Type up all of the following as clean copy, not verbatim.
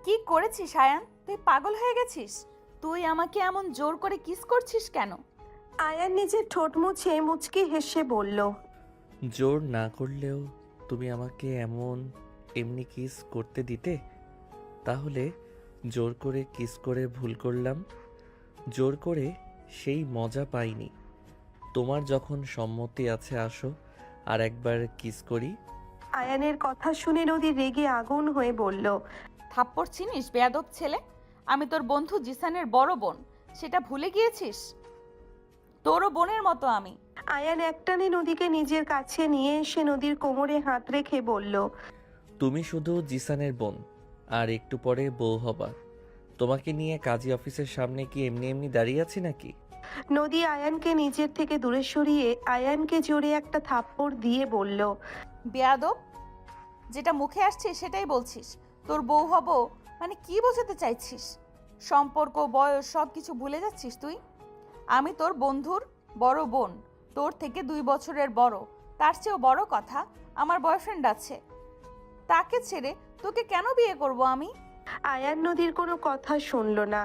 কি করেছিস আয়ান? তুই পাগল হয়ে গেছিস? তুই আমাকে এমন জোর করে কিস করছিস কেন? আয়ান নিজের ঠোঁট মুছে মুচকি হেসে বলল, জোর না করলেও তুমি আমাকে এমনি কিস করতে দিতে? তাহলে জোর করে কিস করে ভুল করলাম। জোর করে সেই মজা পাইনি। তোমার যখন সম্মতি আছে আসো আর একবার কিস করি। আয়ানের কথা শুনে নদী রেগে আগুন হয়ে বলল, থাপ্পড় চিনিস বেয়াদব ছেলে? আমি তোর বন্ধু জিসানের বড় বোন, সেটা ভুলে গিয়েছিস? তোরও বোনের মতো আমি। আয়ান একটানে নদীকে নিজের কাছে নিয়ে এসে নদীর কোমরে হাত রেখে বলল, তুমি শুধু জিসানের বোন, আর একটু পরে বউ হবা। তোমাকে নিয়ে কাজী অফিসের সামনে কি এমনি এমনি দাঁড়িয়ে আছি নাকি? নদী আয়ানকে নিজের থেকে দূরে সরিয়ে আয়ানকে জোরে একটা থাপ্পড় দিয়ে বলল, বেয়াদব, যেটা মুখে আসছে সেটাই বলছিস। তোর বউ হব মানে কি বোঝাতে চাইছিস? সম্পর্ক, বয়স সব কিছু ভুলে যাচ্ছিস তুই? আমি তোর বন্ধুর বড় বোন, তোর থেকে 2 বছরের বড়। তার চেয়েও বড় কথা, আমার বয়ফ্রেন্ড আছে। তাকে ছেড়ে তোকে কেন বিয়ে করব আমি? আয়ান নদীর কোনো কথা শুনল না।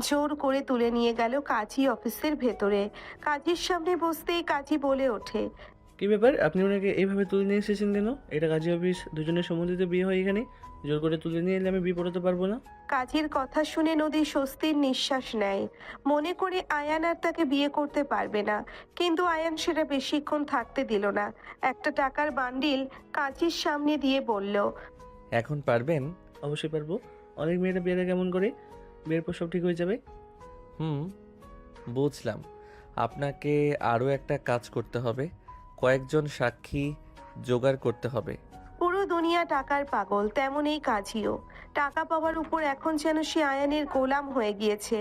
জোর করে তুলে নিয়ে গেল কাজী অফিসের ভেতরে। কাজীর সামনে বসতেই কাজী বলে ওঠে, কি ব্যাপার, আপনি ওনাকে এইভাবে তুলে নিয়ে এসেছেন কেন? এটা কাজী অফিস, দুজনের সম্মতিতে বিয়ে হয় এখানে। জোর করে তুলে নিয়ে এলে আমি বিয়ে পড়াতে পারবো না। কাজীর কথা শুনে নদী স্বস্তির নিঃশ্বাস নেয়। মনে করে আয়ান আর তাকে বিয়ে করতে পারবে না, কিন্তু আয়ান সেটা বেশিক্ষণ থাকতে দিল না। একটা টাকার বান্ডিল কাজীর সামনে দিয়ে বলল, এখন পারবেন? অবশ্যই পারবো। অনেক মেয়েরা বিয়েটা কেমন করে, বিয়ের পর সব ঠিক হয়ে যাবে। হুম, বুঝলাম। আপনাকে আরও একটা কাজ করতে হবে। কয়েকজন সাক্ষী জোগাড় করতে হবে। পুরো দুনিয়া টাকার পাগল, তেমন এই কাজীও। টাকা পাওয়ার উপর এখন যেন সে আয়ানের গোলাম হয়ে গিয়েছে।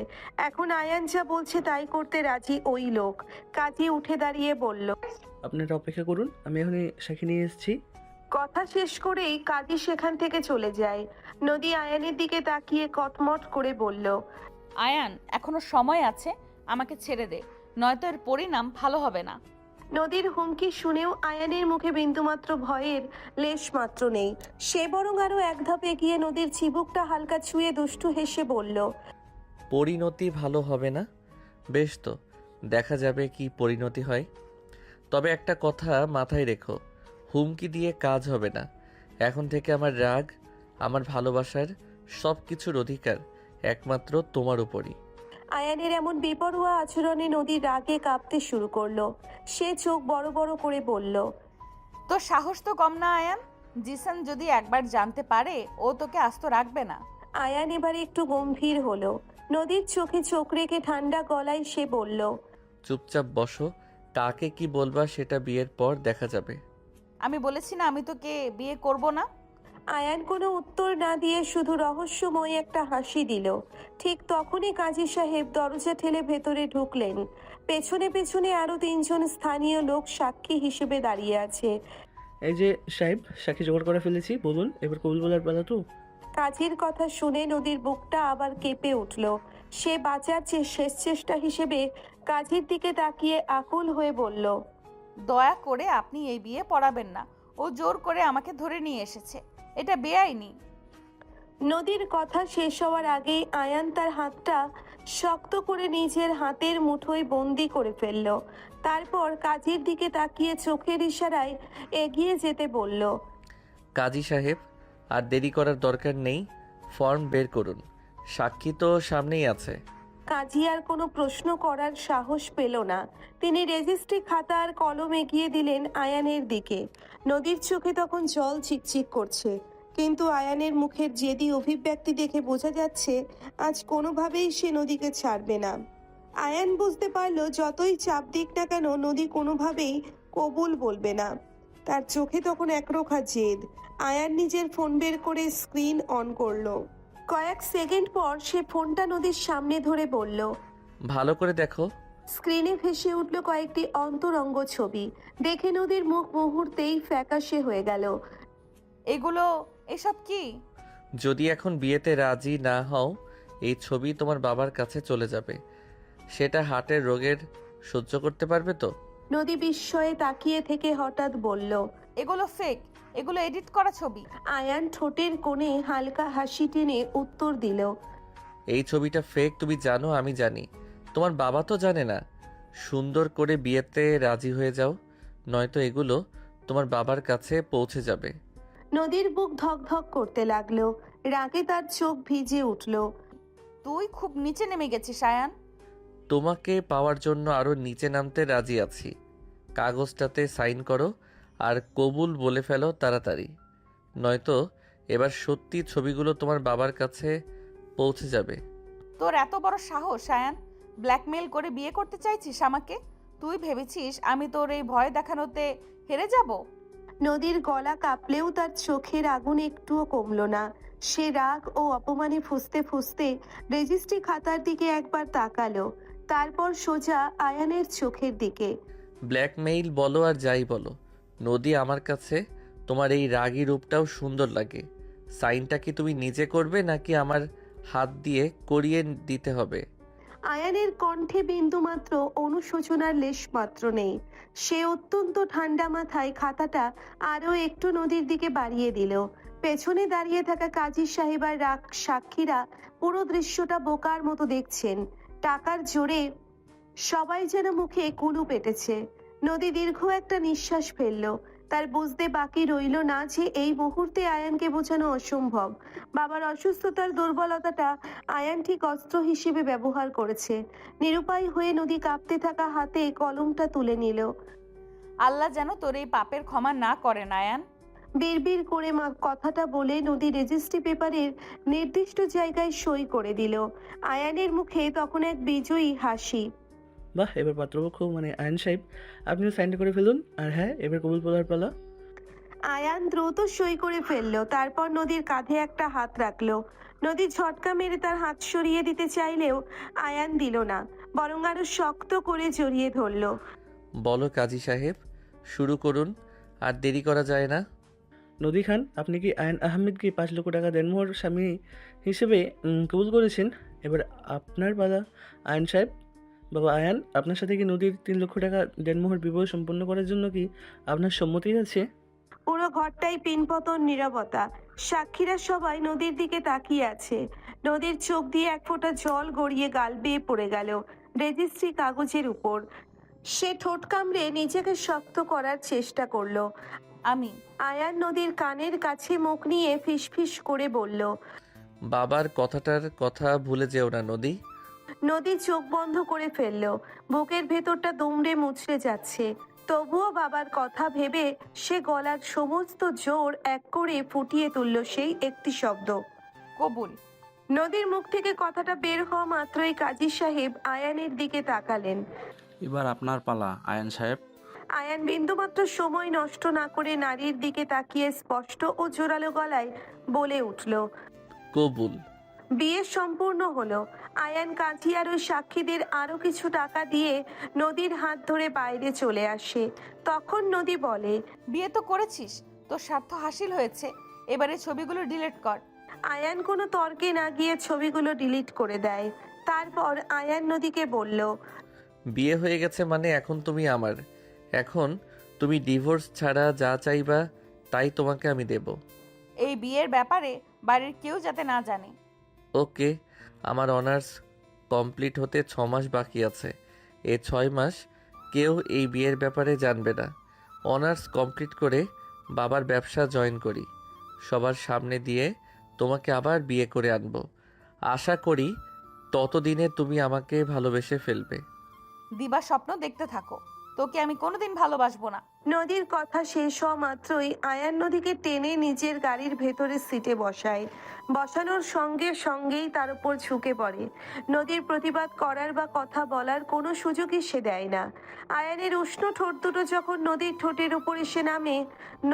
এখন আয়ান যা বলছে তাই করতে রাজি ওই লোক। কাজী উঠে দাঁড়িয়ে বলল, আপনারা অপেক্ষা করুন, আমি এখনই সাক্ষী নিয়ে এসেছি। কথা শেষ করেই কাজী সেখান থেকে চলে যায়। নদী আয়ানের দিকে তাকিয়ে কটমট করে বলল, আয়ান, এখনো সময় আছে, আমাকে ছেড়ে দে, নয়তো এর পরিণাম ভালো হবে না। নদীর হুমকি শুনেও আয়ানের মুখে বিন্দুমাত্র ভয়ের লেশ মাত্র নেই। সে বরং আরো এক ধাপ এগিয়ে নদীর চিবুকটা হালকা ছুঁয়ে দুষ্টু হেসে বলল, পরিণতি ভালো হবে না? বেশ তো, দেখা যাবে কি পরিণতি হয়। তবে একটা কথা মাথায় রেখো, হুমকি দিয়ে কাজ হবে না। এখন থেকে আমার রাগ, আমার ভালোবাসার সব কিছুর অধিকার একমাত্র তোমার উপরই। আয়ানের এমন বেপরোয়া আচরণে নদীর রাগে কাঁপতে শুরু করলো। সে চোখ বড় বড় করে বলল, তোর সাহস তো কম না আয়ান। জিসান যদি একবার জানতে পারে, ও তোকে আস্ত রাখবে না। আয়ান এবারে একটু গম্ভীর হলো। নদীর চোখে চোখ রেখে ঠান্ডা গলায় সে বলল, চুপচাপ বসো, কাকে কি বলবা সেটা বিয়ের পর দেখা যাবে। আমি বলেছি না আমি তোকে বিয়ে করব না? আয়ান কোনো উত্তর না দিয়ে শুধু রহস্যময় একটা হাসি দিল। ঠিক তখনই কাজী সাহেব দরজা ঠেলে ভেতরে ঢুকলেন। পেছনে পেছনে আরো 3জন স্থানীয় লোক সাক্ষী হিসেবে দাঁড়িয়ে আছে। এই যে সাহেব, সাক্ষী জোগাড় করে ফেলেছি, বলুন এবার কবুল বলার পালা তো। কাজীর কথা শুনে নদীর বুকটা আবার কেঁপে উঠল। সে বাঁচার শেষ চেষ্টা হিসেবে কাজীর দিকে তাকিয়ে আকুল হয়ে বলল, দয়া করে আপনি এই বিয়ে পড়াবেন না। ও জোর করে আমাকে ধরে নিয়ে এসেছে, এটা বেআইনি। নদীর কথা শেষ হওয়ার আগেই আয়ান তার হাতটা শক্ত করে নিজের হাতের মুঠোয় বন্দি করে ফেলল। তারপর কাজীর দিকে তাকিয়ে চোখের ইশারায় এগিয়ে যেতে বলল, কাজী সাহেব, আর দেরি করার দরকার নেই, ফর্ম বের করুন। সাক্ষী তো সামনেই আছে। কাজী আর কোনো প্রশ্ন করার সাহস পেল না। তিনি রেজিস্ট্রি খাতা আর কলম এগিয়ে দিলেন আয়ানের দিকে। নদীর চোখে তখন জল চিকচিক করছে, কিন্তু আয়ানের মুখের জেদি অভিব্যক্তি দেখে বোঝা যাচ্ছে আজ কোনোভাবেই সে নদীকে ছাড়বে না। আয়ান বুঝতে পারলো যতই চাপ দিক না কেন নদী কোনোভাবেই কবুল বলবে না। তার চোখে তখন একরোখা জেদ। আয়ান নিজের ফোন বের করে স্ক্রিন অন করলো। কয়েক সেকেন্ড পর সে ফোনটা নদীর সামনে ধরে বলল, ভালো করে দেখো। স্ক্রিনে ভেসে উঠল কয়েকটি অন্তরঙ্গ ছবি। দেখে নদীর মুখ মুহূর্তেই ফ্যাকাশে হয়ে গেল। এগুলো, এসব কি? যদি এখন বিয়েতে রাজি না হও, এই ছবি তোমার বাবার কাছে চলে যাবে। সেটা হার্টের রোগের সহ্য করতে পারবে তো? নদী বিস্ময়ে তাকিয়ে থেকে হঠাৎ বলল, এগুলো ফেক। এগুলো এডিট করা ছবি। আয়ান ঠোঁটের কোণে হালকা হাসি টেনে উত্তর দিল। এই ছবিটা ফেক তুমি জানো, আমি জানি। তোমার বাবা তো জানে না। সুন্দর করে বিয়েতে রাজি হয়ে যাও, নয়তো এগুলো তোমার বাবার কাছে পৌঁছে যাবে। নদীর বুক ধক ধক করতে লাগলো, রাগে তার চোখ ভিজে উঠল। তুই খুব নিচে নেমে গেছিস আয়ান। তোমাকে পাওয়ার জন্য আরও নিচে নামতে রাজি আছি। কাগজটাতে সাইন করো আর কবুল বলে ফেলো তাড়াতাড়ি, নয়তো এবার সত্যি ছবিগুলো তোমার বাবার কাছে পৌঁছে যাবে। তোর এত বড় সাহস আয়ান, ব্ল্যাকমেল করে বিয়ে করতে চাইছিস আমাকে? তুই ভেবেছিস আমি তোর এই ভয় দেখানোতে হেরে যাব? নদীর গলা কাঁপলেও তার চোখের আগুন একটুও কমল না। সে রাগ ও অপমানে ফুঁসতে ফুঁসতে রেজিস্ট্রি খাতার দিকে একবার তাকালো, তারপর সোজা আয়ানের চোখের দিকে। ব্ল্যাকমেইল বলো আর যাই বলো, নদী, আমার কাছে তোমার এই রাগী রূপটাও সুন্দর লাগে। সাইনটা কি তুমি নিজে করবে নাকি আমার হাত দিয়ে করিয়ে দিতে হবে? আয়ানের কণ্ঠে বিন্দুমাত্র অনুশোচনার লেশ মাত্র নেই। সে অত্যন্ত ঠান্ডা মাথায় খাতাটা আরও একটু নদীর দিকে বাড়িয়ে দিল। পেছনে দাঁড়িয়ে থাকা কাজী সাহেব আর সাক্ষীরা পুরো দৃশ্যটা বোকার মতো দেখছেন। টাকার জোরে সবাই যেন মুখে কুলু পেটেছে। নদী দীর্ঘ একটা নিঃশ্বাস ফেলল। তার বুঝতে বাকি রইল না যে এই মুহূর্তে আয়ানকে বোঝানো অসম্ভব। বাবার অসুস্থতার দুর্বলতাটা আয়ান ঠিক অস্ত্র হিসেবে ব্যবহার করেছে। নিরুপায় হয়ে নদী কাঁপতে থাকা হাতে কলমটা তুলে নিল। আল্লাহ যেন তোর এই পাপের ক্ষমা না করেন আয়ান। বিড়বিড় করে কথাটা বলে নদী রেজিস্ট্রি পেপারের নির্দিষ্ট জায়গায় সই করে দিল। আয়ানের মুখে তখন এক বিজয়ী হাসি। বাহ, এবার পাত্রপক্ষ মানে আয়ন সাহেব, আপনিও সাইনটা করে ফেলুন। আর হ্যাঁ, এবার কবুল বলার পালা। আয়ান দ্রুত সই করে ফেললো, তারপর নদীর কাঁধে একটা হাত রাখলো। নদী ঝটকা মেরে তার হাত সরিয়ে দিতে চাইলেও আয়ান দিল না, বরং আরো শক্ত করে জড়িয়ে ধরলো। বলো কাজী সাহেব, শুরু করুন, আর দেরি করা যায় না। নদী খান, আপনি কি আয়ন আহমেদকে 5 লক্ষ টাকা দেনমোহর স্বামী হিসেবে কবুল করেছেন? এবার আপনার পালা আয়ন সাহেব। বাবা আয়ান, আপনার সাথে কি নদীর 3 লক্ষ টাকা দেনমোহর বিবাহ সম্পন্ন করার জন্য কি আপনার সম্মতি আছে? পুরো ঘরটাই পিনপতন নীরবতা। সাক্ষীরা সবাই নদীর দিকে তাকিয়ে আছে। নদীর চোখ দিয়ে এক ফোঁটা জল গড়িয়ে গাল বেয়ে পড়ে গেল রেজিস্ট্রি কাগজের উপর। সে ঠোঁট কামড়ে নিজেকে শক্ত করার চেষ্টা করলো। আমি আয়ান নদীর কানের কাছে মুখ নিয়ে ফিসফিস করে বলল। বাবার কথাটার কথা ভুলে যেও না নদী। নদী চোখ বন্ধ করে ফেলল। বুকের ভেতরটা দুমড়ে মুচড়ে যাচ্ছে। তবুও বাবার কথা ভেবে সে গলার সমস্ত জোর এক করে ফুটিয়ে তুলল সেই একটি শব্দ, কবুল। নদীর মুখ থেকে কথাটা বের হওয়া মাত্রই কাজী সাহেব আয়ানের দিকে তাকালেন। এবার আপনার পালা আয়ান সাহেব। আয়ান বিন্দুমাত্র সময় নষ্ট না করে নারীর দিকে তাকিয়ে স্পষ্ট ও জোরালো গলায় বলে উঠল। কবুল। বিয়ে সম্পূর্ণ হলো। আয়ান কাজী আর ওই সাক্ষীদের আরো কিছু টাকা দিয়ে নদীর হাত ধরে বাইরে চলে আসে। তখন নদী বলে, বিয়ে তো করেছিস, তোর স্বার্থ হাসিল হয়েছে, এবারে ছবিগুলো ডিলিট কর। আয়ান কোনো তর্কে না গিয়ে ছবিগুলো ডিলিট করে দেয়। তারপর আয়ান নদীকে বলল, বিয়ে হয়ে গেছে মানে এখন তুমি আমার। এখন তুমি ডিভোর্স ছাড়া যা চাইবা তাই তোমাকে আমি দেব। এই বিয়ের ব্যাপারে বাড়ির কেউ যাতে না জানে। ওকে, আমার অনার্স কমপ্লিট হতে 6 মাস বাকি আছে। এই 6 মাস কেউ এই বিয়ের ব্যাপারে জানবে না। অনার্স কমপ্লিট করে বাবার ব্যবসা জয়েন করি, সবার সামনে দিয়ে তোমাকে আবার বিয়ে করে আনবো। আশা করি ততদিনে তুমি আমাকে ভালোবেসে ফেলবে। দিবা স্বপ্ন দেখতে থাকো, তোকে আমি কোনোদিন ভালোবাসবো না। নদীর কথা শেষ হওয়া মাত্রই আয়ান নদীকে টেনে নিজের গাড়ির ভেতরে সিটে বসায়। বসানোর সঙ্গে সঙ্গেই তার উপর ঝুঁকে পড়ে। নদীর প্রতিবাদ করার বা কথা বলার কোনো সুযোগই সে দেয় না। আয়ানের উষ্ণ ঠোঁট দুটো যখন নদীর ঠোঁটের উপর এসে নামে,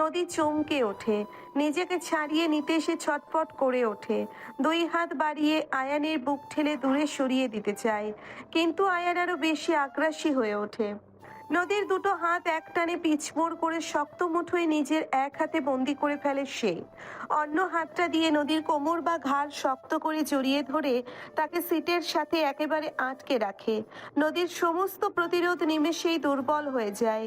নদী চমকে ওঠে। নিজেকে ছাড়িয়ে নিতে সে ছটফট করে ওঠে। 2 হাত বাড়িয়ে আয়ানের বুক ঠেলে দূরে সরিয়ে দিতে চায়, কিন্তু আয়ান আরো বেশি আগ্রাসী হয়ে ওঠে। নদীর দুটো হাত একটানে পিছমোড় করে শক্ত মুঠোয় নিজের এক হাতে বন্দি করে ফেলে সে। অন্য হাতটা দিয়ে নদীর কোমর বা ঘাড় শক্ত করে জড়িয়ে ধরে তাকে সিটের সাথে একেবারে আটকে রাখে। নদীর সমস্ত প্রতিরোধ নিমেষেই দুর্বল হয়ে যায়।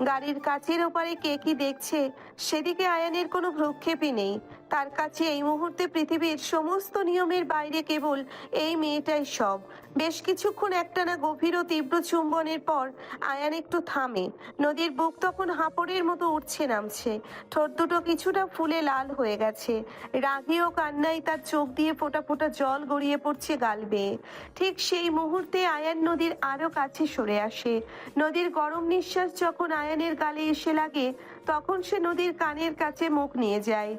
গাড়ির কাছের ওপারে কে কি দেখছে সেদিকে আয়ানের কোনো ভ্রুক্ষেপই নেই। তার কাছে এই মুহূর্তে পৃথিবীর সমস্ত নিয়মের বাইরে কেবল এই মেয়েটাই সব। বেশ কিছুক্ষণ একটানা গভীর ও তীব্র চুম্বনের পর আয়ান একটু থামে। নদীর বুক তখন হাঁপড়ের মতো উঠছে নামছে, ঠোঁট দুটো কিছুটা ফুলে লাল হয়ে গেছে। রাগে ও কান্নায় তার চোখ দিয়ে ফোঁটা ফোঁটা জল গড়িয়ে পড়ছে গাল বেয়ে। ঠিক সেই মুহূর্তে আয়ান নদীর আরো কাছে সরে আসে। নদীর গরম নিঃশ্বাস যখন আয়ানের গালে এসে লাগে তখন সে নদীর কানের কাছে মুখ নিয়ে যায়।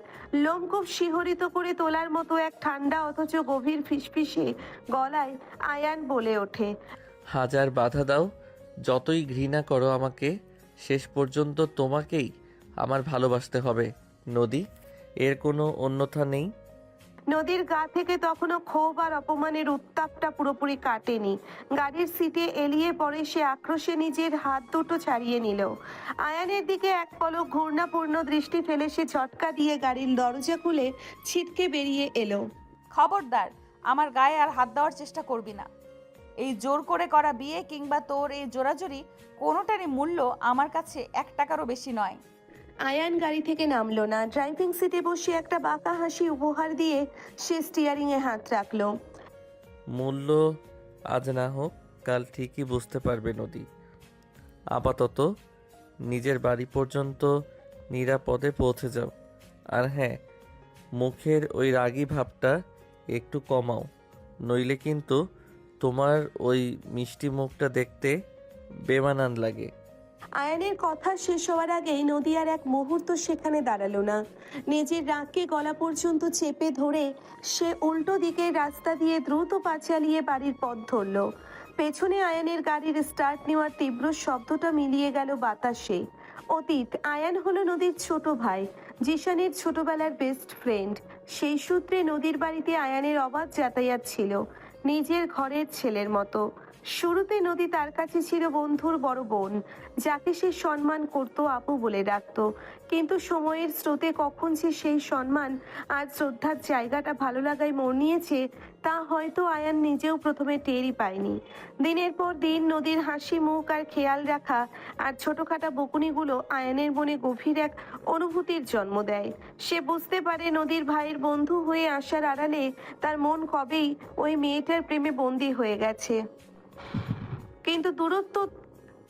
লোমকূপ শিহরিত করে তোলার মতো এক ঠান্ডা অথচ গভীর ফিসফিসে গলায় আয়ান বলে ওঠে, হাজার বাধা দাও, যতই ঘৃণা করো আমাকে, শেষ পর্যন্ত তোমাকেই আমার ভালোবাসতে হবে নদী, এর কোনো অন্যথা নেই। নদীর গা থেকে তখনও ক্ষোভ আর অপমানের উত্তাপটা পুরোপুরি কাটেনি। গাড়ির সিটে এলিয়ে পড়ে সে আক্রোশে নিজের হাত দুটো ছাড়িয়ে নিল। আয়ানের দিকে এক পলক ঘূর্ণাপূর্ণ দৃষ্টি ফেলে সে ঝটকা দিয়ে গাড়ির দরজা খুলে ছিটকে বেরিয়ে এলো। খবরদার আমার গায়ে আর হাত দেওয়ার চেষ্টা করবি না। এই জোর করে করা বিয়ে কিংবা তোর এই জোরাজুরি কোনোটারই মূল্য আমার কাছে 1 টাকারও বেশি নয়। আয়ান গাড়ি থেকে নামলো না। ড্রাইভিং সিটে বসে একটা বাঁকা হাসি উপহার দিয়ে সে স্টিয়ারিং এ হাত রাখলো। মূল্য আজ না হোক কাল ঠিকই বুঝতে পারবে নদী। আপাতত নিজের বাড়ি পর্যন্ত নিরাপদে পৌঁছে যাও। আর হ্যাঁ, মুখের ওই রাগী ভাবটা একটু কমাও, নইলে কিন্তু তোমার ওই মিষ্টি মুখটা দেখতে বেমানান লাগে। আয়ানের কথা শেষ হওয়ার আগেই নদী আর এক মুহূর্ত সেখানে দাঁড়ালো না। নিজের রাগকে গলা পর্যন্ত চেপে ধরে সে উল্টো দিকের রাস্তা দিয়ে দ্রুত পা চালিয়ে বাড়ির পথ ধরল। পেছনে আয়ানের গাড়ির স্টার্ট নেওয়ার তীব্র শব্দটা মিলিয়ে গেল বাতাসে। অতীত আয়ান হলো নদীর ছোট ভাই, জিশানের ছোটবেলার বেস্ট ফ্রেন্ড। সেই সূত্রে নদীর বাড়িতে আয়ানের অবাধ যাতায়াত ছিল, নিজের ঘরের ছেলের মতো। শুরুতে নদী তার কাছে ছিল বন্ধুর বড় বোন, যাকে সে সম্মান করত, আপু বলে ডাকত। কিন্তু সময়ের স্রোতে কখন সে সেই সম্মান আর শ্রদ্ধার জায়গাটা ভালো লাগায় মোড় নিয়েছে তা হয়তো আয়ান নিজেও প্রথমে টেরই পায়নি। দিনের পর দিন নদীর হাসি মুখ আর খেয়াল রাখা আর ছোটখাটো বকুনিগুলো আয়ানের মনে গভীর এক অনুভূতির জন্ম দেয়। সে বুঝতে পারে নদীর ভাইয়ের বন্ধু হয়ে আসার আড়ালে তার মন কবেই ওই মেয়েটার প্রেমে বন্দী হয়ে গেছে। কিন্তু দূরত্ব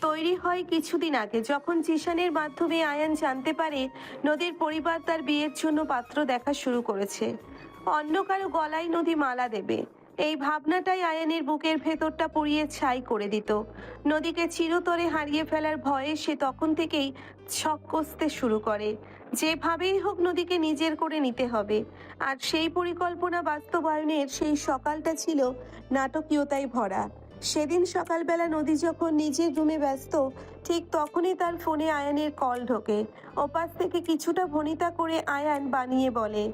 তৈরি হয় কিছুদিন আগে, যখন জিশানের মাধ্যমে আয়ান জানতে পারে নদীর পরিবার তার বিয়ের জন্য পাত্র দেখা শুরু করেছে। অন্য কারো গলায় নদী মালা দেবে, এই ভাবনাটাই আয়ানের বুকের ভেতরটা পুড়িয়ে ছাই করে দিত। নদীকে চিরতরে হারিয়ে ফেলার ভয়ে সে তখন থেকেই ছক কষতে শুরু করে। যেভাবেই হোক নদীকে নিজের করে নিতে হবে। আর সেই পরিকল্পনা বাস্তবায়নের সেই সকালটা ছিল নাটকীয়তায় ভরা। সেদিন সকালবেলা নদী যখন নিজের রুমে ব্যস্ত, ঠিক তখনই তার ফোনে আয়ানের কল ঢোকে। ওপাশ থেকে কিছুটা ভনিতা করে আয়ান বানিয়ে বলে,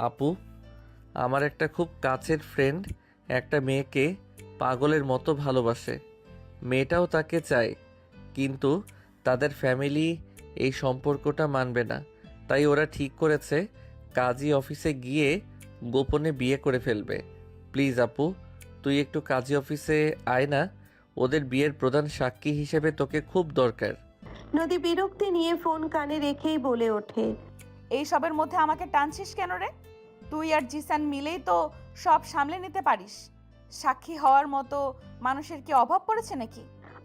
আপু, আমার একটা খুব কাছের ফ্রেন্ড একটা মেয়েকে পাগলের মতো ভালোবাসে, মেয়েটাও তাকে চায়, কিন্তু তাদের ফ্যামিলি এই সম্পর্কটা মানবে না। তাই ওরা ঠিক করেছে কাজী অফিসে গিয়ে গোপনে বিয়ে করে ফেলবে। প্লিজ আপু, তুই একটু কাজী অফিসে আয় না, ওদের বিয়ের প্রধান সাক্ষী হিসেবে তোকে খুব দরকার। নদী বিরক্তি নিয়ে ফোন কানে রেখেই বলে ওঠে, এই সবের মধ্যে আমাকে টানছিস কেন রে? তুই আর জিসান মিলেই তো সব সামলে নিতে পারিস। সাক্ষী হওয়ার মতো মানুষের কি অভাব পড়েছে নাকি?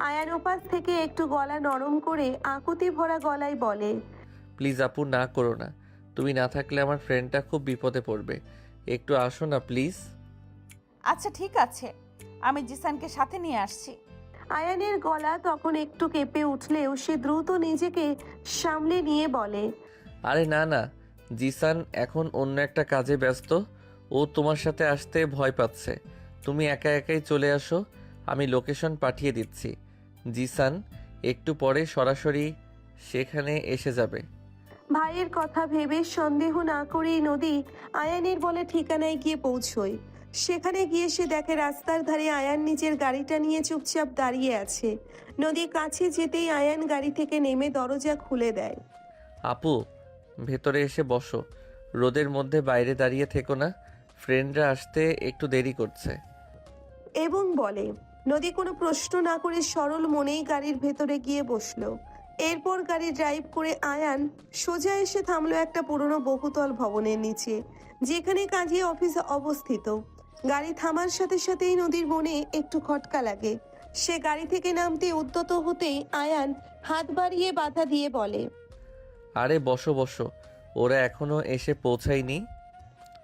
আয়ান ওপাশ থেকে একটু গলা নরম করে আকুতি ভরা গলায় বলে, প্লিজ আপু, না করো না। তুমি না থাকলে আমার ফ্রেন্ডটা খুব বিপদে পড়বে। একটু আসো না প্লিজ। আচ্ছা ঠিক আছে, আমি জিসানকে সাথে নিয়ে আসছি। আয়ানের গলা তখন একটু কেঁপে উঠলেও সে দ্রুত নিজেকে সামলে নিয়ে বলে, আরে না না, জিসান এখন অন্য একটা কাজে ব্যস্ত, ও তোমার সাথে আসতে ভয় পাচ্ছে। তুমি একা একাই চলে আসো, আমি লোকেশন পাঠিয়ে দিচ্ছি। জিসান একটু পরে সরাসরি সেখানে এসে যাবে। ভাইয়ের কথা ভেবে সন্দেহ না করেই নদী আয়ানের বলে ঠিকানায় গিয়ে পৌঁছয়। সেখানে গিয়ে সে দেখে রাস্তার ধারে আয়ান নিজের গাড়িটা নিয়ে চুপচাপ দাঁড়িয়ে আছে। নদী কাছে যেতেই আয়ান গাড়ি থেকে নেমে দরজা খুলে দেয়। আপু, ভেতরে এসে বসো। রোদের মধ্যে বাইরে দাঁড়িয়ে থেকো না, ফ্রেন্ডরা আসতে একটু দেরি করছে। এবং বলে। নদী কোনো প্রশ্ন না করে সরল মনেই গাড়ির ভেতরে গিয়ে বসলো। এরপর গাড়ি ড্রাইভ করে আয়ান সোজা এসে থামলো একটা পুরনো বহুতল ভবনের নিচে, যেখানে কাজী অফিস অবস্থিত। গাড়ি থামার সাথে সাথেই নদীর মনে একটু খটকা লাগে। সে গাড়ি থেকে নামতে উদ্যত হতেই আয়ান হাত বাড়িয়ে বাধা দিয়ে বলে। আরে বসো বসো, ওরা এখনো এসে পৌঁছায়নি,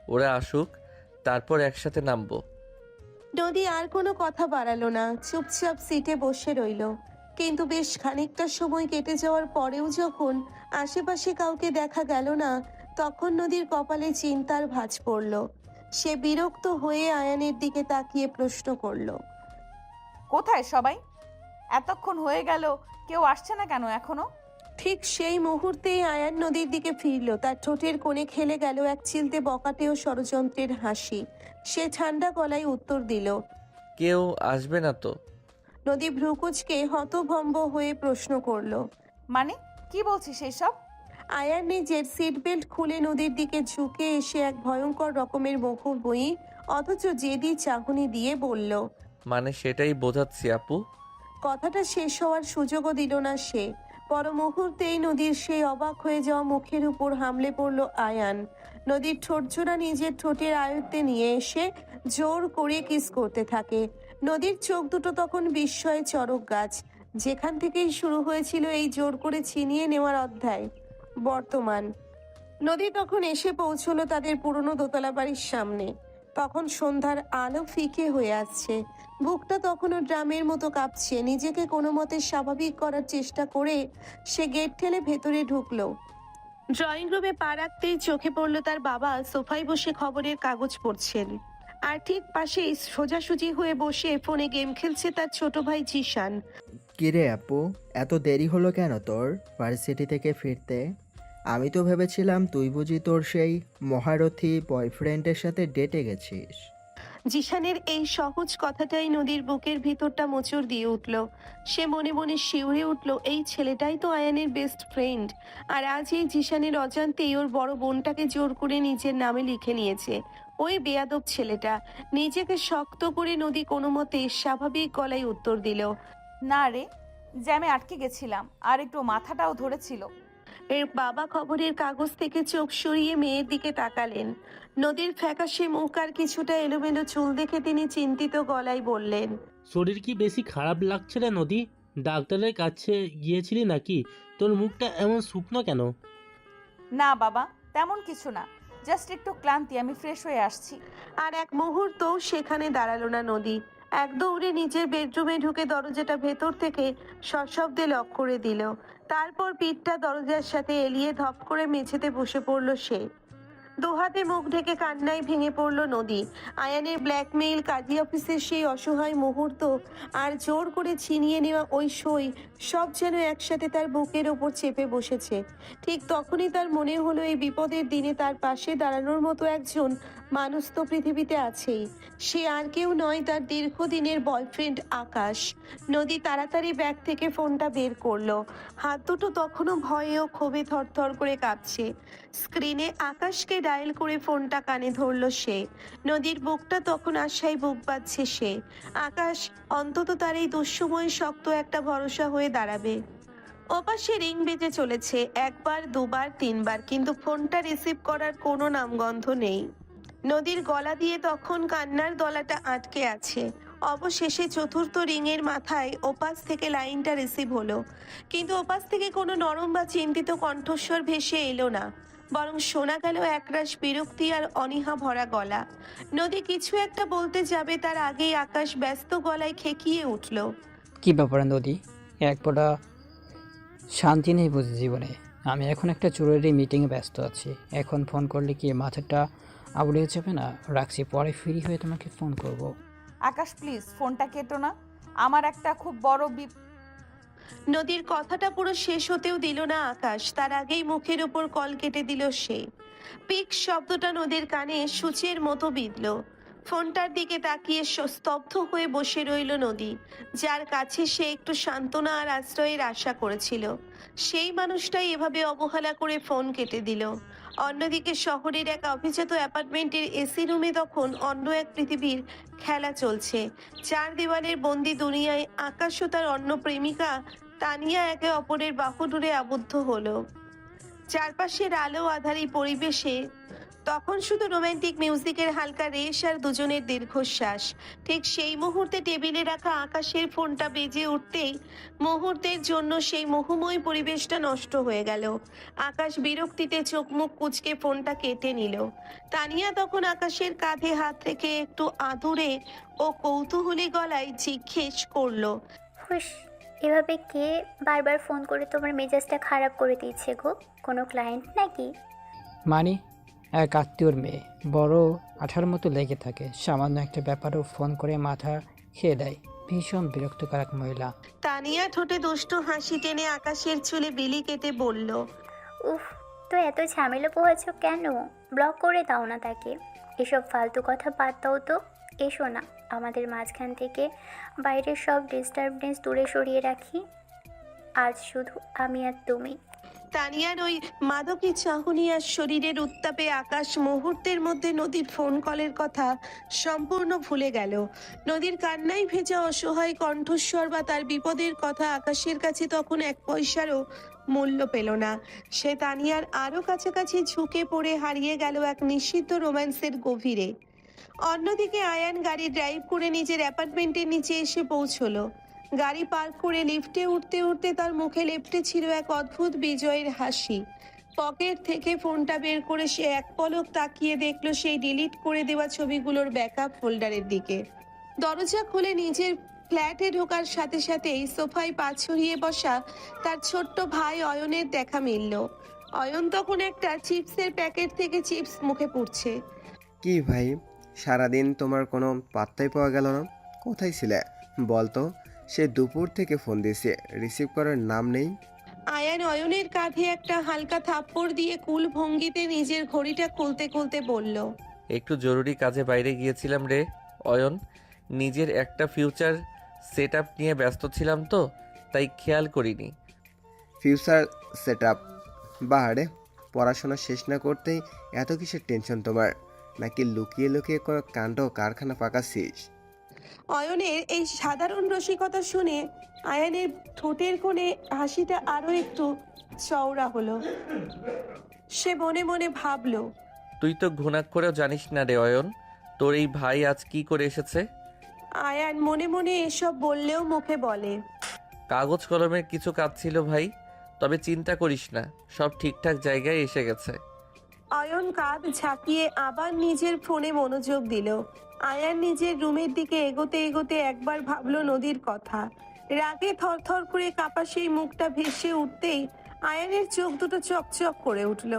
ওরা আসুক, তারপর একসাথে নামবো। নদী আর কোনো কথা বাড়ালো না, চুপচাপ সিটে বসে রইল। কিন্তু বেশ খানিকটা সময় কেটে যাওয়ার পরেও যখন আশেপাশে কাউকে দেখা গেল না, তখন নদীর কপালে চিন্তার ভাঁজ পড়ল। সে বিরক্ত হয়ে আয়ানের দিকে তাকিয়ে প্রশ্ন করল। কোথায় সবাই? এতক্ষণ হয়ে গেল, কেউ আসছে না কেন এখনো? ঠিক সেই মুহূর্তেই আয়ান নদীর দিকে ফিরল। তার ঠোঁটের কোণে খেলে গেল এক চিলতে বকাটে ও ষড়যন্ত্রের হাসি। সে ঠান্ডা গলায় উত্তর দিল। কেউ আসবে না তো? নদী ভ্রুকুচকে হতভম্ব হয়ে প্রশ্ন করল। মানে কি বলছিস এইসব? আয়ান নিজের সিট বেল্ট খুলে নদীর দিকে ঝুঁকে এসে এক ভয়ঙ্কর রকমের মুখর বই অথচ জেদি চাহনি দিয়ে বলল। মানে সেটাই বোঝাচ্ছি আপু। কথাটা শেষ হওয়ার সুযোগও দিল না সে। পর মুহূর্তেই নদীর সেই অবাক হয়ে যাওয়া মুখের উপর হামলে পড়ল আয়ান। নদীর ঠোঁটজোড়া নিজের ঠোঁটের আয়ত্তে নিয়ে এসে জোর করে কিস করতে থাকে। নদীর চোখ দুটো তখন বিস্ময়ে চড়ক গাছ, যেখান থেকেই শুরু হয়েছিল এই জোর করে ছিনিয়ে নেওয়ার অধ্যায়। বর্তমান। নদী তখন এসে পৌঁছলো তাদের পুরনো দোতলা বাড়ির সামনে। তখন সন্ধ্যার আলো ফিকে হয়ে আসছে। বুকটা তখনও ড্রামের মতো কাঁপছে। নিজেকে কোনো মতে স্বাভাবিক করার চেষ্টা করে সে গেট ঠেলে ভেতরে ঢুকলো। ড্রয়িং রুমে পা রাখতেই চোখে পড়লো তার বাবা সোফায় বসে খবরের কাগজ পড়ছেন। আর ঠিক পাশেই সোজাসুজি হয়ে বসে ফোনে গেম খেলছে তার ছোট ভাই জিশান। কিরে আপু, এত দেরি হলো কেন তোর ভার্সিটি থেকে ফিরতে? আমি তো ভেবেছিলাম তুই বুঝি তোর সেই মহারথী বয়ফ্রেন্ডের সাথে ডেটে গেছিস। জিশানের এই সহজ কথাটাই নদীর বুকের ভিতরটা মোচড় দিয়ে উঠল। সে মনে মনে শিউরে উঠল, এই ছেলেটাই তো আয়ানের বেস্ট ফ্রেন্ড। আর আজ এই জিশানের অজান্তেই ওর বড় বোনটাকে জোর করে নিজের নামে লিখে নিয়েছে। ওই বেয়াদব ছেলেটা। নিজেকে শক্ত করে নদী কোনো মতে স্বাভাবিক গলায় উত্তর দিল। না রে, জ্যামে আটকে গেছিলাম, আর একটু মাথাটাও ধরেছিল। এর বাবা খবরের কাগজ থেকে চোখ সরিয়ে মেয়ের দিকে তাকালেন। নদীর ফ্যাকাশে মুখ আর কিছুটা এলোমেলো চুল দেখে তিনি চিন্তিত গলায় বললেন। শরীর কি বেশি খারাপ লাগছে রে নদী? ডাক্তারের কাছে গিয়েছিলি নাকি? তোর মুখটা এমন শুকনো কেন? না বাবা, তেমন কিছু না, জাস্ট একটু ক্লান্তি, আমি ফ্রেশ হয়ে আসছি। আর এক মুহূর্তও সেখানে দাঁড়ালো না নদী। এক দৌড়ে নিজের বেডরুমে ঢুকে দরজাটা ভেতর থেকে সশব্দে লক করে দিল। তারপর পিঠটা দরজার সাথে এলিয়ে ধপ করে মেঝেতে বসে পড়ল সে। দুহাতে মুখ ঢেকে কান্নায় ভেঙে পড়ল নদী। আয়ানের ব্ল্যাকমেইল, কাজী অফিসের সেই অসহায় মুহূর্ত, আর জোর করে ছিনিয়ে নেওয়া ওই সই, সব যেন একসাথে তার বুকের ওপর চেপে বসেছে। ঠিক তখনই তার মনে হলো এই বিপদের দিনে তার পাশে দাঁড়ানোর মতো একজন মানুষ তো পৃথিবীতে আছেই। সে আর কেউ নয়, তার দীর্ঘদিনের বয়ফ্রেন্ড আকাশ। নদী তাড়াতাড়ি ব্যাগ থেকে ফোনটা বের করলো। হাত দুটো তখনও ভয়ে ও ক্ষোভে থরথর করে কাঁপছে। স্ক্রিনে আকাশকে ডায়াল করে ফোনটা কানে ধরলো সে। নদীর বুকটা তখন আশায় বুক বাঁধছে সে। আকাশ অন্তত তার এই দুঃসময়ে শক্ত একটা ভরসা হয়ে দাঁড়াবে। ওপাশে রিং বেজে চলেছে, একবার দুবার তিনবার, কিন্তু ফোনটা রিসিভ করার কোনো নামগন্ধ নেই। নদীর গলা দিয়ে তখন কান্নার দলাটা আটকে আছে। অবশেষে চতুর্থ রিংয়ের মাথায় ওপাশ থেকে লাইনটা রিসিভ হলো, কিন্তু ওপাশ থেকে কোনো নরম বা চিন্তিত কণ্ঠস্বর ভেসে এলো না, বরং শোনা গেল একরাশ বিরক্তি আর অনীহা ভরা গলা। নদী কিছু একটা বলতে যাবে, তার আগেই আকাশ ব্যস্ত গলায় খেকিয়ে উঠল। কি ব্যাপার নদী? এক ফোঁটা শান্তি নেই বুঝি জীবনে? আমি এখন একটা জরুরি মিটিংয়ে ব্যস্ত আছি। এখন ফোন করলে কি মাথাটা আউড়ে যাবে না? রাখছি, পরে ফ্রি হয়ে তোমাকে ফোন করব। আকাশ প্লিজ ফোনটা কেটো না, আমার একটা খুব বড় নদীর কথাটা পুরো শেষ হতেও দিল না আকাশ, তার আগেই মুখের উপর কল কেটে দিল সে। পিক শব্দটা নদীর কানে সূচের মতো বিঁধল। ফোনটার দিকে তাকিয়ে স্তব্ধ হয়ে বসে রইল নদী, যার কাছে সে একটু সান্ত্বনা আর আশ্রয়ের আশা করেছিল। সেই মানুষটাই এভাবে অবহেলা করে ফোন কেটে দিল। অন্যদিকে শহরের এক অভিজাত অ্যাপার্টমেন্টের এসি রুমে তখন অন্য এক পৃথিবীর খেলা চলছে। চার দেওয়ালের বন্দি দুনিয়ায় আকাশ ও তার অন্য প্রেমিকা তানিয়া একে অপরের বাহুডোরে আবদ্ধ হলো। চারপাশের আলো আধারী পরিবেশে তখন শুধু রোমান্টিক মিউজিকের হালকা রেশ আর দুজনের দীর্ঘশ্বাস। ঠিক সেই মুহূর্তে টেবিলে রাখা আকাশের ফোনটা বেজে উঠতেই মুহূর্তের জন্য সেই মোহময় পরিবেশটা নষ্ট হয়ে গেল। আকাশ বিরক্তিতে চোখ মুখ কুঁচকে ফোনটা কেটে নিল। তানিয়া তখন আকাশের কাঁধে হাত রেখে একটু আদুরে ও কৌতূহলী গলায় জিজ্ঞেস করলো, হুস, এভাবে কে বারবার ফোন করে তোমার মেজাজটা খারাপ করে দিচ্ছে গো? কোনো ক্লায়েন্ট নাকি? মানে এক আত্মীয়র মেয়ে, বড় আঠার মতো লেগে থাকে, সামান্য একটা ব্যাপারেও ফোন করে মাথা খেয়ে দেয়। ভীষণ বিরক্তকর এক মহিলা। তানিয়া ঠোঁটে দুষ্টু হাসি টেনে আকাশের চুলে বিলি কেটে বলল, উফ, তো এত ঝামেলা পোহাচ্ছ কেন? ব্লক করে দাও না তাকে। এসব ফালতু কথা বাদ দাও তো। এসো না, আমাদের মাঝখান থেকে বাইরের সব ডিস্টারবেন্স দূরে সরিয়ে রাখি। আজ শুধু আমি আর তুমি। তানিয়ার ওই মাদকী চাহনি আর শরীরের উত্তাপে আকাশ মুহূর্তের মধ্যে নদীর ফোন কলের কথা সম্পূর্ণ ভুলে গেল। নদীর কান্নায় ভেজা অসহায় কণ্ঠস্বর বা তার বিপদের কথা আকাশের কাছে তখন এক পয়সারও মূল্য পেল না। সে তানিয়ার আরো কাছাকাছি ঝুঁকে পড়ে হারিয়ে গেল এক নিষিদ্ধ রোম্যান্সের গভীরে। অন্যদিকে আয়ান গাড়ি ড্রাইভ করে নিজের অ্যাপার্টমেন্টের নিচে এসে পৌঁছলো। গাড়ি পার্ক করে লিফটে উঠতে উঠতে তার মুখে লেপ্টে ছিল এক অদ্ভুত বিজয়ের হাসি। পকেট থেকে ফোনটা বের করে সে এক পলক তাকিয়ে দেখলো সেই ডিলিট করে দেওয়া ছবিগুলোর ব্যাকআপ ফোল্ডারের দিকে। দরজা খুলে নিজের ফ্ল্যাটে ঢোকার সাথে সাথেই সোফায় পা ছড়িয়ে বসা তার ছোট্ট ভাই অয়নের দেখা মিলল। অয়ন তখন একটা চিপসের প্যাকেট থেকে চিপস মুখে পুড়ছে। কি ভাই, সারাদিন তোমার কোনো পাত্তাই পাওয়া গেল না, কোথায় ছিলে বলতো? সে দুপুর থেকে ফোন দিয়েছে, রিসিভ করার নাম নেই। আয়ান অয়নের কাঁধে একটা হালকা থাপ্পড় দিয়ে কুল ভঙ্গিতে নিজের ঘড়িটা খুলতে খুলতে বলল, একটু জরুরি কাজে বাইরে গিয়েছিলাম রে অয়ন, নিজের একটা ফিউচার সেট আপ নিয়ে ব্যস্ত ছিলাম তো তাই খেয়াল করিনি। Future setup? বাহারে, পড়াশোনা শেষ না করতেই এত কিসের টেনশন তোমার? নাকি লুকিয়ে লুকিয়ে কোনো কাণ্ড কারখানা পাকাচ্ছিস? অয়নের এই সাধারণ রসিকতা শুনে আয়ানের ঠোঁটের কোণে হাসিটা আরো একটু চওড়া হলো। সে মনে মনে ভাবলো, তুই তো ঘুণাক্ষরেও জানিস না রে অয়ন, তোর এই ভাই আজ কি করে এসেছে। আয়ান মনে মনে এসব বললেও মুখে বলে, কাগজ কলমের কিছু কাজ ছিল ভাই, তবে চিন্তা করিস না, সব ঠিকঠাক জায়গায় এসে গেছে। অয়ন কাঁধ ঝাঁকিয়ে আবার নিজের ফোনে মনোযোগ দিল। আয়ান নিজের রুমের দিকে এগোতে এগোতে একবার ভাবলো নদীর কথা। রাগে থরথর করে কাঁপা সেই মুখটা ভেসে উঠতেই আয়ানের চোখ দুটো চকচক করে উঠল।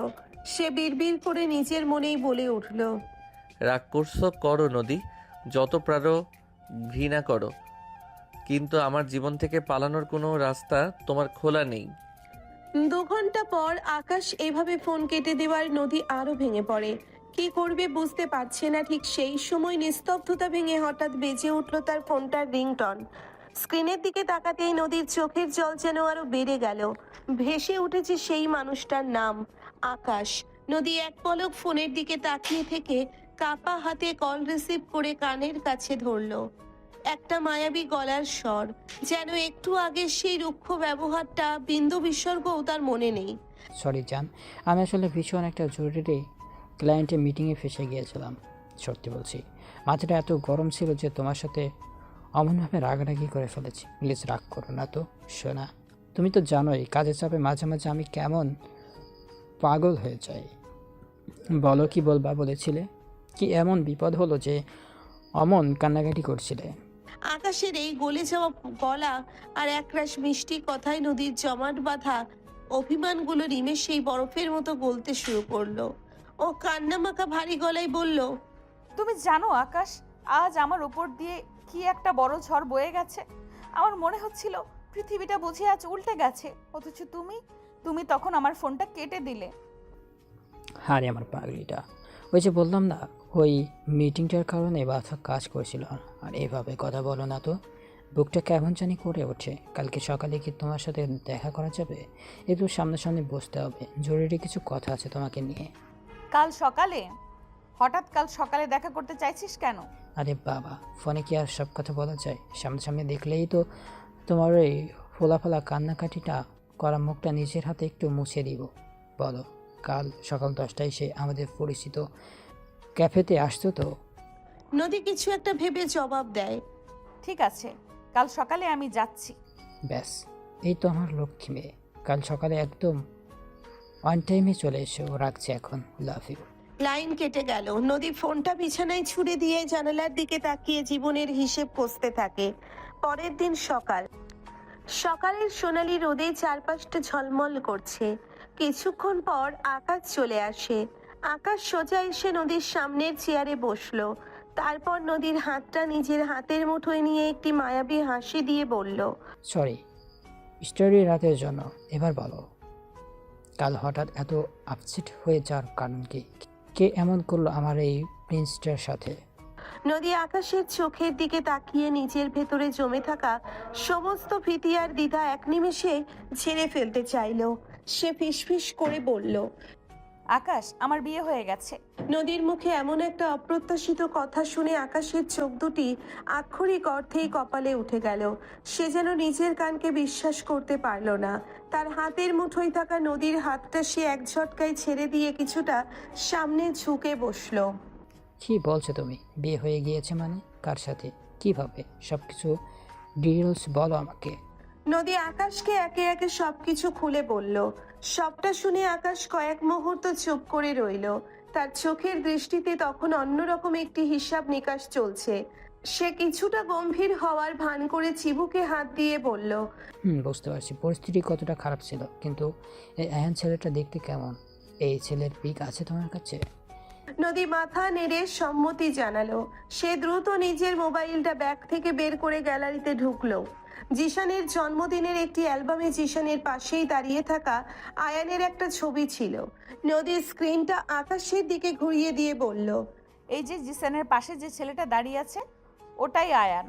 সে বিড়বিড় করে নিজের মনেই বলে উঠল, রাগ করছো করো নদী, যত পারো ঘৃণা করো, কিন্তু আমার জীবন থেকে পালানোর কোনো রাস্তা তোমার খোলা নেই। 2 ঘন্টা পর আকাশ এভাবে ফোন কেটে দেওয়ার নদী আরো ভেঙে পড়ে। কি করবে বুঝতে পারছে না। ঠিক সেই সময় নিস্তব্ধতা ভেঙে হঠাৎ বেজে উঠল তার ফোনটার রিংটন। স্ক্রিনের দিকে তাকাতেই নদীর চোখের জল যেন আরো বেড়ে গেল। ভেসে উঠেছে সেই মানুষটার নাম, আকাশ। নদী এক পলক ফোনের দিকে তাকিয়ে থেকে কাপা হাতে কল রিসিভ করে কানের কাছে ধরলো। একটা মায়াবী গলার স্বর, যেন একটু আগে সেই রুক্ষ ব্যবহারটা বিন্দু বিসর্গও তার মনে নেই। সরি জান, আমি আসলে ভীষণ একটা জরুরি ক্লায়েন্টের মিটিংয়ে ফেসে গিয়েছিলাম। সত্যি বলছি, মাথাটা এত গরম ছিল যে তোমার সাথে অমনভাবে রাগারাগি করে ফেলেছি। প্লিজ রাগ করো না তো শোনা। তুমি তো জানোই কাজের চাপে মাঝে মাঝে আমি কেমন পাগল হয়ে যাই। বলো কি বলবা বলেছিলে? কি এমন বিপদ হলো যে অমন কান্নাকাটি করছিলে? আকাশের এই গলে যাওয়া গলা আর একরাশ মিষ্টি কথায় নদীর জমাট বাঁধা অভিমানগুলো নিমেষেই বরফের মতো গলতে শুরু করলো। ও কান্নামাখা ভারী গলায় বলল, তুমি জানো আকাশ, আজ আমার উপর দিয়ে কি একটা বড় ঝড় বয়ে গেছে। আমার মনে হচ্ছিল পৃথিবীটা বুঝি আজ উল্টে গেছে, অথচ তুমি তখন আমার ফোনটা কেটে দিলে। আরে আমার পাগলিটা, ওই যে বললাম না, ও ওই মিটিংটার কারণে মাথা কাজ করছিল না। আর এভাবে কথা বলো না তো, বুকটা কেমন জানি করে ওঠে। কালকে সকালে কি তোমার সাথে দেখা করা যাবে? একটু সামনাসামনি বসতে হবে, জরুরি কিছু কথা আছে তোমাকে নিয়ে। কাল সকালে? হঠাৎ কাল সকালে দেখা করতে চাইছিস কেন? আরে বাবা, ফোনে কি আর সব কথা বলা যায়? সামনাসামনি দেখলেই তো তোমার ওই ফোলা কান্নাকাটিটা করা মুখটা নিজের হাতে একটু মুছে দিব। বলো, কাল সকাল 10টায় সে আমাদের পরিচিত ক্যাফেতে আসতো তো? নদী কিছু একটা ভেবে জবাব দেয়। ঠিক আছে, কাল সকালে আমি যাচ্ছি। ব্যাস, এই তো আমার লক্ষ্মী মেয়ে। কাল সকালে একদম অন টাইমে চলে এসো। রাখছি এখন, লাভ ইউ। লাইন কেটে গেল। নদী ফোনটা বিছানায় ছুঁড়ে দিয়ে জানালার দিকে তাকিয়ে জীবনের হিসেব কষতে থাকে। পরের দিন সকালের সোনালি রোদে চারপাশটা ঝলমল করছে। কিছুক্ষণ পর আকাশ চলে আসে। আকাশ সোজা এসে নদীর সামনের চেয়ারে বসলো। তারপর নদীর হাতটা নিজের হাতের মুঠোয় নিয়ে একটি মায়াবী হাসি দিয়ে বলল, সরি স্টোরি রাতের জন্য। এবার বলো, কাল হঠাৎ এত আপসেট হয়ে যাওয়ার কারণ কি? কে এমন করলো আমার এই প্রিন্সটার সাথে? নদী আকাশের চোখের দিকে তাকিয়ে নিজের ভেতরে জমে থাকা সমস্ত ভীতি আর দ্বিধা এক নিমেষে ঝেড়ে ফেলতে চাইল। সে ফিসফিস করে বলল, আকাশ, আমার বিয়ে হয়ে গেছে। নদীর মুখে এমন একটা অপ্রত্যাশিত কথা শুনে আকাশের চোখ দুটি আক্ষরিক অর্থেই কপালে উঠে গেল। সে যেন নিজের কানকে বিশ্বাস করতে পারল না। তার হাতের মুঠোয় থাকা নদীর হাতটা সে এক ঝটকায় ছেড়ে দিয়ে কিছুটা সামনে ঝুঁকে বসলো। কি বলছো তুমি? বিয়ে হয়ে গিয়েছে মানে? কার সাথে? কিভাবে? সব কিছু ডিটেলস বলো আমাকে। নদী আকাশকে একে একে সবকিছু খুলে বলল। সবটা শুনে আকাশ কয়েক মুহূর্ত চুপ করে রইল। তার চোখের দৃষ্টিতে তখন অন্যরকম একটি হিসাব নিকাশ চলছে। সে কিছুটা গম্ভীর হওয়ার ভান করে চিবুকে হাত দিয়ে বলল, বুঝতে পারছি পরিস্থিতি কতটা খারাপ ছিল, কিন্তু এই আয়ান ছেলেটা দেখতে কেমন? এই ছেলের পিক আছে তোমার কাছে? নদী মাথা নেড়ে সম্মতি জানালো। সে দ্রুত নিজের মোবাইলটা ব্যাগ থেকে বের করে গ্যালারিতে ঢুকলো। জিশানের জন্মদিনের একটি অ্যালবামে জিশানের পাশেই দাঁড়িয়ে থাকা আয়ানের একটা ছবি ছিল। নদীর স্ক্রিনটা আকাশের দিকে ঘুরিয়ে দিয়ে বলল, এই যে জিসানের পাশে যে ছেলেটা দাঁড়িয়ে আছে, ওটাই আয়ান।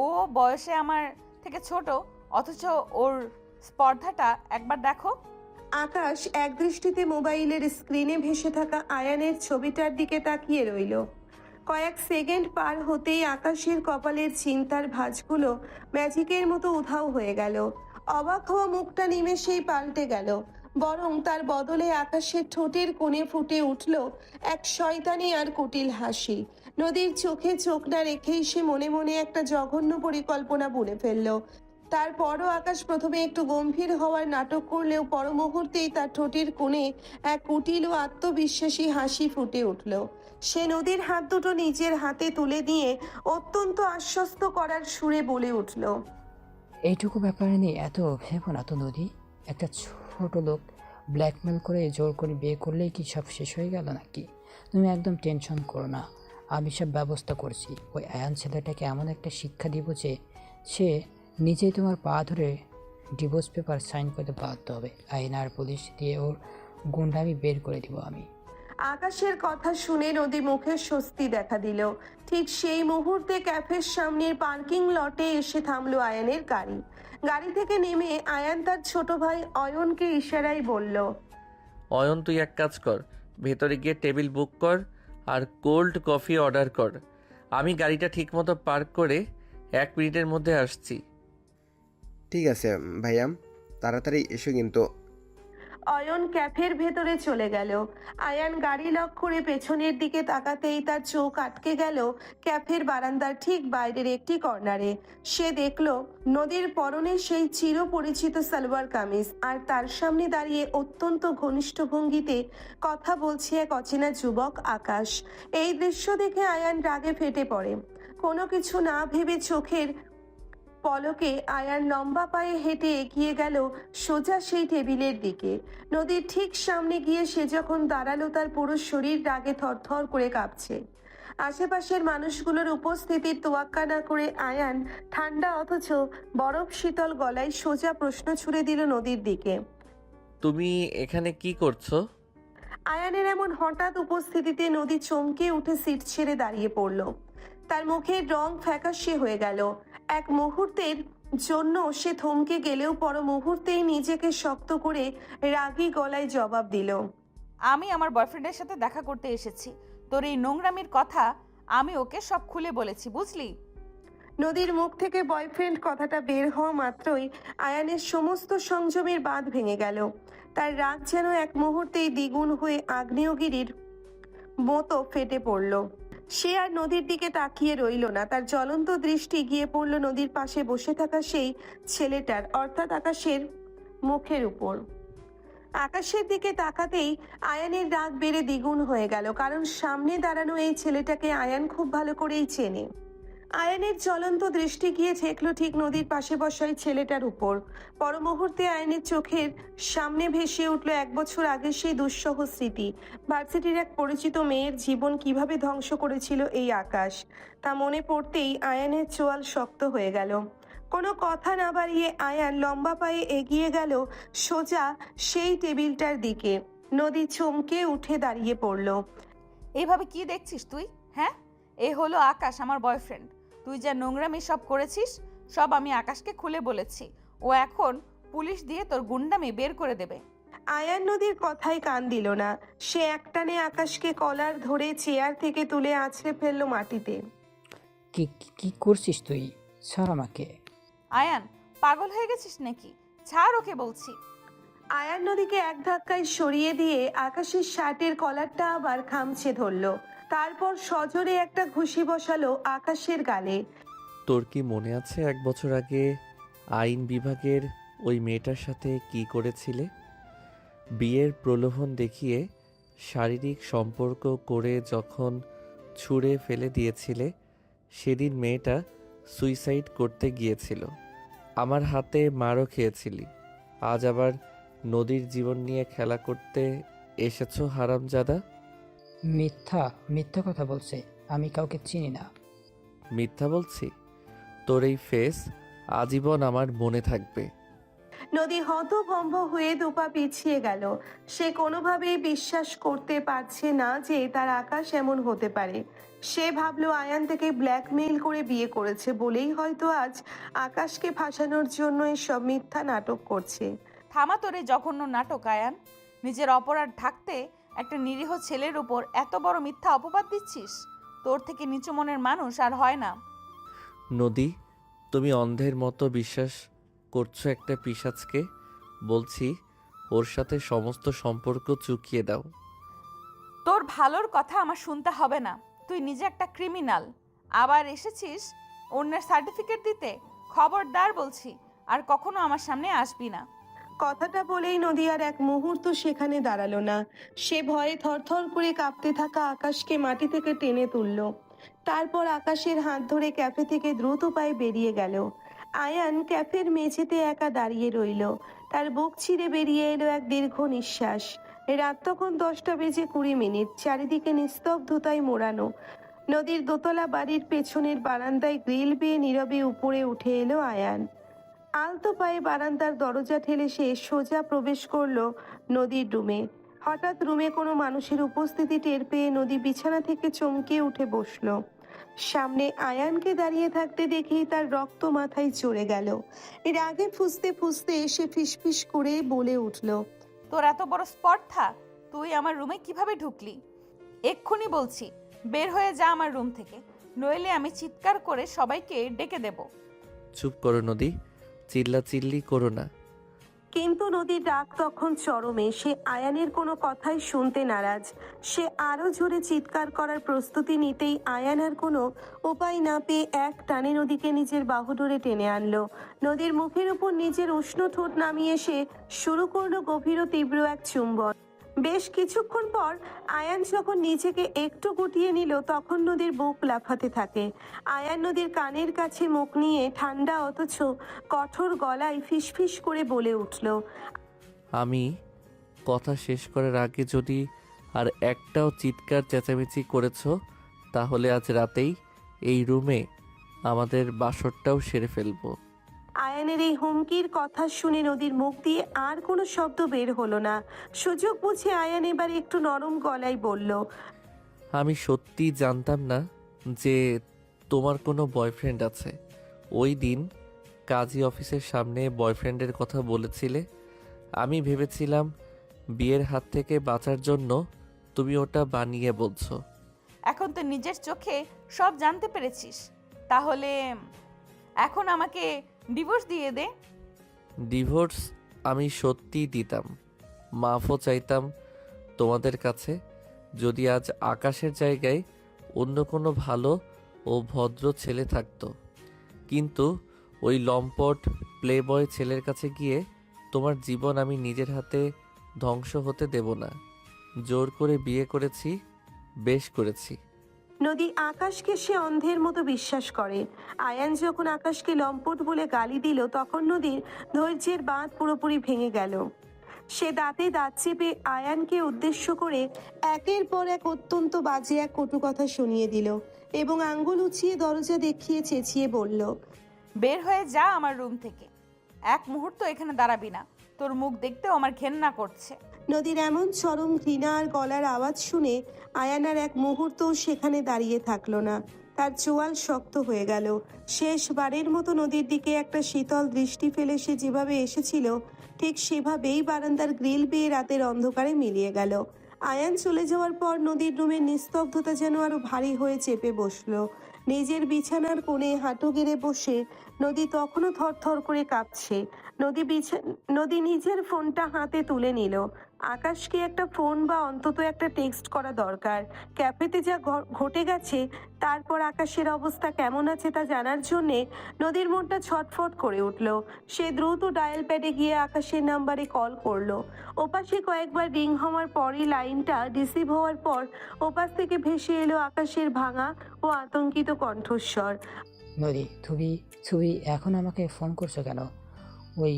ও বয়সে আমার থেকে ছোট, অথচ ওর স্পর্ধাটা একবার দেখো। আকাশ একদৃষ্টিতে মোবাইলের স্ক্রিনে ভেসে থাকা আয়ানের ছবিটার দিকে তাকিয়ে রইল। কয়েক সেকেন্ড পার হতেই আকাশের কপালের চিন্তার ভাঁজগুলো ম্যাজিকের মতো উধাও হয়ে গেল। অবাক হওয়া মুখটা নিমেষেই পাল্টে গেল। বরং তার বদলে আকাশের ঠোঁটের কোণে ফুটে উঠল এক শয়তানি আর কুটিল হাসি। নদীর চোখে চোখ না রেখেই সে মনে মনে একটা জঘন্য পরিকল্পনা বুনে ফেলল। তারপরও আকাশ প্রথমে একটু গম্ভীর হওয়ার নাটক করলেও পর মুহূর্তেই তার ঠোঁটের কোণে এক কুটিল ও আত্মবিশ্বাসী হাসি ফুটে উঠল। সে নদীর হাত দুটো নিজের হাতে তুলে দিয়ে অত্যন্ত আশ্বস্ত করার সুরে বলে উঠল, এইটুকু ব্যাপারে নিয়ে এত ভেবো না তো নদী। একটা ছোট লোক ব্ল্যাকমেল করে জোর করে বিয়ে করলেই কি সব শেষ হয়ে গেল নাকি? তুমি একদম টেনশন করো না, আমি সব ব্যবস্থা করছি। ওই আয়ান ছেলেটাকে এমন একটা শিক্ষা দিব যে সে নিজেই তোমার পা ধরে ডিভোর্স পেপার সাইন করতে বাধ্য হবে। আইন আর পুলিশ দিয়ে ওর গুন্ডামি বের করে দিব আমি। আকাশের কথা শুনে নদী মুখে স্বস্তি দেখা দিল। ঠিক সেই মুহূর্তে ক্যাফের সামনের পার্কিং লটে এসে থামলো আয়ানের গাড়ি। গাড়ি থেকে নেমে আয়ান তার ছোট ভাই অয়নকে ইশারায় বলল, অয়ন, তুই এক কাজ কর, ভেতরে গিয়ে টেবিল বুক কর আর কোল্ড কফি অর্ডার কর। আমি গাড়িটা ঠিকমতো পার্ক করে 1 মিনিটের মধ্যে আসছি। ঠিক আছে ভাইয়া, তাড়াতাড়ি এসো কিন্তু। অয়ন ক্যাফের ভেতরে চলে গেল। আয়ান গাড়ি লক করে পেছনের দিকে তাকাতেই তার চোখ আটকে গেল ক্যাফের বারান্দার ঠিক বাইরের একটি কর্নারে। সে দেখল নদীর পরনে সেই চিরপরিচিত সালোয়ার কামিজ, আর তার সামনে দাঁড়িয়ে অত্যন্ত ঘনিষ্ঠ ভঙ্গিতে কথা বলছে এক অচেনা যুবক আকাশ। এই দৃশ্য দেখে আয়ান রাগে ফেটে পড়ে। কোনো কিছু না ভেবে চোখের পলকে আয়ান লম্বা পায়ে হেঁটে এগিয়ে গেল সোজা সেই টেবিলের দিকে। নদীর ঠিক সামনে গিয়ে সে যখন দাঁড়ালো, তার পুরো শরীর রাগে থরথর করে কাঁপছে। আশেপাশের মানুষগুলোর উপস্থিতির তোয়াক্কা না করে আয়ান ঠান্ডা অথচ বরফ শীতল গলায় সোজা প্রশ্ন ছুড়ে দিল নদীর দিকে, তুমি এখানে কি করছো? আয়ানের এমন হঠাৎ উপস্থিতিতে নদী চমকে উঠে সিট ছেড়ে দাঁড়িয়ে পড়ল। তার মুখের রং ফ্যাকাশে হয়ে গেল। এক মুহূর্তের জন্য সে থমকে গেলেও পর মুহূর্তেই নিজেকে শক্ত করে রাগী গলায় জবাব দিল। আমি আমার বয়ফ্রেন্ডের সাথে দেখা করতে এসেছি। তোর এই নোংরামির কথা আমি ওকে সব খুলে বলেছি, বুঝলি? নদীর মুখ থেকে বয়ফ্রেন্ড কথাটা বের হওয়া মাত্রই আয়ানের সমস্ত সংযমের বাঁধ ভেঙে গেল। তার রাগ যেন এক মুহূর্তেই দ্বিগুণ হয়ে আগ্নেয়গিরির মতো ফেটে পড়ল। সে আর নদীর দিকে তাকিয়ে রইল না। তার জ্বলন্ত দৃষ্টি গিয়ে পড়ল নদীর পাশে বসে থাকা সেই ছেলেটার, অর্থাৎ আকাশের মুখের উপর। আকাশের দিকে তাকাতেই আয়ানের রাগ বেড়ে দ্বিগুণ হয়ে গেল, কারণ সামনে দাঁড়ানো এই ছেলেটাকে আয়ান খুব ভালো করেই চেনে। আয়ানের জ্বলন্ত দৃষ্টি গিয়ে ঠেকলো ঠিক নদীর পাশে বসা এই ছেলেটার উপর। পর মুহূর্তে আয়ানের চোখের সামনে ভেসে উঠল 1 বছর আগে সেই দুঃসহ স্মৃতি। ভার্সিটির এক পরিচিত মেয়ের জীবন কিভাবে ধ্বংস করেছিল এই আকাশ, তা মনে পড়তেই আয়ানের চোয়াল শক্ত হয়ে গেল। কোনো কথা না বাড়িয়ে আয়ান লম্বা পায়ে এগিয়ে গেল সোজা সেই টেবিলটার দিকে। নদী চমকে উঠে দাঁড়িয়ে পড়ল। এইভাবে কি দেখছিস তুই? হ্যাঁ, এ হলো আকাশ, আমার বয়ফ্রেন্ড। তুই যা নোংরামি সব করেছিস সব আমি আকাশকে খুলে বলেছি। ও এখন পুলিশ দিয়ে তোর গুন্ডামি বের করে দেবে। আয়ান নদীর কথায় কান দিল না। সে একটানে আকাশকে কলার ধরে চেয়ার থেকে তুলে আছড়ে ফেললো মাটিতে। কি কি করছিস তুই? ছাড় আমাকে। আয়ান, পাগল হয়ে গেছিস নাকি? ছাড় ওকে বলছি। আয়ান নদীকে এক ধাক্কায় সরিয়ে দিয়ে আকাশের শার্টের কলারটা আবার খামচে ধরলো। তারপর সজোরে একটা ঘুষি বসালো আকাশের গালে। তোর কি মনে আছে 1 বছর আগে আইন বিভাগের ওই মেয়েটার সাথে কি করেছিলে? বিয়ের প্রলোভন দেখিয়ে শারীরিক সম্পর্ক করে যখন ছুঁড়ে ফেলে দিয়েছিলে, সেদিন মেয়েটা সুইসাইড করতে গিয়েছিল। আমার হাতে মারও খেয়েছিলি। আজ আবার নদীর জীবন নিয়ে খেলা করতে এসেছো হারামজাদা। মিথ্যা মিথ্যা কথা বলছে। আমি কাউকে চিনি না। মিথ্যা বলছি? তোর এই ফেস আজীবন আমার মনে থাকবে। নদী হতভম্ব হয়ে দুপা পিছিয়ে গেল। সে কোনোভাবেই বিশ্বাস করতে পারছে না যে তার আকাশ এমন হতে পারে। সে ভাবলো আয়ান থেকে ব্ল্যাকমেইল করে বিয়ে করেছে বলেই হয়তো আজ আকাশকে ফাঁসানোর জন্য এসব মিথ্যা নাটক করছে। থামা তোর এই জঘন্য নাটক আয়ান। নিজের অপরাধ ঢাকতে একটা নিরীহ ছেলের উপর এত বড় মিথ্যা অপবাদ দিচ্ছিস? তোর থেকে নিচু মনের মানুষ আর হয় না। নদী, তুমি অন্ধের মতো বিশ্বাস করছো একটা পিশাচকে। বলছি, ওর সাথে সমস্ত সম্পর্ক চুকিয়ে দাও। তোর ভালোর কথা আমার শুনতে হবে না। তুই নিজে একটা ক্রিমিনাল, আবার এসেছিস অন্যের সার্টিফিকেট দিতে। খবরদার বলছি, আর কখনো আমার সামনে আসবি না। কথাটা বলেই নদী আর এক মুহূর্ত সেখানে দাঁড়ালো না। সে ভয়ে থরথর করে কাঁপতে থাকা আকাশকে মাটি থেকে টেনে তুলল। তারপর আকাশের হাত ধরে ক্যাফে থেকে দ্রুত পায়ে বেরিয়ে গেল। আয়ান ক্যাফের মেঝেতে একা দাঁড়িয়ে রইল। তার বুক ছিঁড়ে বেরিয়ে এলো এক দীর্ঘ নিঃশ্বাস। রাত তখন 10:20 চারিদিকে নিস্তব্ধতায় মোড়ানো। নদীর দোতলা বাড়ির পেছনের বারান্দায় গ্রিল বেয়ে নীরবে উপরে উঠে এলো আয়ান। আলতো পায়ে বারান্দার দরজা ঠেলে সে সোজা প্রবেশ করলো নদীর রুমে। হঠাৎ রুমে কোনো মানুষের উপস্থিতি টের পেয়ে নদী বিছানা থেকে চমকে উঠে বসলো। সামনে আয়ানকে দাঁড়িয়ে থাকতে দেখেই তার রক্ত মাথায় চড়ে গেল। রাগে ফুঁসতে ফুঁসতে সে ফিসফিস করে বলে উঠল, তোর এত বড় স্পর্ধা! তুই আমার রুমে কিভাবে ঢুকলি? এক্ষুনি বলছি বের হয়ে যা আমার রুম থেকে, নইলে আমি চিৎকার করে সবাইকে ডেকে দেব। চুপ করো নদী, চিল্লাচিল্লি করো না। কিন্তু নদীর রাগ তখন চরমে। সে আয়ানের কোনো কথাই শুনতে নারাজ। সে আরো জোরে চিৎকার করার প্রস্তুতি নিতেই আয়ান আর কোনো উপায় না পেয়ে এক টানে নদীকে নিজের বাহুডোরে টেনে আনলো। নদীর মুখের উপর নিজের উষ্ণ ঠোঁট নামিয়ে সে শুরু করলো গভীর ও তীব্র এক চুম্বন। বেশ কিছুক্ষণ পর আয়ান যখন নিজেকে একটু গুটিয়ে নিল, তখন নদীর বুক লাফাতে থাকে। আয়ান নদীর কানের কাছে মুখ নিয়ে ঠান্ডা অথচ কঠোর গলায় ফিসফিস করে বলে উঠল, আমি কথা শেষ করার আগে যদি আর একটাও চিৎকার চেঁচামেচি করেছো, তাহলে আজ রাতেই এই রুমে আমাদের বাসরটাও সেরে ফেলবো। আয়ান আয়ানের এই হুমকির কথা শুনে নদীর মুখ দিয়ে আর কোনো শব্দ বের হলো না। সুযোগ বুঝে আয়ান এবার একটু নরম গলায় বলল, আমি সত্যি জানতাম না যে তোমার কোনো বয়ফ্রেন্ড আছে। ওই দিন কাজী অফিসের সামনে বয়ফ্রেন্ডের কথা বলেছিলে। আমি ভেবেছিলাম বিয়ের হাত থেকে বাঁচার জন্য তুমি ওটা বানিয়ে বলছো। এখন তো নিজের চোখে সব জানতে পেরেছিস, তাহলে এখন আমাকে ডিভোর্স দিয়ে দে। ডিভোর্স আমি সত্যিই দিতাম, মাফও চাইতাম তোমাদের কাছে, যদি আজ আকাশের জায়গায় অন্য কোনো ভালো ও ভদ্র ছেলে থাকতো। কিন্তু ওই লম্পট প্লেবয় ছেলের কাছে গিয়ে তোমার জীবন আমি নিজের হাতে ধ্বংস হতে দেব না। জোর করে বিয়ে করেছি, বেশ করেছি। নদী আকাশকে সে অন্ধের মতো বিশ্বাস করে। আয়ান যখন আকাশকে লম্পট বলে গালি দিল, তখন নদীর ধৈর্যের বাঁধ পুরোপুরি ভেঙে গেল। সে দাঁতে দাঁত চেপে আয়ানকে উদ্দেশ্য করে একের পর এক অত্যন্ত বাজে এক কটু কথা শুনিয়ে দিল এবং আঙ্গুল উঁচিয়ে দরজা দেখিয়ে চেঁচিয়ে বলল, বের হয়ে যা আমার রুম থেকে, এক মুহূর্ত এখানে দাঁড়াবি না, তোর মুখ দেখতেও আমার ঘেন্না করছে। নদীর এমন চরম ঘৃণা আর গলার আওয়াজ শুনে আয়ান আর এক মুহূর্তও সেখানে দাঁড়িয়ে থাকলো না। তার চোয়াল শক্ত হয়ে গেল। শেষবারের মতো নদীর দিকে একটা শীতল দৃষ্টি ফেলে সে যেভাবে এসেছিল ঠিক সেভাবেই বারান্দার গ্রিল বেয়ে রাতের অন্ধকারে মিলিয়ে গেল। আয়ান চলে যাওয়ার পর নদীর রুমের নিস্তব্ধতা যেন আরো ভারী হয়ে চেপে বসলো। নিজের বিছানার কোণে হাঁটু গেড়ে বসে নদী তখনও থরথর করে কাঁপছে। নদী নিজের ফোনটা হাতে তুলে নিল। আকাশকে একটা ফোন বা অন্তত একটা টেক্সট করা দরকার। ক্যাফেতে যা ঘটে গেছে, তারপর আকাশের অবস্থা কেমন আছে তা জানার জন্যে নদীর মনটা ছটফট করে উঠল। সে দ্রুত ডায়াল প্যাডে গিয়ে আকাশের নাম্বারে কল করলো। ওপাশে কয়েকবার রিং হওয়ার পরই লাইনটা রিসিভ হওয়ার পর ওপাশ থেকে ভেসে এলো আকাশের ভাঙা ও আতঙ্কিত কণ্ঠস্বর। নদী, তুমি এখন আমাকে ফোন করছো কেন? ওই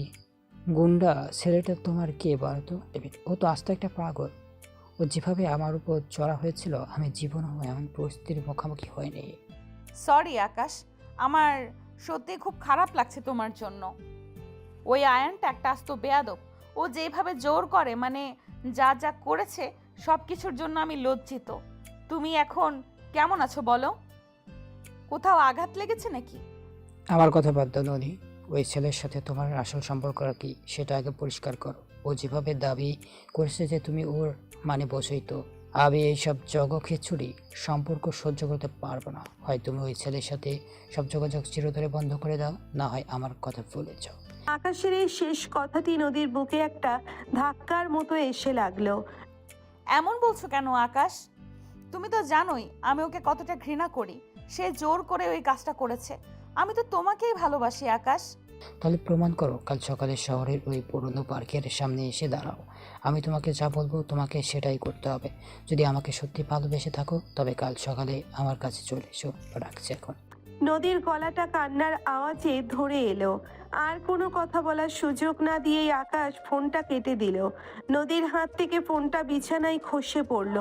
গুন্ডা ছেলেটা তোমার কে বলতো? ও তো আস্ত একটা পাগল। ও যেভাবে আমার উপর চড়া হয়েছিল, আমি জীবনেও এমন পরিস্থিতির মুখোমুখি হয়নি। সরি আকাশ, আমার সত্যি খুব খারাপ লাগছে তোমার জন্য। ওই আয়ানটা একটা আস্ত বেয়াদব। ও যেভাবে জোর করে, মানে যা যা করেছে সব কিছুর জন্য আমি লজ্জিত। তুমি এখন কেমন আছো বলো? কোথাও আঘাত লেগেছে নাকি? আমার কথা বাদ দাও নদী, ওই ছেলের সাথে তোমার আসল সম্পর্ক কি সেটা আগে পরিষ্কার করো। ও যেভাবে দাবি করেছে যে তুমি ওর মানে বসেই তো, আমি এইসব জগখিচুড়ি সম্পর্ক সহ্য করতে পারবো না। হয় তুমি ওই ছেলের সাথে সব যোগাযোগ চিরতরে বন্ধ করে দাও, না হয় আমার কথা ভুলে যাও। আকাশের এই শেষ কথাটি নদীর বুকে একটা ধাক্কার মতো এসে লাগলো। এমন বলছো কেন আকাশ? তুমি তো জানোই আমি ওকে কতটা ঘৃণা করি। সে জোর করে ওই কাজটা করেছে। আমি তো তোমাকেই ভালোবাসি আকাশ। তাহলে প্রমাণ করো। কাল সকালে শহরের ওই পুরনো পার্কের সামনে এসে দাঁড়াও। আমি তোমাকে যা বলবো তোমাকে সেটাই করতে হবে। যদি আমাকে সত্যি ভালোবেসে থাকো তবে কাল সকালে আমার কাছে চলে এসো। রাখছি এখন। নদীর গলাটা কান্নার আওয়াজে ধরে এলো। আর কোনো কথা বলার সুযোগ না দিয়েই আকাশ ফোনটা কেটে দিল। নদীর হাত থেকে ফোনটা বিছানায় খসে পড়ল।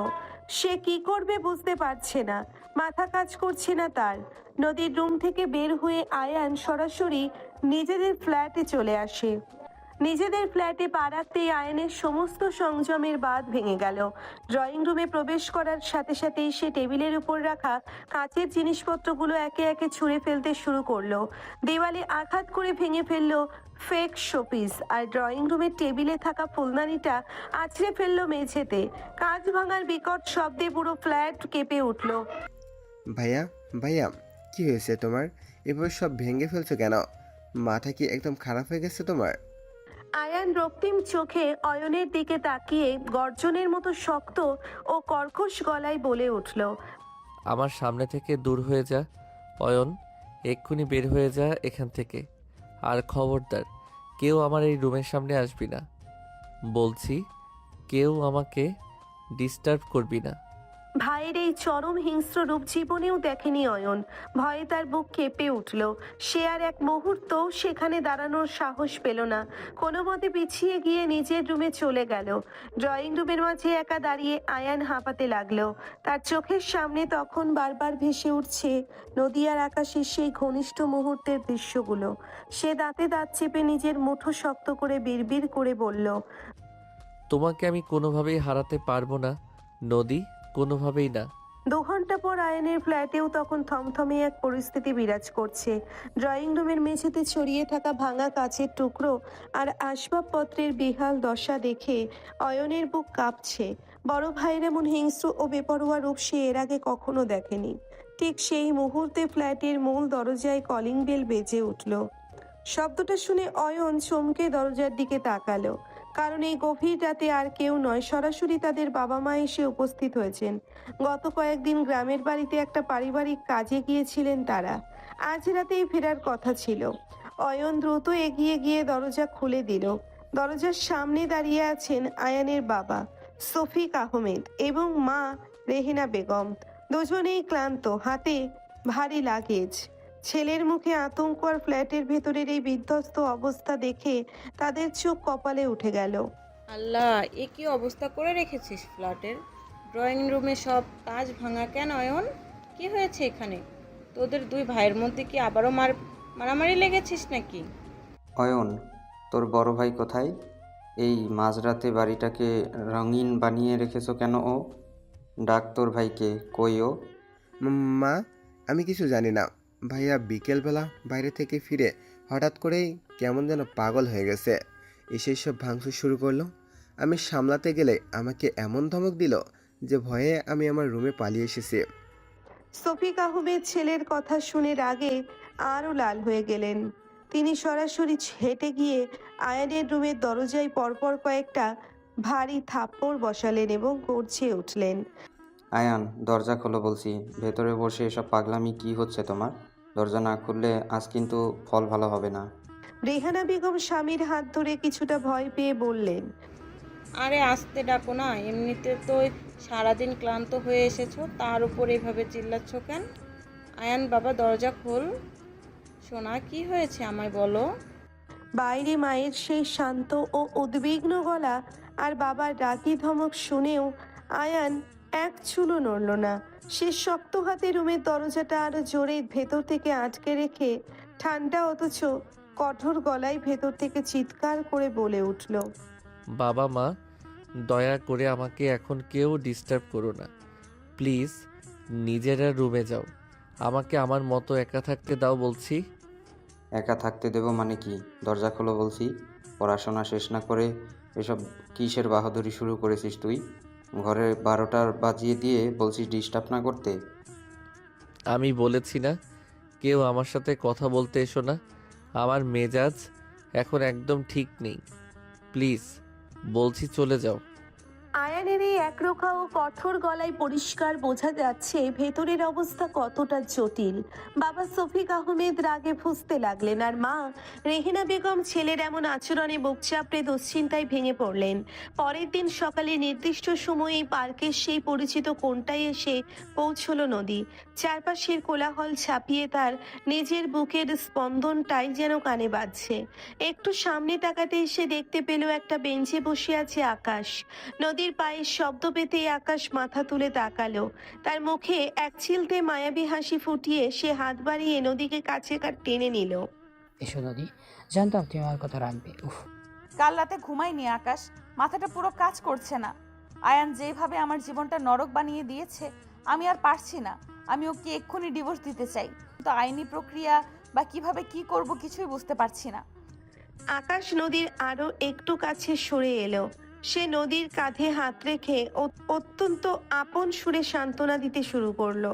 সে কি করবে বুঝতে পারছে না, মাথা কাজ করছে না তার। নদীর রুম থেকে বের হয়ে আয়ান সরাসরি নিজেদের ফ্ল্যাটে চলে আসে। নিজেদের ফ্ল্যাটে পা রাখতেই আয়ানের সমস্ত সংযমের বাঁধ ভেঙে গেল। ড্রয়িং রুমে প্রবেশ করার সাথে সাথেই সে টেবিলের উপর রাখা কাঁচের জিনিসপত্রগুলো একে একে ছুঁড়ে ফেলতে শুরু করলো। দেওয়ালে আঘাত করে ভেঙে ফেললো ফেক শোপিস, আর ড্রয়িং রুমের টেবিলে থাকা ফুলদানিটা আছড়ে ফেললো মেঝেতে। কাঁচ ভাঙার বিকট শব্দে পুরো ফ্ল্যাট কেঁপে উঠল। ভাইয়া ভাইয়া, কি হয়েছে তোমার? এবার সব ভেঙে ফেলছো কেন? মাথা কি একদম খারাপ হয়ে গেছে তোমার? আয়ান রক্তিম চোখে অয়নের দিকে তাকিয়ে গর্জনের মতো শক্ত ও কর্কশ গলায় বলে উঠল, আমার সামনে থেকে দূর হয়ে যা অয়ন, এক্ষুনি বের হয়ে যা এখান থেকে। আর খবরদার কেউ আমার এই রুমের সামনে আসবি না বলছি। কেউ আমাকে ডিস্টার্ব করবি না। ভাইয়ের এই চরম হিংস্র রূপ জীবনেও দেখেনি অয়ন। ভয়ে তার বুক কেঁপে উঠল। সে আর এক মুহূর্ত সেখানে দাঁড়ানোর সাহস পেল না। কোনো মতে পিছিয়ে গিয়ে নিজের রুমে চলে গেল। ড্রয়িং রুমের মাঝে একা দাঁড়িয়ে আয়ান হাঁপাতে লাগলো। তার চোখের সামনে তখন বারবার ভেসে উঠছে নদী আর আকাশের সেই ঘনিষ্ঠ মুহূর্তের দৃশ্যগুলো। সে দাঁতে দাঁত চেপে নিজের মুঠো শক্ত করে বিড়বিড় করে বলল, তোমাকে আমি কোনোভাবেই হারাতে পারবো না নদী, কোনোভাবেই না। 2 ঘন্টা পর আয়নের ফ্ল্যাটেও তখন থমথমে এক পরিস্থিতি বিরাজ করছে। ড্রয়িং রুমের মেঝেতে ছড়িয়ে থাকা ভাঙা কাচের টুকরো আর আসবাবপত্রের বেহাল দশা দেখে অয়নের বুক কাঁপছে। বড় ভাইয়ের এমন হিংস্র ও বেপরোয়া রূপ সে এর আগে কখনো দেখেনি। ঠিক সেই মুহূর্তে ফ্ল্যাটের মূল দরজায় কলিং বেল বেজে উঠল। শব্দটা শুনে অয়ন চমকে দরজার দিকে তাকালো, কারণ এই গভীর রাতে আর কেউ নয়, সরাসরি তাদের বাবা মা এসে উপস্থিত হয়েছেন। গত কয়েকদিন গ্রামের বাড়িতে একটা পারিবারিক কাজে গিয়েছিলেন তারা। আজ রাতেই ফেরার কথা ছিল। অয়ন দ্রুত এগিয়ে গিয়ে দরজা খুলে দিল। দরজার সামনে দাঁড়িয়ে আছেন আয়ানের বাবা শফিক আহমেদ এবং মা রেহেনা বেগম। দুজনেই ক্লান্ত, হাতে ভারী লাগেজ। ছেলের মুখে আতঙ্ক আর ফ্ল্যাটের ভেতরের এই বিধ্বস্ত অবস্থা দেখে তাদের চোখ কপালে উঠে গেল। আল্লাহ, এ কি অবস্থা করে রেখেছিস ফ্ল্যাটের? ড্রয়িং রুমে সব কাজ ভাঙা কেন অয়ন? কি হয়েছে এখানে? তোদের 2 ভাইয়ের মধ্যে কি আবারও মারামারি লেগেছিস নাকি? অয়ন, তোর বড় ভাই কোথায়? এই মাঝরাতে বাড়িটাকে রঙিন বানিয়ে রেখেছো কেন? ও ডাক তোর ভাইকে, কই ও? মা, আমি কিছু জানি না। ভাইয়া বিকেলবেলা বাইরে থেকে ফিরে হঠাৎ করেই কেমন যেন পাগল হয়ে গেছে, এসে সব ভাঙচুর শুরু করলো। আমি সামলাতে গেলে আমাকে এমন ধমক দিল যে ভয়ে আমি আমার রুমে পালিয়ে এসেছি। শফিক আহমেদ ছেলের কথা শুনে রাগে আরও লাল হয়ে গেলেন। তিনি সরাসরি হেঁটে গিয়ে আয়ানের রুমের দরজায় পরপর কয়েকটা ভারী থাপ্পড় বসালেন এবং গর্জে উঠলেন, আয়ান, দরজা খোলো বলছি। ভেতরে বসে এসব পাগলামি কি হচ্ছে তোমার? দরজা না খুললে আজ কিন্তু ফল ভালো হবে না। রেহানা বেগম স্বামীর হাত ধরে কিছুটা ভয় পেয়ে বললেন, আরে আস্তে ডাকো না, এমনিতে তো সারাদিন ক্লান্ত হয়ে এসেছো, তার উপর এভাবে চিল্লাচ্ছ কেন? আয়ান বাবা, দরজা খোল। সোনা, কি হয়েছে আমায় বলো। বাইরে মায়ের সেই শান্ত ও উদ্বিগ্ন গলা আর বাবার রাগী ধমক শুনেও আয়ান এক চুলও নড়ল না। সে শক্ত হাতে রুমের দরজাটা আরো জোরে ভেতর থেকে আটকে রেখে ঠান্ডা অথচ কঠোর গলায় ভেতর থেকে চিৎকার করে বলে উঠল, বাবা মা, দয়া করে আমাকে এখন কেউ ডিস্টার্ব করো না প্লিজ। নিজেরা রুমে যাও, আমাকে আমার মতো একা থাকতে দাও বলছি। একা থাকতে দেবো মানে কি? দরজা খোলো বলছি। পড়াশোনা শেষ না করে এসব কিসের বাহাদুরি শুরু করেছিস তুই? ঘরে 12টা বাজিয়ে দিয়ে বলছিস ডিস্টার্ব না করতে। আমি বলেছি না কেউ আমার সাথে কথা বলতে এসো না। আমার মেজাজ এখন একদম ঠিক নেই, প্লিজ বলছি চলে যাও। আয়ানের এই একরোখা ও কঠোর গলায় পরিষ্কার বোঝা যাচ্ছে ভেতরের অবস্থা কতটা জটিল। বাবা শফিক আহমেদ রাগে ফুঁসতে লাগলেন আর মা রেহেনা বেগম ছেলের এমন আচরণে বুক চাপড়ে দুশ্চিন্তায় ভেঙে পড়লেন। পরের দিন সকালে নির্দিষ্ট সময়ে পার্কের সেই পরিচিত কোণটায় এসে পৌঁছল নদী। চারপাশের কোলাহল ছাপিয়ে তার নিজের বুকের স্পন্দনটাই যেন কানে বাজছে। একটু সামনে তাকাতে এসে দেখতে পেল একটা বেঞ্চে বসে আছে আকাশ। নদীর পায়ের শব্দ পেতে আকাশ মাথা তুলে তাকালো। তার মুখে এক চিলতে মায়াবী হাসি ফুটিয়ে সে হাত বাড়িয়ে নদীকে কাছে টেনে নিল। এসো নদী, জানতাম তুমি আমার কথা রাখবে। উফ, কাল রাতে ঘুমাইনি আকাশ, মাথাটা পুরো কাজ করছে না। আয়ান যেভাবে আমার জীবনটা নরক বানিয়ে দিয়েছে আমি আর পারছি না। আমি ওকে এক্ষুনি ডিভোর্স দিতে চাই, তো আইনি প্রক্রিয়া বা কিভাবে কি করব কিছুই বুঝতে পারছি না। আকাশ নদীর আরো একটু কাছে সরে এলো। সে নদীর কাঁধে হাত রেখে অত্যন্ত আপন সুরে সান্ত্বনা দিতে শুরু করলো।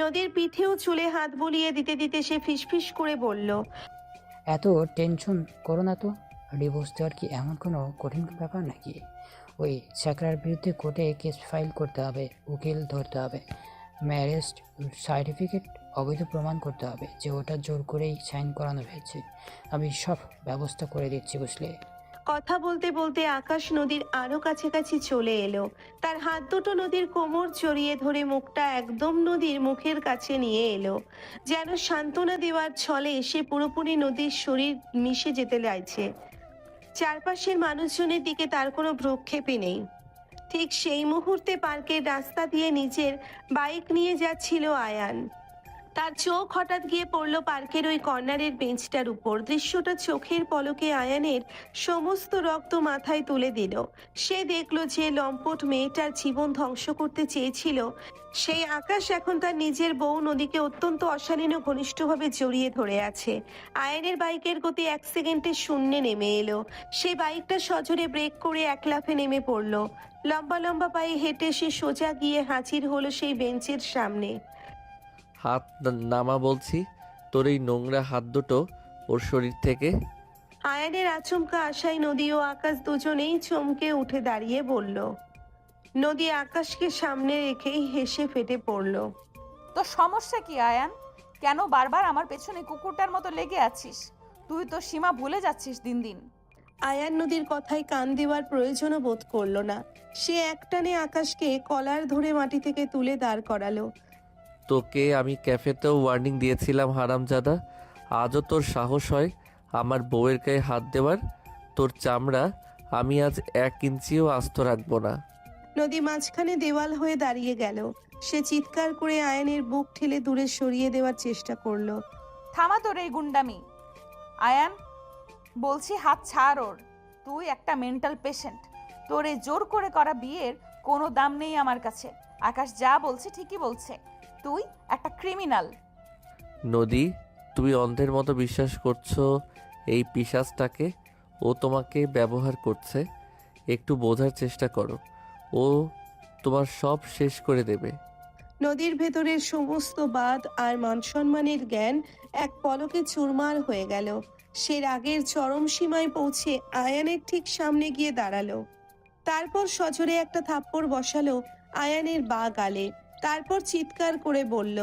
নদীর পিঠেও চুলে হাত বুলিয়ে দিতে দিতে সে ফিসফিস করে বলল, এত টেনশন করো না তো। ডিভোর্স দেওয়ার কি এমন কোনো কঠিন ব্যাপার নাকি? ওই চাকরার বিরুদ্ধে কোর্টে কেস ফাইল করতে হবে, উকিল ধরতে হবে, ম্যারেজ সার্টিফিকেট অবৈধ প্রমাণ করতে হবে যে ওটা জোর করেই সাইন করানো হয়েছে। আমি সব ব্যবস্থা করে দিচ্ছি বুঝলে। কথা বলতে বলতে আকাশ নদীর আরো কাছাকাছি চলে এলো। তার হাত দুটো নদীর কোমর জড়িয়ে ধরে মুখটা একদম নদীর মুখের কাছে নিয়ে এলো, যেন সান্ত্বনা দেওয়ার ছলে সে পুরোপুরি নদীর শরীর মিশে যেতে চাইছে। চারপাশের মানুষজনের দিকে তার কোনো ভ্রুক্ষেপই নেই। ঠিক সেই মুহূর্তে পার্কের রাস্তা দিয়ে নিজের বাইক নিয়ে যাচ্ছিল আয়ান। তার চোখ হঠাৎ গিয়ে পড়ল পার্কের ওই কর্নারের বেঞ্চটার উপর। দৃশ্যটা চোখের পলকে আয়ানের সমস্ত রক্ত মাথায় তুলে দিল। সে দেখল যে লম্পট মেয়েটার জীবন ধ্বংস করতে চেয়েছিল সেই আকাশ এখন তার নিজের বউ নদীকে অত্যন্ত অশালীন ও ঘনিষ্ঠভাবে জড়িয়ে ধরে আছে। আয়ানের বাইকের গতি 1 সেকেন্ডে শূন্যে নেমে এলো। সে বাইকটা সজোরে ব্রেক করে এক লাফে নেমে পড়ল। লম্বা লম্বা পায়ে হেঁটে সে সোজা গিয়ে হাজির হলো সেই বেঞ্চের সামনে। হাত নামা বলছি, তোর এই নোংরা হাত দুটো ওর শরীর থেকে। আয়ানের আচমকা আশায় নদী ও আকাশ দুজনেই চমকে উঠে দাঁড়িয়ে বলল। নদী আকাশকে সামনে রেখেই হেসে ফেটে পড়ল। তো সমস্যা কি আয়ান? কেন বারবার আমার পেছনে কুকুরটার মতো লেগে আছিস? তুই তো সীমা ভুলে যাচ্ছিস দিন দিন। আয়ান নদীর কথায় কান দেওয়ার প্রয়োজনও বোধ করল না। সে একটানে আকাশকে কলার ধরে মাটি থেকে তুলে দাঁড় করালো। তোকে আমি ক্যাফেতেও ওয়ার্নিং দিয়েছিলাম হারামজাদা, আজও তোর সাহস হয় আমার বউয়ের গায়ে হাত দেওয়ার? তোর চামড়া আমি আজ 1 ইঞ্চিও আস্ত রাখবো না। নদী মাঝখানে দেওয়াল হয়ে দাঁড়িয়ে গেল। সে চিৎকার করে আয়ানের বুক ঠেলে দূরে সরিয়ে দেওয়ার চেষ্টা করলো। থামা তোর এই গুন্ডামি। আয়ান, বলছি হাত ছাড় ওর। তুই একটা মেন্টাল পেশেন্ট। তোর এই জোর করে করা বিয়ের কোনো দাম নেই আমার কাছে। আকাশ যা বলছে ঠিকই বলছে। তুই একটা ক্রিমিনাল। নদী, তুমি অন্ধের মতো বিশ্বাস করছো এই পিশাচটাকে? ও তোমাকে ব্যবহার করছে। একটু বোঝার চেষ্টা করো, ও তোমার সব শেষ করে দেবে। নদীর ভেতরের সমস্ত বাদ আর মানসম্মানের জ্ঞান এক পলকে চুরমার হয়ে গেল। সে রাগের চরম সীমায় পৌঁছে আয়ানের ঠিক সামনে গিয়ে দাঁড়ালো। তারপর সজোরে একটা থাপ্পড় বসালো আয়ানের বাঁ গালে। তারপর চিৎকার করে বলল,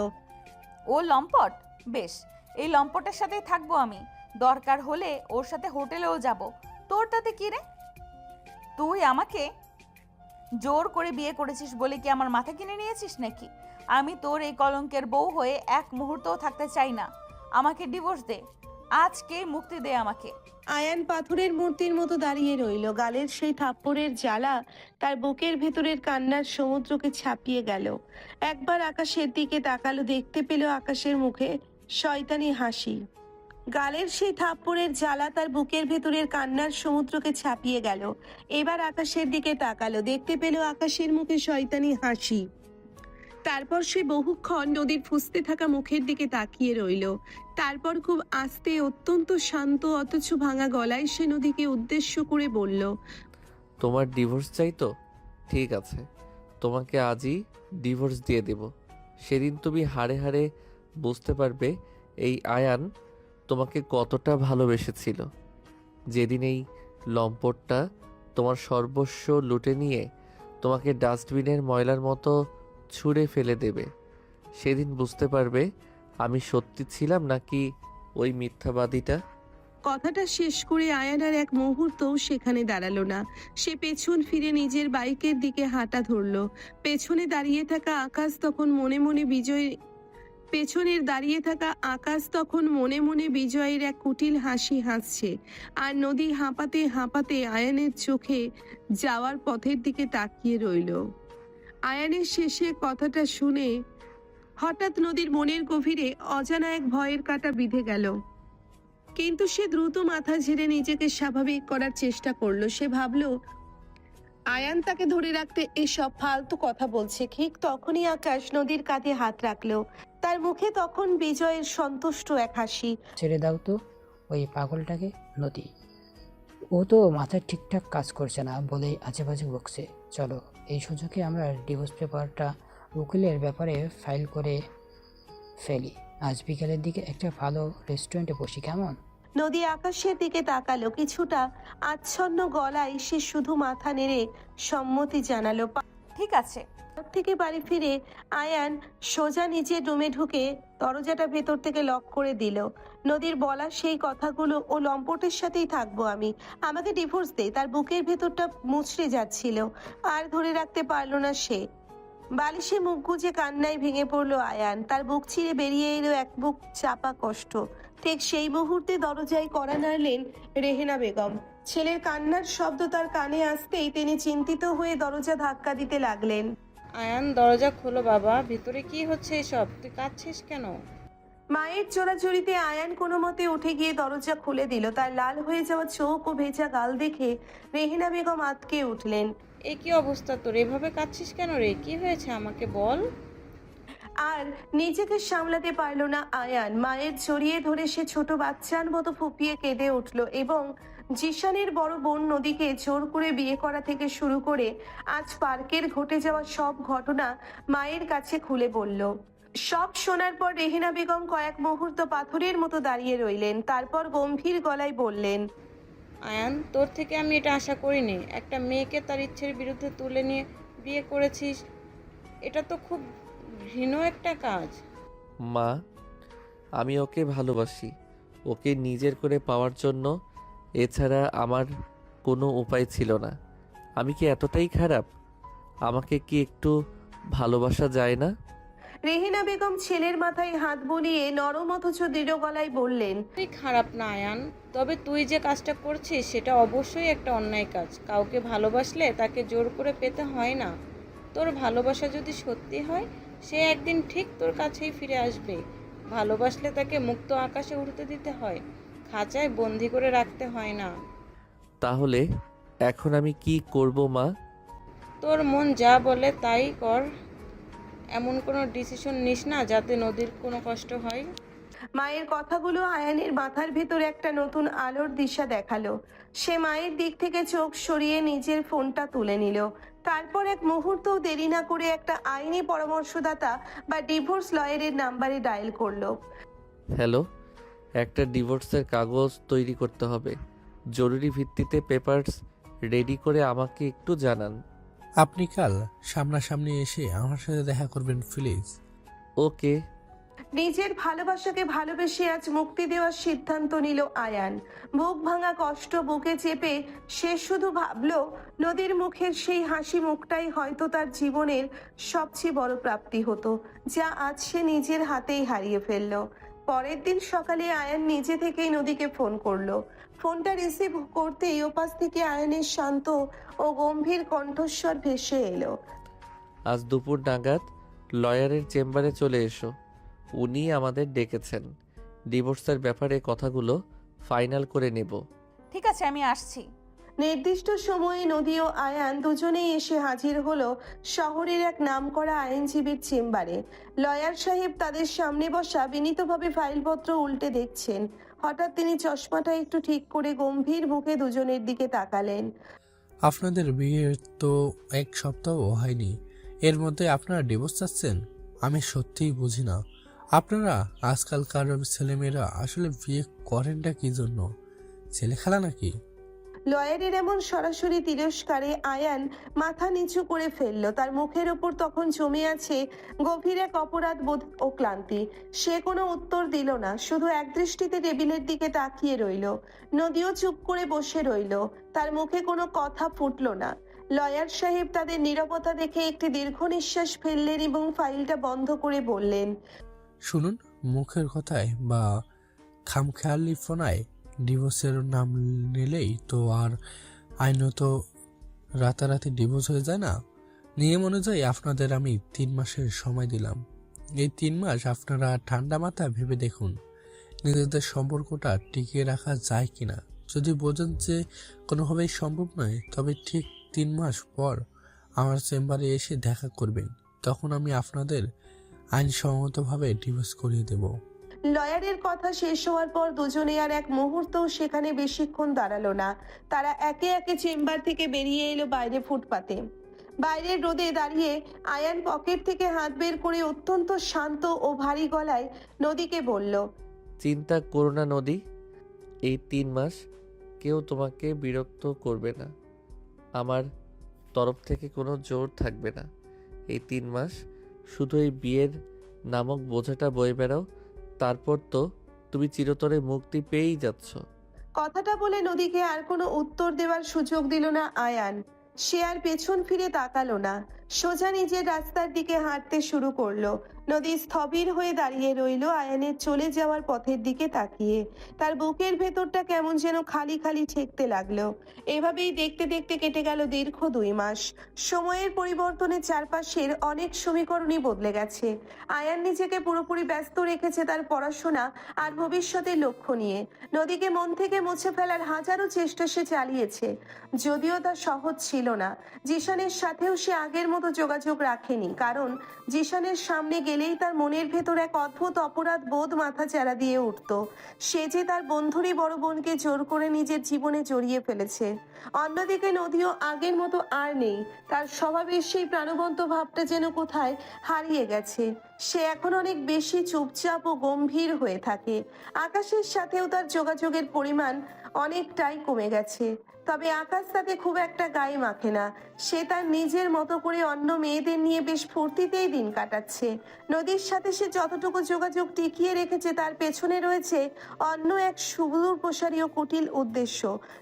ও লম্পট? বেশ, এই লম্পটের সাথেই থাকবো আমি। দরকার হলে ওর সাথে হোটেলেও যাব। তোর তাতে কি রে? তুই আমাকে জোর করে বিয়ে করেছিস বলে কি আমার মাথা কিনে নিয়েছিস নাকি? আমি তোর এই কলঙ্কের বউ হয়ে 1 মুহূর্তও থাকতে চাই না। আমাকে ডিভোর্স দে, আজকে মুক্তি দে আমাকে। আয়ান পাথরের মূর্তির মতো দাঁড়িয়ে রইল। গালের সেই থাপ্পড়ের জ্বালা তার বুকের ভেতরের কান্নার সমুদ্রকে ছাপিয়ে গেল। একবার আকাশের দিকে তাকালো, দেখতে পেল আকাশের মুখে শয়তানি হাসি। গালের সেই থাপ্পড়ের জ্বালা তার বুকের ভেতরের কান্নার সমুদ্রকে ছাপিয়ে গেল। এবার আকাশের দিকে তাকালো, দেখতে পেল আকাশের মুখে শয়তানি হাসি। তারপর সে বহুক্ষণ নদীর ফুঁসতে থাকা মুখের দিকে তাকিয়ে রইল। তারপর খুব আস্তে, অত্যন্ত শান্ত অথচ ভাঙা গলায় সে নদীকে উদ্দেশ্য করে বলল, তোমার ডিভোর্স চাই তো? ঠিক আছে, তোমাকে আজই ডিভোর্স দিয়ে দেব। সেদিন তুমি হাড়ে হাড়ে বুঝতে পারবে এই আয়ান তোমাকে কতটা ভালোবেসেছিল। যেদিন এই লম্পটটা তোমার সর্বস্ব লুটে নিয়ে তোমাকে ডাস্টবিনের ময়লার মতো ছুঁড়ে ফেলে দেবে, সেদিন বুঝতে পারবে আমি সত্যি ছিলাম নাকি ওই মিথ্যাবাদীটা। কথাটা শেষ করে আয়ান আর এক মুহূর্তও সেখানে দাঁড়ালো না। সে পেছন ফিরে নিজের বাইকের দিকে হাঁটা ধরলো। পেছনে দাঁড়িয়ে থাকা আকাশ তখন মনে মনে বিজয়ের এক কুটিল হাসি হাসছে। আর নদী হাঁপাতে হাঁপাতে আয়ানের চোখে যাওয়ার পথের দিকে তাকিয়ে রইল। আয়ানের শেষে কথাটা শুনে হঠাৎ নদীর মনের গভীরে অজানা এক ভয়ের কাঁটা বিঁধে গেল। কিন্তু সে দ্রুত মাথা ঝেড়ে নিজেকে স্বাভাবিক করার চেষ্টা করলো। সে ভাবলো আয়ান তাকে ধরে রাখতে এসব ফালতু কথা বলছে। ঠিক তখনই আকাশ নদীর কাঁধে হাত রাখলো। তার মুখে তখন বিজয়ের সন্তুষ্ট এক হাসি। ছেড়ে দাও তো ওই পাগলটাকে নদী। ও তো মাথায় ঠিকঠাক কাজ করছে না বলেই আজেবাজে বকছে। চলো এই সুযোগে আমরা ডিভোর্স পেপারটা উকিলের ব্যাপারে ফাইল করে ফেলি। আজ বিকেলের দিকে একটা ভালো রেস্টুরেন্টে বসি, কেমন? নদী আকাশের দিকে তাকালো। কিছুটা আচ্ছন্ন গলায় সে শুধু মাথা নেড়ে সম্মতি জানালো। ঠিক আছে, থেকে বাড়ি ফিরে আয়ান সোজা নিজের রুমে ঢুকে দরজাটা ভেতর থেকে লক করে দিল। নদীর বলা সেই কথাগুলো, ও লম্পটের সাথেই থাকবো আমি, আমাকে ডিভোর্স দে, তার বুকের ভেতরটা মুচড়ে যাচ্ছিল, আর ধরে রাখতে পারলো না সে। বালিশে মুখ গুজে কান্নায় ভেঙে পড়লো আয়ান। তার বুক ছিঁড়ে বেরিয়ে এলো এক বুক চাপা কষ্ট। ঠিক সেই মুহূর্তে দরজায় কড়া নাড়লেন রেহেনা বেগম। ছেলের কান্নার শব্দ তার কানে আসতেই তিনি চিন্তিত হয়ে দরজা ধাক্কা দিতে লাগলেন। আয়ান, দরজা খোলো বাবা, ভিতরে কি হচ্ছে এসব? তুই কাঁদছিস কেন? মায়ের জোরাজুরিতে আয়ান কোনো মতে উঠে গিয়ে দরজা খুলে দিল। তার লাল হয়ে যাওয়া চোখ ও ভেজা গাল দেখে রেহেনা বেগম আঁতকে উঠলেন। এ কি অবস্থা তোর? এভাবে কাঁদছিস কেন রে? কি হয়েছে আমাকে বল। আর নিজেকে সামলাতে পারল না আয়ান। মায়ের জড়িয়ে ধরে সে ছোট বাচ্চার মতো ফুপিয়ে কেঁদে উঠল এবং জিশানের বড় বোন নদীকে জোর করে বিয়ে করা থেকে শুরু করে আজ পার্কের ঘটে যাওয়া সব ঘটনা মায়ের কাছে খুলে বলল। সব শোনার পর রেহেনা বেগম কয়েক মুহূর্ত পাথরের মতো দাঁড়িয়ে রইলেন। তারপর গম্ভীর গলায় বললেন, আয়ান, তোর থেকে আমি এটা আশা করিনি। একটা মেয়েকে তার ইচ্ছের বিরুদ্ধে তুলে নিয়ে বিয়ে করেছিস, এটা তো খুব ঘৃণ্য একটা কাজ। মা, আমি ওকে ভালোবাসি, ওকে নিজের করে পাওয়ার জন্য। এছাড়া আমার কোনো উপায় ছিল না। আমি কি এতটাই খারাপ? আমাকে কি একটু ভালোবাসা যায় না? রেহেনা বেগম ছেলের মাথায় হাত বুলিয়ে নরম অথচ দৃঢ় গলায় বললেন, তুই খারাপ না আয়ান, তবে তুই যে কাজটা করছিস সেটা অবশ্যই একটা অন্যায় কাজ। কাউকে ভালোবাসলে তাকে জোর করে পেতে হয় না। তোর ভালোবাসা যদি সত্যি হয়, সে একদিন ঠিক তোর কাছেই ফিরে আসবে। ভালোবাসলে তাকে মুক্ত আকাশে উড়তে দিতে হয়, খাঁচায় বন্দি করে রাখতে হয় না। তাহলে এখন আমি কি করব মা? তোর মন যা বলে তাই কর। এমন কোনো ডিসিশন নিস না যাতে নদীর কোনো কষ্ট হয়। মায়ের কথাগুলো আয়ানের মাথার ভেতর একটা নতুন আলোর দিশা দেখালো। সে মায়ের দিক থেকে চোখ সরিয়ে নিজের ফোনটা তুলে নিল। তারপর এক মুহূর্তও দেরি না করে একটা আইনি পরামর্শদাতা বা ডিভোর্স লয়ারের নাম্বারে ডায়াল করলো। হ্যালো, একটা ডিভোর্সের কাগজ তৈরি করতে হবে। জরুরি ভিত্তিতে পেপারস রেডি করে আমাকে একটু জানান। আপনি কাল সামনাসামনি এসে আমার সাথে দেখা করবেন প্লিজ। ওকে। নিজের ভালোবাসাকে ভালোবেসে আজ মুক্তি দেওয়ার সিদ্ধান্ত নিল আয়ান। বুক ভাঙা কষ্ট বুকে চেপে সে শুধু ভাবলো, নদীর মুখের সেই হাসি মুখটাই হয়তো তার জীবনের সবচেয়ে বড় প্রাপ্তি হতো, যা আজ সে নিজের হাতেই হারিয়ে ফেলল। পরের দিন সকালে আয়ান নিজে থেকেই নদীকে ফোন করলো। ফোনটা রিসিভ করতেই ওপাশ থেকে আয়ানের শান্ত ও গম্ভীর কণ্ঠস্বর ভেসে এলো। আজ দুপুর নাগাদ লয়ারের চেম্বারে চলে এসো। উনি আমাদের ডেকেছেন। ডিভোর্সের ব্যাপারে কথাগুলো ফাইনাল করে নেব। ঠিক আছে, আমি আসছি। নির্দিষ্ট সময়ে নদী ও আয়ান দুজনেই এসে হাজির হলো শহরের এক নামকরা আইনজীবীর চেম্বারে। লয়ার সাহেব তাদের সামনে বসা বিনীতভাবে ফাইলপত্র উল্টে দেখছেন। হঠাৎ তিনি চশমাটা একটু ঠিক করে গম্ভীর মুখে দুজনের দিকে তাকালেন। আপনাদের বিয়ের তো 1 সপ্তাহও হয়নি, এর মধ্যে আপনারা ডিভোর্স চাচ্ছেন? আমি সত্যিই বুঝি না আপনারা আজকালকার ছেলেমেয়েরা আসলে বিয়ে করেনটা কি জন্য? ছেলে খেলা নাকি? লয়ারের এমন সরাসরি তিরস্কারে আয়ান মাথা নিচু করে ফেলল। তার মুখের ওপর তখন জমে আছে গভীর এক অপরাধ বোধ ও ক্লান্তি। সে কোনো উত্তর দিল না, শুধু একদৃষ্টিতে টেবিলের দিকে তাকিয়ে রইল। নদীও চুপ করে বসে রইল, তার মুখে কোনো কথা ফুটল না। লয়ার সাহেব তাদের নীরবতা দেখে একটি দীর্ঘ নিঃশ্বাস ফেললেন এবং ফাইলটা বন্ধ করে বললেন, শুনুন, মুখের কথায় বা খামখেয়ালি ফোনায় ডিভোর্সের নাম নিলেই তো আর আইনত রাতারাতি ডিভোর্স হয়ে যায় না। নিয়ম অনুযায়ী আপনাদের আমি 3 মাসের সময় দিলাম। এই 3 মাস আপনারা ঠান্ডা মাথায় ভেবে দেখুন নিজেদের সম্পর্কটা টিকিয়ে রাখা যায় কিনা। যদি বোঝেন যে কোনোভাবেই সম্ভব নয়, তবে ঠিক 3 মাস পর আমার চেম্বারে এসে দেখা করবেন। তখন আমি আপনাদের আইনসম্মতভাবে ডিভোর্স করিয়ে দেব। লয়ারের কথা শেষ হওয়ার পর দুজনে আর এক মুহূর্তও সেখানে বেশিক্ষণ দাঁড়ালো না। তারা একে একে চেম্বার থেকে বেরিয়ে এলো বাইরে ফুটপাতে। বাইরের রোদে দাঁড়িয়ে আয়ান পকেট থেকে হাত বের করে অত্যন্ত শান্ত ও ভারী গলায় নদীকে বলল, চিন্তা করো না নদী, এই 3 মাস কেউ তোমাকে বিরক্ত করবে না। আমার তরফ থেকে কোনো জোর থাকবে না। এই 3 মাস শুধু এই বিয়ের নামক বোঝাটা বয়ে বেড়াও, তারপর তো তুমি চিরতরে মুক্তি পেয়েই যাচ্ছ। কথাটা বলে নদীকে আর কোনো উত্তর দেওয়ার সুযোগ দিল না আয়ান। সে আর পেছন ফিরে তাকালো না, সোজা নিজের রাস্তার দিকে হাঁটতে শুরু করলো। নদী স্থবির হয়ে দাঁড়িয়ে রইল আয়ানের চলে যাওয়ার পথের দিকে তাকিয়ে। তার বুকের ভেতরটা কেমন যেন খালি খালি ঠেকতে লাগলো। এভাবেই দেখতে দেখতে কেটে গেল দীর্ঘ 2 মাস। সময়ের পরিবর্তনে চারপাশের অনেক সমীকরণই বদলে গেছে। আয়ান নিজেকে পুরোপুরি ব্যস্ত রেখেছে তার পড়াশোনা আর ভবিষ্যতের লক্ষ্য নিয়ে। নদীকে মন থেকে মুছে ফেলার হাজারো চেষ্টা সে চালিয়েছে, যদিও তা সহজ ছিল না। জিশানের সাথেও সে আগের মতো যোগাযোগ রাখেনি, কারণ জিশানের সামনে গেলেই তার মনের ভেতর এক অদ্ভুত অপরাধ বোধ মাথা চারা দিয়ে উঠত। সে যে তার বন্ধুরই বড় বোনকে জোর করে নিজের জীবনে জড়িয়ে ফেলেছে। অন্যদিকে নদীও আগের মতো আর নেই, তার স্বভাবের সেই প্রাণবন্ত ভাবটা যেন কোথায় হারিয়ে গেছে। সে এখন অনেক বেশি চুপচাপ ও গম্ভীর হয়ে থাকে। আকাশের সাথেও তার যোগাযোগের পরিমাণ অনেকটাই কমে গেছে, তবে আকাশ তাতে খুব একটা গায়ে মাখে না। সে তার নিজের মতো করে অন্য মেয়েদের নিয়ে বেশ ফুর্তিতেই দিন কাটাচ্ছে। নদীর সাথে সে যতটুকু যোগাযোগ টিকিয়ে রেখেছে তার পেছনে রয়েছে অন্য এক সুদূর প্রসারী ও কুটিল উদ্দেশ্য।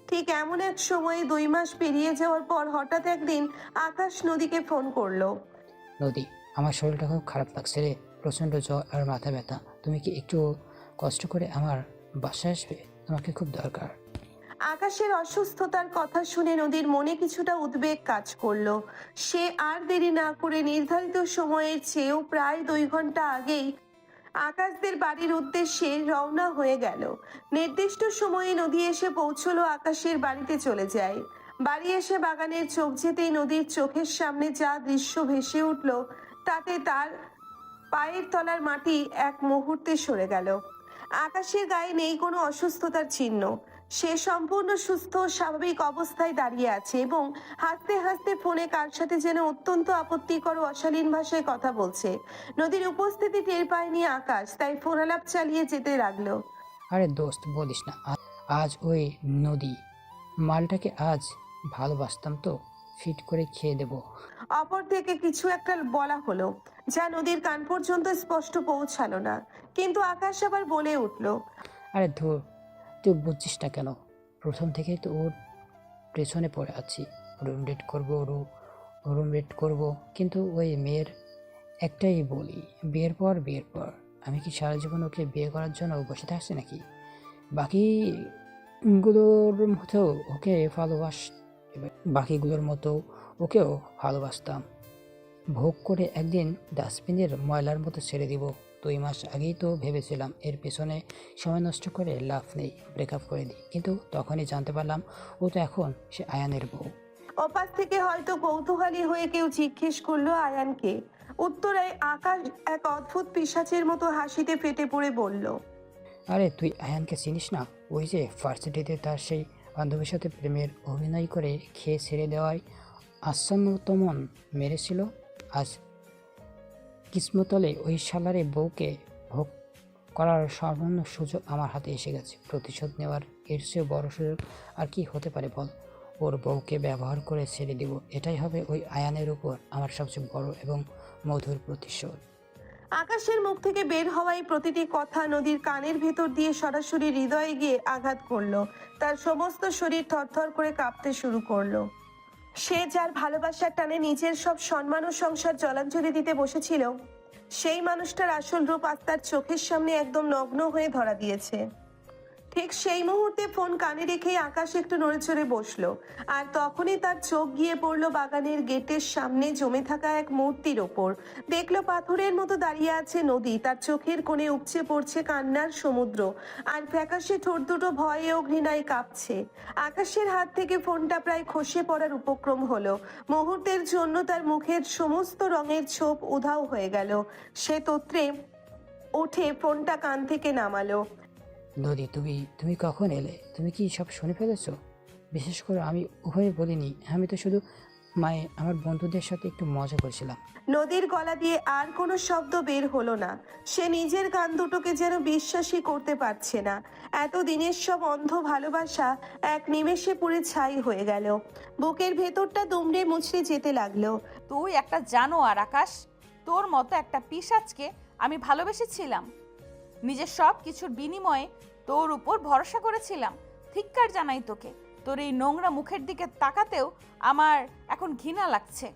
ঠিক এমন এক সময়ে 2 মাস পেরিয়ে যাওয়ার পর হঠাৎ একদিন আকাশ নদীকে ফোন করলো। নদী, আমার শরীরটা খুব খারাপ লাগছে রে, প্রচণ্ড জ্বর আর মাথা ব্যথা। তুমি কি একটু কষ্ট করে আমার বাসায় আসবে? তোমাকে খুব দরকার। আকাশের অসুস্থতার কথা শুনে নদীর মনে কিছুটা উদ্বেগ কাজ করলো। সে আর দেরি না করে নির্ধারিত সময়ের চেয়েও প্রায় 2 ঘন্টা আগেই আকাশদের বাড়ির উদ্দেশ্যে রওনা হয়ে গেল। নির্দিষ্ট সময়ে নদী এসে পৌঁছলো আকাশের বাড়িতে চলে যায়। বাড়ি এসে বাগানের চোখ যেতেই নদীর চোখের সামনে যা দৃশ্য ভেসে উঠল তাতে তার পায়ের তলার মাটি এক মুহূর্তে সরে গেল। আকাশের গায়ে নেই কোনো অসুস্থতার চিহ্ন। সে সম্পূর্ণ সুস্থ ও স্বাভাবিক অবস্থায় দাঁড়িয়ে আছে এবং হাসতে হাসতে ফোনে কার সাথে যেন অত্যন্ত আপত্তিকর ও অশালীন ভাষায় কথা বলছে। নদীর উপস্থিতি টের পায়নি আকাশ, তাই ফোন আলাপ চালিয়ে যেতে লাগলো। আরে দোস্ত, বলিস না, আজ ওই নদী মালটাকে আজ ভালোবাসতাম তো, ফিট করে খেয়ে দেবো। অপর থেকে কিছু একটা বলা হলো যা নদীর কান পর্যন্ত স্পষ্ট পৌঁছালো না, কিন্তু আকাশ আবার বলে উঠলো, আরে ধুর, তুই বুঝছিস না কেন? প্রথম থেকেই তো ওর পেছনে পড়ে আছি। রুম রেট করবো, কিন্তু ওই মেয়ের একটাই বলি, বিয়ের পর আমি কি সারা জীবন ওকে বিয়ে করার জন্য বসে থাকছি নাকি? বাকিগুলোর মতো ওকেও ভালোবাসতাম। ভোগ করে একদিন ডাস্টবিনের ময়লার মতো ছেড়ে দিব। 2 মাস আগেই তো ভেবেছিলাম এর পেছনে সময় নষ্ট করে লাভ নেই, ব্রেকআপ করে দিই, কিন্তু তখনই জানতে পারলাম ও তো এখন সে আয়ানের বউ। ওপাশ থেকে হয়তো কৌতূহলী হয়ে কেউ জিজ্ঞেস করলো আয়ানকে। উত্তরে আকাশ এক অদ্ভুত পিশাচের মতো হাসিতে ফেটে পড়ে বলল, আরে তুই আয়ানকে চিনিস না? ওই যে ভার্সিটিতে তার সেই বান্ধবীর সাথে প্রেমের অভিনয় করে খেয়ে ছেড়ে দেওয়ায় আচ্ছন্নতমন মেরেছিল। আজ কিসমতলে ওই শালারে বউকে ভোগ করার সর্বর্ণ সুযোগ আমার হাতে এসে গেছে। প্রতিশোধ নেওয়ার এর চেয়ে বড় সুযোগ আর কি হতে পারে বল? ওর বউকে ব্যবহার করে ছেড়ে দিব, এটাই হবে ওই আয়ানের উপর আমার সবচেয়ে বড় এবং মধুর প্রতিশোধ। আকাশের মুখ থেকে বের হওয়াই প্রতিটি কথা নদীর কানের ভেতর দিয়ে সরাসরি হৃদয়ে গিয়ে আঘাত করলো। তার সমস্ত শরীর থরথর করে কাঁপতে শুরু করলো। সে যার ভালোবাসার টানে নিজের সব সম্মান ও সংসার জলাঞ্জলি দিতে বসেছিল, সেই মানুষটার আসল রূপ আজ তার চোখের সামনে একদম নগ্ন হয়ে ধরা দিয়েছে। ঠিক সেই মুহূর্তে ফোন কানে রেখেই আকাশ একটু নড়েচড়ে বসলো, আর তখনই তার চোখ গিয়ে পড়লো বাগানের গেটের সামনে জমে থাকা এক মূর্তির ওপর। দেখলো পাথরের মতো দাঁড়িয়ে আছে নদী, তার চোখের কোণে উপচে পড়ছে কান্নার সমুদ্র, আর ফ্যাকাশে ঠোঁট দুটো ভয়ে ও ঘৃণায় কাঁপছে। আকাশের হাত থেকে ফোনটা প্রায় খসে পড়ার উপক্রম হলো। মুহূর্তের জন্য তার মুখের সমস্ত রঙের ছোপ উধাও হয়ে গেল। সে তত্রে উঠে ফোনটা কান থেকে নামালো। নদী, তুমি কখন এলে? তুমি কি সব শুনে ফেলেছো? বিশেষ করে আমি উভয় বলিনি, আমি তো শুধু মায়ে আমার বন্ধুদের সাথে একটু মজা করছিলাম। নদীর গলা দিয়ে আর কোনো শব্দ বের হলো না। সে নিজের কান দুটোকে যেন বিশ্বাসই করতে পারছে না। এতদিনের সব অন্ধ ভালোবাসা এক নিমেষে পুড়ে ছাই হয়ে গেল। বুকের ভেতরটা দুমড়ে মুচড়ে যেতে লাগলো। তুই একটা জানোয়ার আকাশ। তোর মতো একটা পিশাচকে আমি ভালোবেসেছিলাম। নিজের সব কিছুর বিনিময়ে তোর উপর ভরসা করেছিলাম। ধিক্কার জানাই তোকে। তোর এই নোংরা মুখের দিকে তাকাতেও আমার এখন ঘৃণা লাগছে।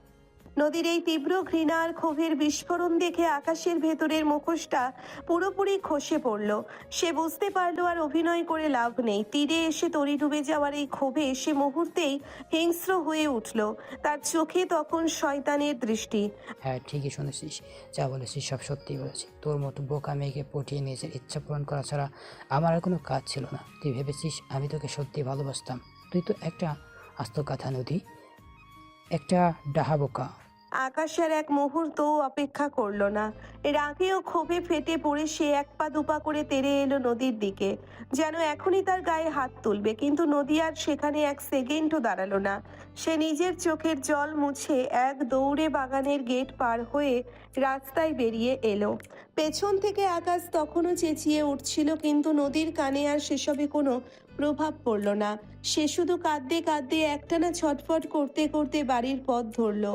নদীর এই তীব্র ঘৃণা আর ক্ষোভের বিস্ফোরণ দেখে আকাশের ভেতরের মুখোশটা পুরোপুরি খসে পড়ল। সে বুঝতে পারলো আর অভিনয় করে লাভ নেই। তীরে এসে তরি ডুবে যাওয়ার এই ক্ষোভে সে মুহূর্তেই হিংস্র হয়ে উঠল। তার চোখে তখন শয়তানের দৃষ্টি। হ্যাঁ, ঠিকই শুনেছিস, যা বলেছিস সব সত্যিই বলেছি। তোর মতো বোকা মেয়েকে পটিয়ে নিজের ইচ্ছা পূরণ করা ছাড়া আমার আর কোনো কাজ ছিল না। তুই ভেবেছিস আমি তোকে সত্যি ভালোবাসতাম? তুই তো একটা আস্ত কথা নদী, একটা ডাহা বোকা। আকাশ আর এক মুহূর্ত অপেক্ষা করলো না। রাগে ও ক্ষোভে ফেটে পড়ে সে এক পা দুপা করে তেড়ে এলো নদীর দিকে, যেন এখনই তার গায়ে হাত তুলবে। কিন্তু নদী আর সেখানে এক সেকেন্ডও দাঁড়ালো না। সে নিজের চোখের জল মুছে এক দৌড়ে বাগানের গেট পার হয়ে রাস্তায় বেরিয়ে এলো। পেছন থেকে আকাশ তখনও চেঁচিয়ে উঠছিল, কিন্তু নদীর কানে আর সেসবে কোনো প্রভাব পড়ল না। সে শুধু কাঁদতে কাঁদতে একটানা ছটফট করতে করতে বাড়ির পথ ধরল।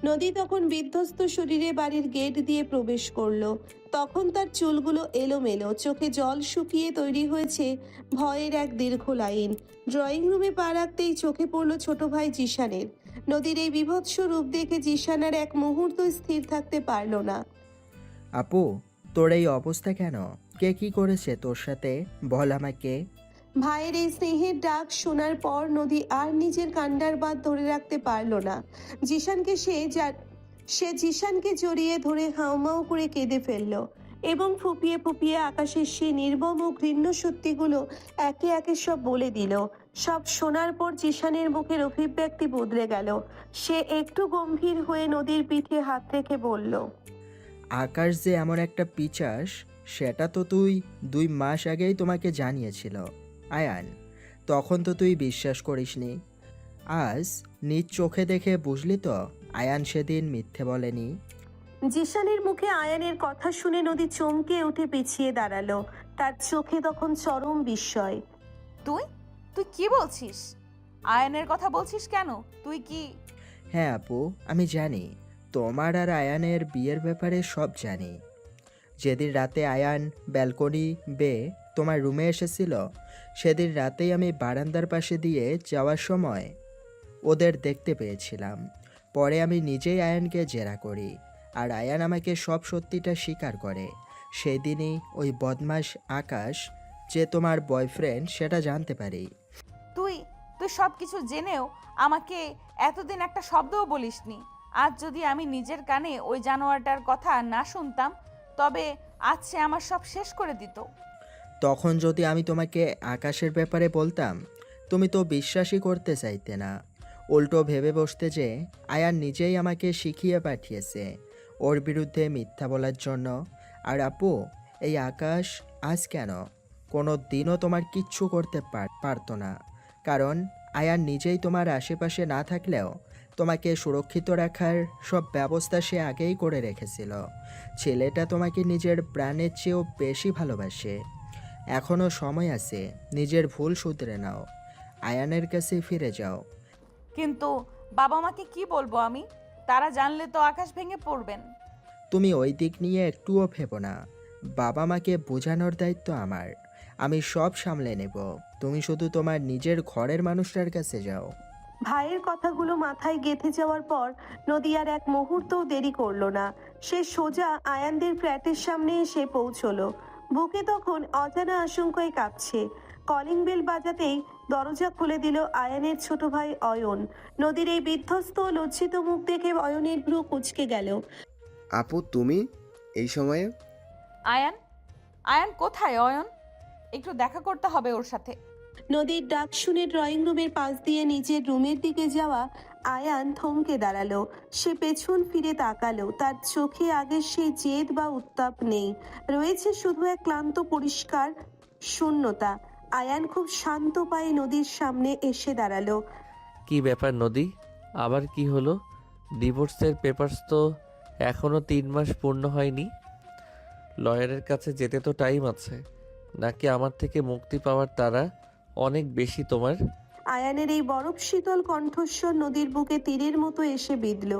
নদী তখন বিধ্বস্ত শরীরে বাড়ির গেট দিয়ে প্রবেশ করলো। তখন তার চুলগুলো এলোমেলো, চোখে জল শুকিয়ে তৈরি হয়েছে ভয়ের এক দীর্ঘ লাইন। ড্রয়িং রুমে পা রাখতেই চোখে পড়ল ছোট ভাই জিশানের। নদীর এই বিভৎস রূপ দেখে জিশান আর এক মুহূর্ত স্থির থাকতে পারল না। আপু, তোর এই অবস্থা কেন? কে কি করেছে তোর সাথে? বল আমাকে। ভাইয়ের এই স্নেহের ডাক শোনার পর নদী আর নিজের কান্ডার বাঁধ ধরে রাখতে পারল না। জিশানকে সে জিশানকে জড়িয়ে ধরে হাউমাউ করে কেঁদে ফেলল এবং ফুপিয়ে ফুপিয়ে আকাশের সেই নির্মম ও ঘৃণ্য সত্যিগুলো একে একে সব বলে দিল। সব শোনার পর জিশানের মুখের অভিব্যক্তি বদলে গেল। সে একটু গম্ভীর হয়ে নদীর পিঠে হাত রেখে বলল, আকাশ যে এমন একটা পিচাস সেটা তো তুই 2 মাস আগেই তোমাকে জানিয়েছিল আয়ান। তখন তো তুই বিশ্বাস করিসনি। আজ নিজ চোখে দেখে বুঝলি তো আয়ান সেদিন মিথ্যে বলেনি। জিশানের মুখে আয়ানের কথা শুনে নদী চমকে উঠে পিছিয়ে দাঁড়ালো। তার চোখে তখন চরম বিস্ময়। তুই তুই কি বলছিস? আয়নের কথা বলছিস কেন? তুই কি? হ্যাঁ আপু, আমি জানি। তোমার আর আয়ানের বিয়ের ব্যাপারে সব জানি। যেদিন রাতে আয়ান ব্যালকনি বেয়ে তোমার রুমে এসেছিল, সেদিন রাতেই আমি বারান্দার পাশে দিয়ে যাওয়ার সময় ওদের দেখতে পেয়েছিলাম। পরে আমি নিজেই আয়ানকে জেরা করি, আর আয়ান আমাকে সব সত্যিটা স্বীকার করে। সেদিনই ওই বদমাশ আকাশ যে তোমার বয়ফ্রেন্ড সেটা জানতে পারি। তুই তুই সব কিছু জেনেও আমাকে এতদিন একটা শব্দও বলিসনি। আজ যদি আমি নিজের কানে ওই জানোয়ারটার কথা না শুনতাম, তবে আজ সে আমার সব শেষ করে দিত। তখন যদি আমি তোমাকে আকাশের ব্যাপারে বলতাম, তুমি তো বিশ্বাসই করতে চাইতে না। উল্টো ভেবে বসতে যে আয়ান নিজেই আমাকে শিখিয়ে পাঠিয়েছে ওর বিরুদ্ধে মিথ্যা বলার জন্য। আর আপু, এই আকাশ আজ কেন কোনো দিনও তোমার কিচ্ছু করতে পারতো না, কারণ আয়ান নিজেই তোমার আশেপাশে না থাকলেও তোমাকে সুরক্ষিত রাখার সব ব্যবস্থা সে আগেই করে রেখেছিল। ছেলেটা তোমাকে নিজের প্রাণের চেয়েও বেশি ভালোবাসে। এখনও সময় আছে, নিজের ভুল শুধরে নাও, আয়ানের কাছে ফিরে যাও। কিন্তু বাবা মাকে কি বলবো আমি? তারা জানলে তো আকাশ ভেঙে পড়বেন। তুমি ওই দিক নিয়ে একটুও ভেবো না। বাবা মাকে বোঝানোর দায়িত্ব আমার। আমি সব সামলে নেব। তুমি শুধু তোমার নিজের ঘরের মানুষটার কাছে যাও। ভাইয়ের কথাগুলো মাথায় গেঁথে যাওয়ার পর নদী আর এক মুহূর্তও দেরি করলো না। সে সোজা আয়ানদের ফ্ল্যাটের সামনে এসে পৌঁছলো। বুকে তখন অজানা আশঙ্কায় কাঁপছে। কলিং বেল বাজাতেই দরজা খুলে দিল আয়ানের ছোট ভাই অয়ন। নদীর এই বিধ্বস্ত ও লজ্জিত মুখ দেখে অয়নের ভ্রু কুঁচকে গেল। আপু, তুমি এই সময়ে? আয়ান আয়ান কোথায়? অয়ন, একটু দেখা করতে হবে ওর সাথে। নদীর ডাক শুনে ড্রয়িং রুমের পাশ দিয়ে নিজের রুমের দিকে যাওয়া আয়ান থমকে দাঁড়ালো। সে পেছন ফিরে তাকালো। তার চোখে আগের সেই জেদ বা উত্তাপ নেই, রয়েছে শুধু এক ক্লান্ত পরিষ্কার শূন্যতা। আয়ান খুব শান্ত পায়ে নদীর সামনে এসে দাঁড়ালো। কি ব্যাপার নদী? আবার কি হলো? ডিভোর্সের পেপারস তো এখনও 3 মাস পূর্ণ হয়নি। লয়ারের কাছে যেতে তো টাইম আছে, নাকি আমার থেকে মুক্তি পাওয়ার তারা অনেক বেশি তোমার? আয়ানের এই বরফ শীতল কণ্ঠস্বর নদীর বুকে তীরের মতো এসে বিঁধল।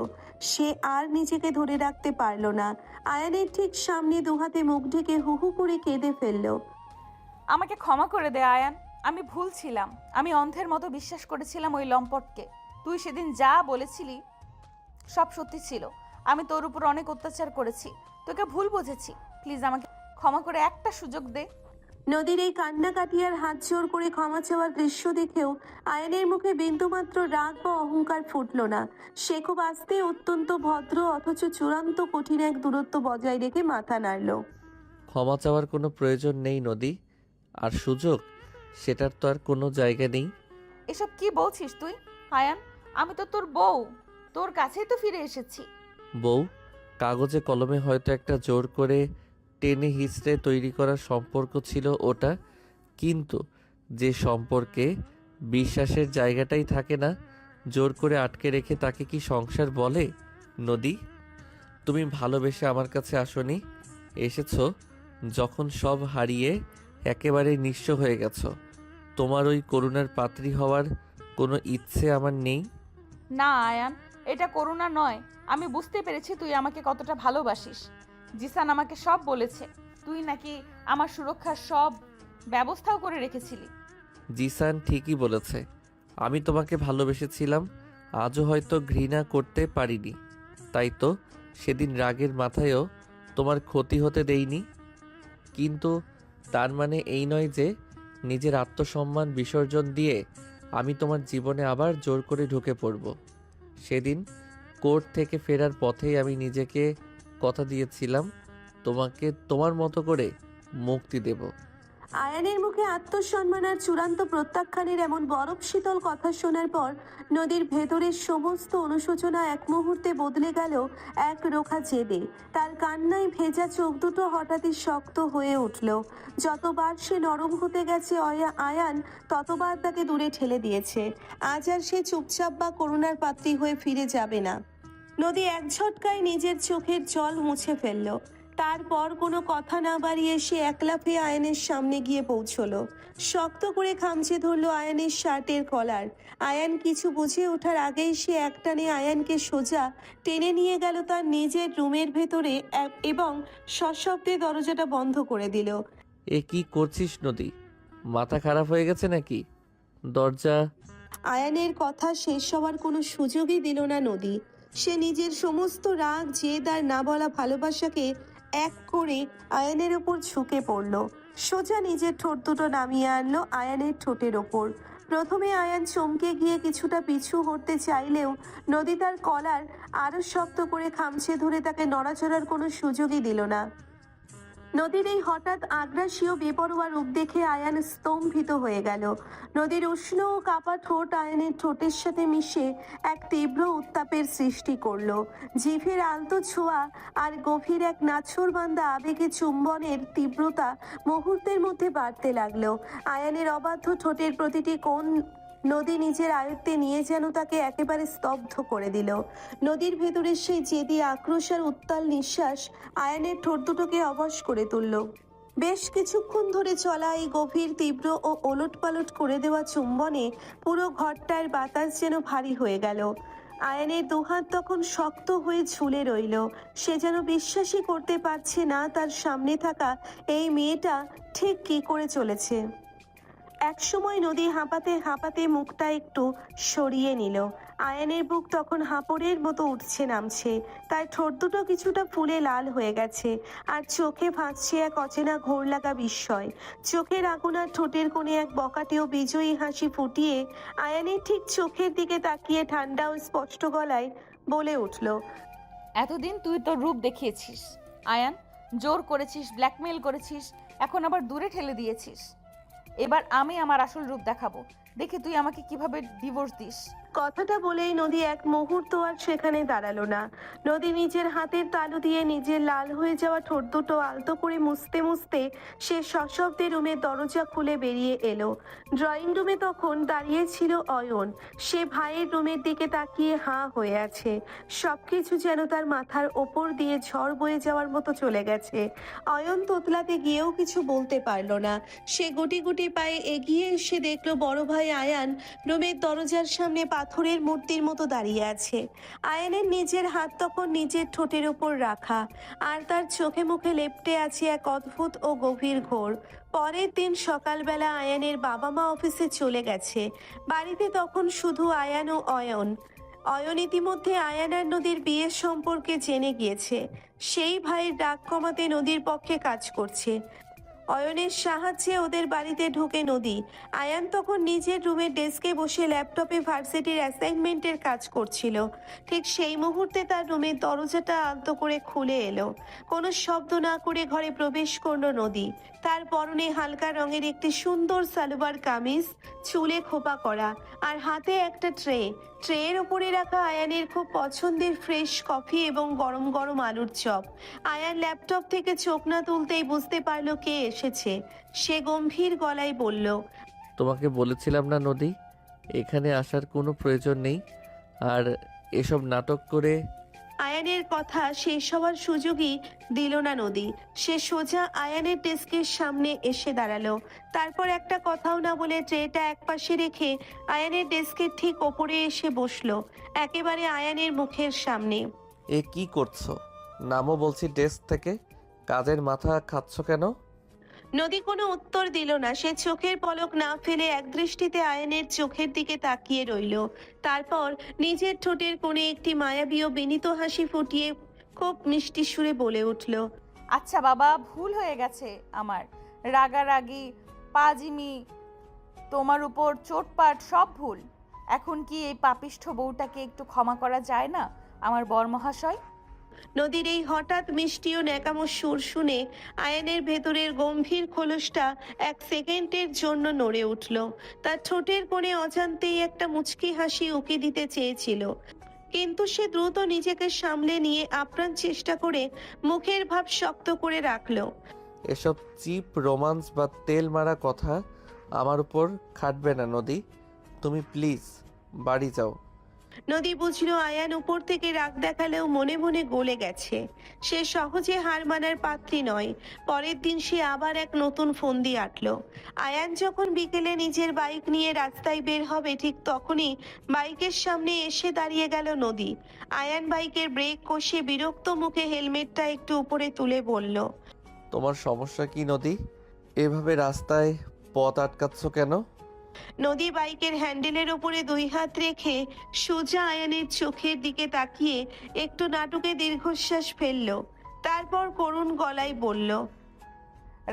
সে আর নিজেকে ধরে রাখতে পারল না। আয়ানের ঠিক সামনে দুহাতে মুখ ঢেকে হু হু করে কেঁদে ফেলল। আমাকে ক্ষমা করে দে আয়ান, আমি ভুল ছিলাম। আমি অন্ধের মতো বিশ্বাস করেছিলাম ওই লম্পটকে। তুই সেদিন যা বলেছিলি সব সত্যি ছিল। আমি তোর উপর অনেক অত্যাচার করেছি, তোকে ভুল বুঝেছি। প্লিজ আমাকে ক্ষমা করে একটা সুযোগ দে। নদীর এই কান্নাকাটি আর হাত জোর করে ক্ষমা চাওয়ার দৃশ্য দেখেও আয়ানের মুখে বিন্দুমাত্র রাগ বা অহংকার ফুটল না। সে খুব আস্তে, অত্যন্ত ভদ্র অথচ চূড়ান্ত কঠিন এক দূরত্ব বজায় রেখে মাথা নাড়ল। ক্ষমা চাওয়ার কোনো প্রয়োজন নেই নদী, আর সুযোগ সেটার তো আর কোনো জায়গা নেই। এসব কি বলছিস তুই আয়ান? আমি তো তোর বউ, তোর কাছেই তো ফিরে এসেছি। বউ? কাগজে কলমে হয়তো একটা জোর করে টেনে হিচড়ে তৈরি করা সম্পর্ক ছিল ওটা, কিন্তু যে সম্পর্কে বিশ্বাসের জায়গাটাই থাকে না, জোর করে আটকে রেখে তাকে কি সংসার বলে? নদী, তুমি ভালোবেসে আমার কাছে আসনি, এসেছো যখন সব হারিয়ে একেবারে নিঃস্ব হয়ে গেছো। তোমার ওই করুণার পাত্রী হওয়ার কোনো ইচ্ছে আমার নেই। না আয়ান, এটা করুণা নয়। আমি বুঝতে পেরেছি তুই আমাকে কতটা ভালোবাসিস। জিসান আমাকে সব বলেছে। তুই নাকি আমার সুরক্ষার সব ব্যবস্থাও করে রেখেছিলি। জিসান ঠিকই বলেছে, আমি তোমাকে ভালোবেসেছিলাম, আজও হয়তো ঘৃণা করতে পারিনি। তাই তো সেদিন রাগের মাথায়ও তোমার ক্ষতি হতে দেইনি। কিন্তু তার মানে এই নয় যে নিজের আত্মসম্মান বিসর্জন দিয়ে আমি তোমার জীবনে আবার জোর করে ঢুকে পড়ব। সেদিন কোর্ট থেকে ফেরার পথেই আমি নিজেকে কথা দিয়েছিলাম তোমাকে তোমার মতো করে মুক্তি দেব। আয়ানের মুখে আত্মসম্মান আর চূড়ান্ত প্রত্যাখ্যানের এমন বরফ শীতল কথা শোনার পর নদীর ভেতরের সমস্ত অনুশোচনা এক মুহূর্তে বদলে গেল এক রোখা জেদে। তার কান্নায় ভেজা চোখ দুটো হঠাৎই শক্ত হয়ে উঠল। যতবার সে নরম হতে গেছে আয়ান ততবার তাকে দূরে ঠেলে দিয়েছে। আজ আর সে চুপচাপ বা করুণার পাত্রী হয়ে ফিরে যাবে না। নদী এক ঝটকায় নিজের চোখের জল মুছে ফেলল। তারপর কোনো কথা না বাড়িয়ে সে এক লাফে আয়ানের সামনে গিয়ে পৌঁছলো। শক্ত করে খামচে ধরলো আয়ানের শার্টের কলার। আয়ান কিছু বুঝে ওঠার আগেই সে একটানে আয়ানকে সোজা টেনে নিয়ে গেল তার নিজের রুমের ভেতরে এবং সশব্দে দরজাটা বন্ধ করে দিল। এ কি করছিস নদী? মাথা খারাপ হয়ে গেছে নাকি? দরজা। আয়ানের কথা শেষ হওয়ার কোনো সুযোগই দিল না নদী। সে নিজের সমস্ত রাগ, জেদ আর না বলা ভালোবাসাকে এক করে আয়ানের ওপর ঝুঁকে পড়ল। সোজা নিজের ঠোঁট দুটো নামিয়ে আনলো আয়ানের ঠোঁটের ওপর। প্রথমে আয়ান চমকে গিয়ে কিছুটা পিছু হটতে চাইলেও নদী তার কলার আরো শক্ত করে খামচে ধরে তাকে নড়াচড়ার কোনো সুযোগই দিল না। নদীর এই হঠাৎ আগ্রাসী ও বেপরোয়া রূপ দেখে আয়ান স্তম্ভিত হয়ে গেল। নদীর উষ্ণ ও কাপা ঠোঁট আয়ানের ঠোঁটের সাথে মিশে এক তীব্র উত্তাপের সৃষ্টি করলো। জিভের আলতো ছোঁয়া আর গভীর এক নাছোড়বান্দা আবেগে চুম্বনের তীব্রতা মুহূর্তের মধ্যে বাড়তে লাগলো। আয়ানের অবাধ্য ঠোঁটের প্রতিটি কোণ নদী নিজের আয়ত্তে নিয়ে যেন তাকে একেবারে স্তব্ধ করে দিল। নদীর ভেতরের সেই জেদি আক্রোশ আর উত্তাল নিঃশ্বাস আয়ানের ঠোঁট দুটোকে অবশ করে তুলল। বেশ কিছুক্ষণ ধরে চলা এই গভীর, তীব্র ও ওলটপালট করে দেওয়া চুম্বনে পুরো ঘরটার বাতাস যেন ভারী হয়ে গেল। আয়ানের দুহাত তখন শক্ত হয়ে ঝুলে রইল। সে যেন বিশ্বাসই করতে পারছে না তার সামনে থাকা এই মেয়েটা ঠিক কী করে চলেছে। একসময় নদী হাঁপাতে হাঁপাতে মুখটা একটু সরিয়ে নিল। আয়ানের বুক তখন হাঁপড়ের মতো উঠছে নামছে। তার ঠোঁট দুটো কিছুটা ফুলে লাল হয়ে গেছে আর চোখে ভাসছে এক অচেনা ঘোর লাগা বিস্ময়। চোখের আগুন আর ঠোঁটের কোণে এক বকাটে ও বিজয়ী হাসি ফুটিয়ে আয়ানের ঠিক চোখের দিকে তাকিয়ে ঠান্ডা ও স্পষ্ট গলায় বলে উঠল, এতদিন তুই তোর রূপ দেখিয়েছিস আয়ান, জোর করেছিস, ব্ল্যাকমেল করেছিস, এখন আবার দূরে ঠেলে দিয়েছিস। এবার আমি আমার আসল রূপ দেখাবো, দেখে তুই আমাকে কিভাবে ডিভোর্স দিস। কথাটা বলেই নদী এক মুহূর্ত আর সেখানে দাঁড়ালো না। নদী নিজের হাতের তালু দিয়ে নিজের লাল হয়ে যাওয়া ঠোঁট দুটো আলতো করে মুছতে মুছতে সে সশব্দে রুমের দরজা খুলে বেরিয়ে এলো। ড্রয়িং রুমে তখন দাঁড়িয়ে ছিল অয়ন। সে ভাইয়ের রুমের দিকে তাকিয়ে হাঁ হয়ে আছে। সবকিছু যেন তার মাথার ওপর দিয়ে ঝড় বয়ে যাওয়ার মতো চলে গেছে। অয়ন তোতলাতে গিয়েও কিছু বলতে পারল না। সে গুটি গুটি পায়ে এগিয়ে এসে দেখলো বড় ভাই আয়ান রুমের দরজার সামনে পাথরের মূর্তির মতো দাঁড়িয়ে আছে। আয়ানের নিজের হাত তখন নিজের ঠোঁটের উপর রাখা, আর তার চোখে মুখে লেপ্টে আছে এক অদ্ভুত ও গভীর ঘোর। পরের দিন সকালবেলা আয়ানের বাবা মা অফিসে চলে গেছে। বাড়িতে তখন শুধু আয়ান ও অয়ন। অয়ন ইতিমধ্যে আয়ান আর নদীর বিয়ের সম্পর্কে জেনে গিয়েছে। সেই ভাইয়ের রাগ কমাতে নদীর পক্ষে কাজ করছে। অয়নের সাহায্যে ওদের বাড়িতে ঢুকে নদী। আয়ান তখন নিজের রুমের ডেস্কে বসে ল্যাপটপে ভার্সিটির অ্যাসাইনমেন্টের কাজ করছিল। ঠিক সেই মুহূর্তে তার রুমের দরজাটা আলতো করে খুলে এলো। কোনো শব্দ না করে ঘরে প্রবেশ করলো নদী। তার পরনে হালকা রঙের একটি সুন্দর সালোয়ার কামিজ, চুলে খোপা করা, আর হাতে একটা ট্রের ওপরে রাখা আয়ানের খুব পছন্দের ফ্রেশ কফি এবং গরম গরম আলুর চপ। আয়ান ল্যাপটপ থেকে চোখ না তুলতেই বুঝতে পারলো কে এসেছে। সে গম্ভীর গলায় বলল, তোমাকে বলেছিলাম না নদী, এখানে আসার কোনো প্রয়োজন নেই। আর এসব নাটক করে আয়ানের কথা শেষ হওয়ার সুযোগই দিল না নদী। সে সোজা আয়ানের ডেস্কের সামনে এসে দাঁড়ালো। তারপর একটা কথাও না বলে ট্রেটা একপাশে রেখে আয়ানের ডেস্কের ঠিক ওপরে এসে বসলো, একেবারে আয়ানের মুখের সামনে। এ কি করছো? নামও বলছি ডেস্ক থেকে, কাজের মাথা খাচ্ছ কেন? নদী কোনো উত্তর দিল না। সে চোখের পলক না ফেলে একদৃষ্টিতে আয়ানের চোখের দিকে তাকিয়ে রইল। তারপর নিজের ঠোঁটের কোণে একটি মায়াবী ও বিনীত হাসি ফুটিয়ে খুব মিষ্টি সুরে বলে উঠল, আচ্ছা বাবা, ভুল হয়ে গেছে আমার। রাগারাগি, পাজিমি, তোমার উপর চোটপাট সব ভুল। এখন কি এই পাপিষ্ঠ বউটাকে একটু ক্ষমা করা যায় না আমার বরমহাশয়? নদীর এই হঠাৎ মিষ্টি ও ন্যাকামো সুর শুনে আয়ানের ভেতরের গম্ভীর খোলসটা এক সেকেন্ডের জন্য নড়ে উঠল। তার ঠোঁটের কোণে অজান্তেই একটা মুচকি হাসি উকি দিতে চেয়েছিল, কিন্তু সে দ্রুত নিজেকে সামলে নিয়ে আপ্রাণ চেষ্টা করে মুখের ভাব শক্ত করে রাখলো। এসব চিপ রোমান্স বা তেল মারা কথা আমার উপর খাটবে না নদী। তুমি প্লিজ বাড়ি যাও। নদী বুঝলো আয়ান উপর থেকে রাগ দেখালেও মনে মনে গলে গেছে। সে সহজে হার মানার পাত্রী নয়। পরের দিন সে আবার এক নতুন ফন্দি আঁটলো। আয়ান যখন বিকেলে নিজের বাইক নিয়ে রাস্তায় বের হবে, ঠিক তখনই বাইকের সামনে এসে দাঁড়িয়ে গেল নদী। আয়ান বাইকের ব্রেক কষে বিরক্ত মুখে হেলমেটটা একটু উপরে তুলে বলল, তোমার সমস্যা কি নদী? এভাবে রাস্তায় পথ আটকাচ্ছ কেন? নদী বাইকের হ্যান্ডেলের উপরে দুই হাত রেখে সোজা আয়ানের চোখের দিকে তাকিয়ে একটু নাটকে দীর্ঘশ্বাস ফেললো। তারপর করুণ গলায় বলল,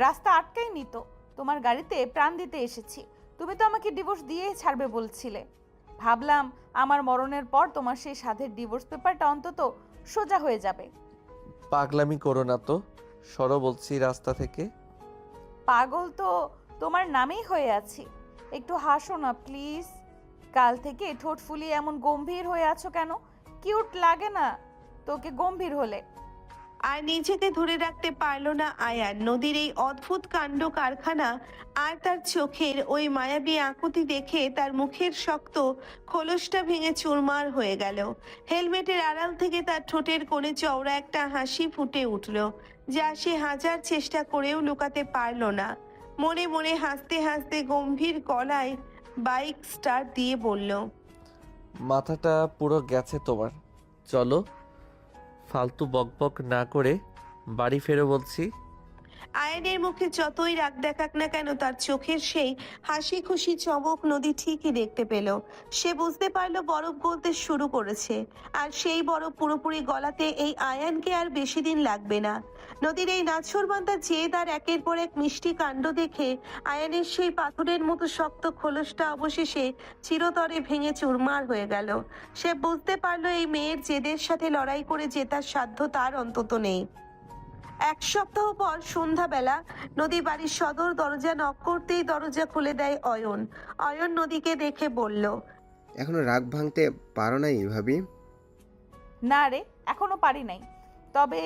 রাস্তা আটকায়নি তো, তোমার গাড়িতে প্রাণ দিতে এসেছি। তুমি তো আমাকে ডিভোর্স দিয়েই ছাড়বে বলছিলে। ভাবলাম আমার মরণের পর তোমার সেই সাধের ডিভোর্স পেপারটা অন্তত সোজা হয়ে যাবে। পাগলামি করো না তো, সরো বলছি রাস্তা থেকে। পাগল তো তোমার নামেই হয়ে আছি। একটু হাসো না প্লিজ। কাল থেকে ঠোঁট ফুলিয়ে এমন গম্ভীর হয়ে আছো কেন? কিউট লাগে না তোকে গম্ভীর হলে? আর নিজেকে ধরে রাখতে পারলো না আয়ান। নদীর এই অদ্ভুত কাণ্ড কারখানা আর তার চোখের ওই মায়াবী আকুতি দেখে তার মুখের শক্ত খোলসটা ভেঙে চুরমার হয়ে গেল। হেলমেটের আড়াল থেকে তার ঠোঁটের কোণে চওড়া একটা হাসি ফুটে উঠল, যা সে হাজার চেষ্টা করেও লুকাতে পারল না। মনে মনে হাসতে হাসতে গম্ভীর গলায় বাইক স্টার্ট দিয়ে বলল, মাথাটা পুরো গেছে তোমার। চলো, ফালতু বকবক না করে বাড়ি ফেরো বলছি। আয়ানের মুখে যতই রাগ দেখাক না কেন, তার চোখের সেই হাসি খুশি চমক নদী ঠিকই দেখতে পেল। সে বুঝতে পারলো বরফ গলতে শুরু করেছে, আর সেই বরফ পুরোপুরি গলাতে এই আয়ানকে আর বেশি দিন লাগবে না। নদীর এই নাছোড়বান্দা জেদ আর একের পর এক মিষ্টি কাণ্ড দেখে আয়ানের সেই পাথরের মতো শক্ত খোলসটা অবশেষে চিরতরে ভেঙে চুরমার হয়ে গেল। সে বুঝতে পারলো এই মেয়ের জেদের সাথে লড়াই করে জেতার সাধ্য তার অন্তত নেই। এক সপ্তাহ পর সন্ধ্যাবেলা নদী বাড়ির সদর দরজা নক করতেই দরজা খুলে দেয় অয়ন। অয়ন নদীকে দেখে বলল, এখনো রাগ ভাঙতে পারো নাই ভাবি? না রে, এখনো পারি নাই, তবে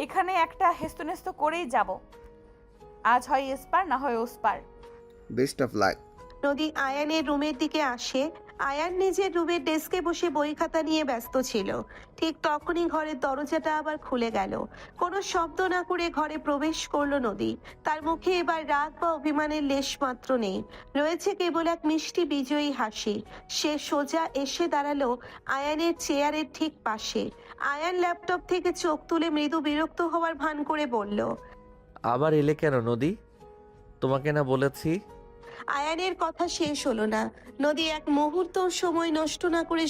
এখানে একটা হেস্তনেস্ত করেই যাব। আজ হয় এসপার, না হয় ওসপার। Best of luck. নদী আয়ানের রুমের দিকে আসে। আয়ান নিজের রুমের ডেস্কে বসে বই খাতা নিয়ে ব্যস্ত ছিল। ঠিক তখনই ঘরের দরজাটা আবার খুলে গেল। কোনো শব্দ না করে ঘরে প্রবেশ করলো নদী। তার মুখে এবার রাগ বা অভিমানের লেশ মাত্র নেই, রয়েছে কেবল এক মিষ্টি বিজয়ী হাসি। সে সোজা এসে দাঁড়ালো আয়ানের চেয়ারের ঠিক পাশে। আয়ান ল্যাপটপ থেকে চোখ তুলে মৃদু বিরক্ত হওয়ার ভান করে বলল, আবার এলে কেন নদী? তোমাকে না বলেছি? আয়ানের কথা শেষ হলো না। নদী এক মুহূর্ত সময় নষ্ট না করে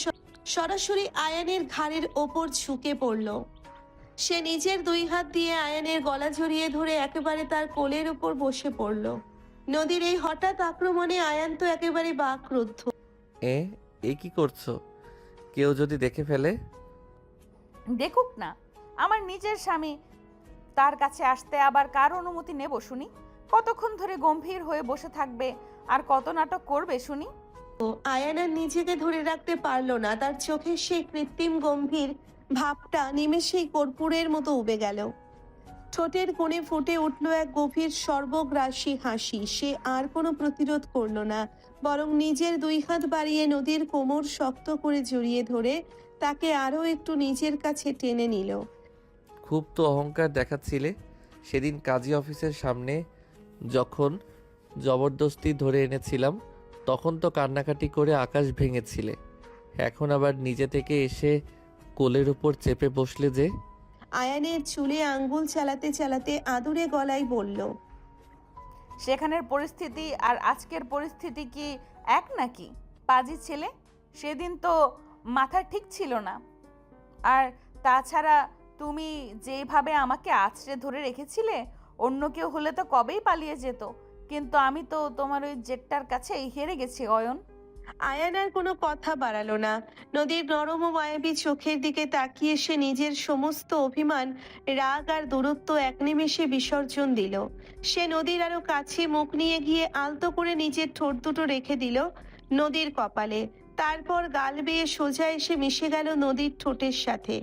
সরাসরি আয়ানের ঘাড়ের ওপর ঝুঁকে পড়ল। সে নিজের দুই হাত দিয়ে আয়ানের গলা জড়িয়ে ধরে একেবারে তার কোলের ওপর বসে পড়ল। নদীর এই হঠাৎ আক্রমণে আয়ান তো একেবারে বাকরুদ্ধ। এ কি করছো? কেউ যদি দেখে ফেলে? দেখুক না, আমার নিজের স্বামী, তার কাছে আসতে আবার কার অনুমতি নেব শুনি? কতক্ষণ ধরে গম্ভীর হয়ে বসে থাকবে আর কত নাটক করবে শুনি? আয়ান আর নিজেকে ধরে রাখতে পারলো না। তার চোখের সেই কৃত্রিম গম্ভীর ভাবটা নিমেষেই কর্পূরের মতো উবে গেল। ঠোঁটের কোণে ফুটে উঠল এক গভীর সর্বগ্রাসী হাসি। সে আর কোনো প্রতিরোধ করলো না, বরং নিজের দুই হাত বাড়িয়ে নদীর কোমর শক্ত করে জড়িয়ে ধরে তাকে আরো একটু নিজের কাছে টেনে নিল। খুব তো অহংকার দেখাচ্ছিলে সেদিন কাজী অফিসের সামনে, যখন জবরদস্তি ধরে এনেছিলাম তখন তো কান্নাকাটি করে আকাশ ভেঙেছিলে। এখন আবার নিজে থেকে এসে কোলের উপর চেপে বসলে যে। আয়ানের চুলে আঙ্গুল চালাতে চালাতে আদুরে গলায় বলল, সেখানের পরিস্থিতি আর আজকের পরিস্থিতি কি এক নাকি? পাজি ছেলে, সেদিন তো মাথা ঠিক ছিল না। আর তাছাড়া তুমি যেভাবে আমাকে আঁচড়ে ধরে রেখেছিলে, অন্য কেউ হলে তো কবেই পালিয়ে যেত, কিন্তু আমি তো তোমার ওই জেটটার কাছে হেরে গেছি অয়ন। আয়ান আর কোনো কথা বাড়ালো না। নদীর নরম ও মায়াবী চোখের দিকে তাকিয়ে সে নিজের সমস্ত অভিমান, রাগ আর দূরত্ব এক নিমেষে বিসর্জন দিল। সে নদীর আরো কাছে মুখ নিয়ে গিয়ে আলতো করে নিজের ঠোঁট দুটো রেখে দিল নদীর কপালে। তারপর গাল বেয়ে সোজা এসে মিশে গেল নদীর ঠোঁটের সাথে।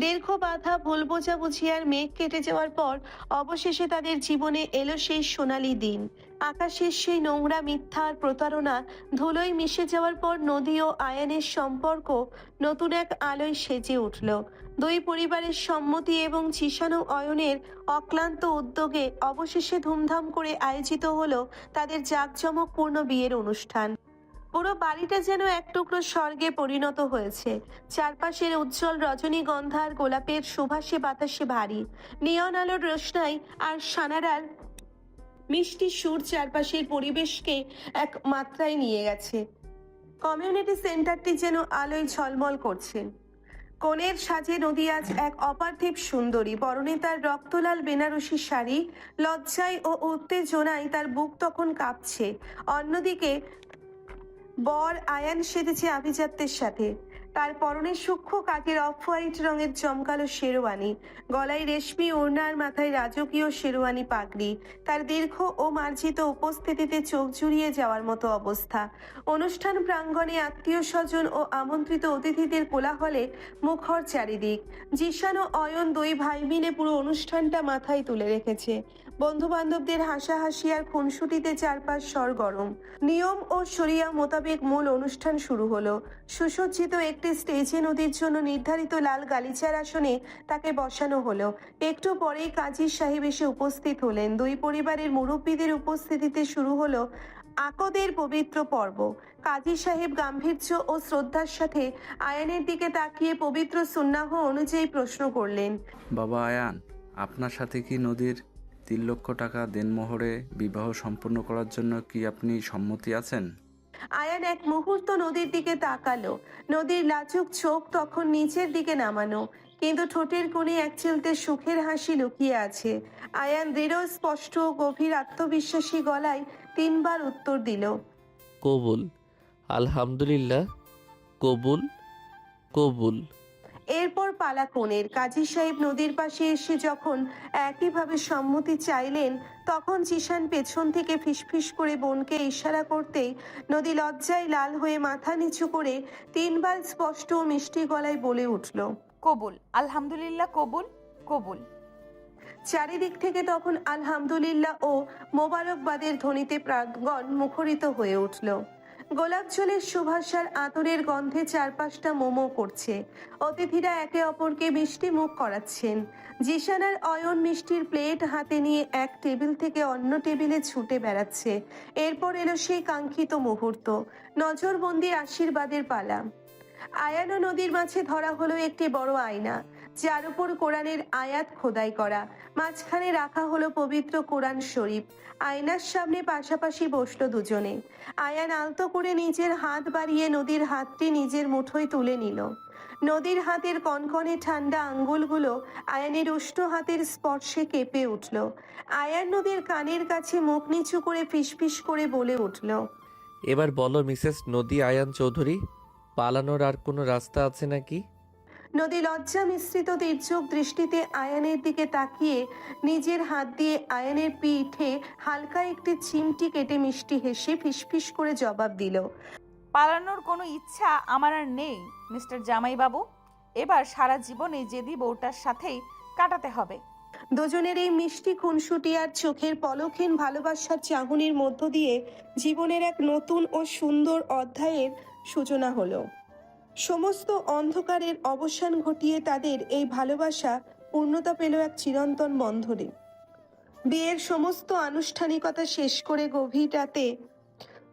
দীর্ঘ বাধা, ভুল বোঝাবুঝি আর মেঘ কেটে যাওয়ার পর অবশেষে তাদের জীবনে এলো সেই সোনালি দিন। আকাশের সেই নোংরা মিথ্যা আর প্রতারণা ধুলোয় মিশে যাওয়ার পর নদী ও আয়ানের সম্পর্ক নতুন এক আলোয় সেজে উঠল। দুই পরিবারের সম্মতি এবং চিসানো অয়নের অক্লান্ত উদ্যোগে অবশেষে ধুমধাম করে আয়োজিত হলো তাদের জাঁকজমকপূর্ণ বিয়ের অনুষ্ঠান। পুরো বাড়িটা যেন এক টুকরো স্বর্গে পরিণত হয়েছে। চারপাশের উজ্জ্বল রজনীগন্ধা আর গোলাপের সুবাসে বাতাসে ভারী। নিয়ন আলোর রোশনাই আর সানারার মিষ্টি সুর চারপাশের পরিবেশকে এক মাত্রায় নিয়ে গেছে। কমিউনিটি সেন্টারটি যেন আলোয় ঝলমল করছে। কনের সাজে নদী আজ এক অপার্থিব সুন্দরী। পরনে তার রক্তলাল বেনারসি শাড়ি, লজ্জায় ও উত্তেজনায় তার বুক তখন কাঁপছে। অন্যদিকে বর আয়ান সেজেছে আভিজাত্যের সাথে। তার পরনে সূক্ষ্ম কাকের অফ হোয়াইট রঙের জমকালো শেরওয়ানি, গলায় রেশমি ওড়নার, মাথায় রাজকীয় শেরওয়ানি পাগড়ি। তার দীর্ঘ ও মার্জিত উপস্থিতিতে চোখ জুড়িয়ে যাওয়ার মতো অবস্থা। অনুষ্ঠান প্রাঙ্গণে আত্মীয় স্বজন ও আমন্ত্রিত অতিথিদের কোলাহলে মুখর চারিদিক। জিশান ও অয়ন দুই ভাই মিলে পুরো অনুষ্ঠানটা মাথায় তুলে রেখেছে। বন্ধু বান্ধবদের হাসাহাসি আর খুনসুটিতে চারপাশ সরগরম। নিয়ম ও শরিয়া মোতাবেক মূল অনুষ্ঠান শুরু হলো। সুসজ্জিত একটি স্টেজে নদীর জন্য নির্ধারিত লাল গালিচার আসনে তাকে বসানো হলো। একটু পরেই কাজী সাহেব এসে উপস্থিত হলেন। দুই পরিবারের মুরব্বীদের উপস্থিতিতে শুরু হলো আকদের পবিত্র পর্ব। কাজী সাহেব গাম্ভীর্য ও শ্রদ্ধার সাথে আয়ানের দিকে তাকিয়ে পবিত্র সুন্নাহ অনুযায়ী প্রশ্ন করলেন, বাবা আয়ান, আপনার সাথে কি নদীর 3 লক্ষ টাকা দেনমোহরে বিবাহ সম্পন্ন করার জন্য কি আপনি সম্মতি আছেন? আয়ান এক মুহূর্ত নদীর দিকে তাকালো। নদীর লাজুক চোখ তখন নিচের দিকে নামানো, কিন্তু ঠোঁটের কোণে এক চিলতে সুখের হাসি লুকিয়ে আছে। আয়ান দৃঢ়, স্পষ্ট ও গভীর আত্মবিশ্বাসী গলায় 3 বার উত্তর দিল, কবুল। আলহামদুলিল্লাহ, কবুল কবুল। এরপর পালা কনের। কাজী সাহেব নদীর পাশে এসে যখন একইভাবে সম্মতি চাইলেন, তখন জিশান পেছন থেকে ফিসফিস করে বোনকে ইশারা করতেই নদী লজ্জায় লাল হয়ে মাথা নিচু করে 3 বার স্পষ্ট ও মিষ্টি গলায় বলে উঠল, কবুল, আলহামদুলিল্লাহ, কবুল, কবুল। চারিদিক থেকে তখন আলহামদুলিল্লাহ ও মোবারকবাদের ধ্বনিতে প্রাঙ্গণ মুখরিত হয়ে উঠল। গোলাপ জলের সুভাষার আতরের গন্ধে চারপাশটা মোমো করছে। অতিথিরা একে অপরকে মিষ্টি মুখ করাচ্ছেন। জিশান আর অয়ন মিষ্টির প্লেট হাতে নিয়ে এক টেবিল থেকে অন্য টেবিলে ছুটে বেড়াচ্ছে। এরপর এলো সেই কাঙ্ক্ষিত মুহূর্ত, নজরবন্দি আশীর্বাদের পালা। আয়ান ও নদীর মাঝে ধরা হলো একটি বড় আয়না, যার উপর কোরআনের আয়াত খোদাই করা। মাঝখানে রাখা হলো পবিত্র কোরআন শরীফ। আয়নার সামনে পাশাপাশি বসলো দুজনে। আয়ান আলতো করে নিজের হাত বাড়িয়ে নদীর হাতটি নিজের মুঠোয় তুলে নিল। নদীর হাতের কনকনে ঠান্ডা আঙ্গুলগুলো আয়ানের উষ্ণ হাতের স্পর্শে কেঁপে উঠল। আয়ান নদীর কানের কাছে মুখ নিচু করে ফিসফিস করে বলে উঠল, এবার বলো মিসেস নদী আয়ান চৌধুরী, পালানোর আর কোনো রাস্তা আছে নাকি? নদী লজ্জা মিশ্রিত তীর্যক দৃষ্টিতে আয়ানের দিকে তাকিয়ে নিজের হাত দিয়ে আয়ানের পিঠে হালকা একটি চিমটি কেটে মিষ্টি হেসে ফিসফিস করে জবাব দিল, পালানোর কোনো ইচ্ছা আমার আর নেই মিস্টার জামাইবাবু। এবার সারা জীবন এই জেদি বউটার সাথেই কাটাতে হবে। দুজনের এই মিষ্টি খুনসুটি আর চোখের পলকহীন ভালোবাসার চাহনির মধ্য দিয়ে জীবনের এক নতুন ও সুন্দর অধ্যায়ের সূচনা হলো। সমস্ত অন্ধকারের অবসান ঘটিয়ে তাদের এই ভালোবাসা পূর্ণতা পেল এক চিরন্তন বন্ধনে। বিয়ের সমস্ত আনুষ্ঠানিকতা শেষ করে গভীর রাতে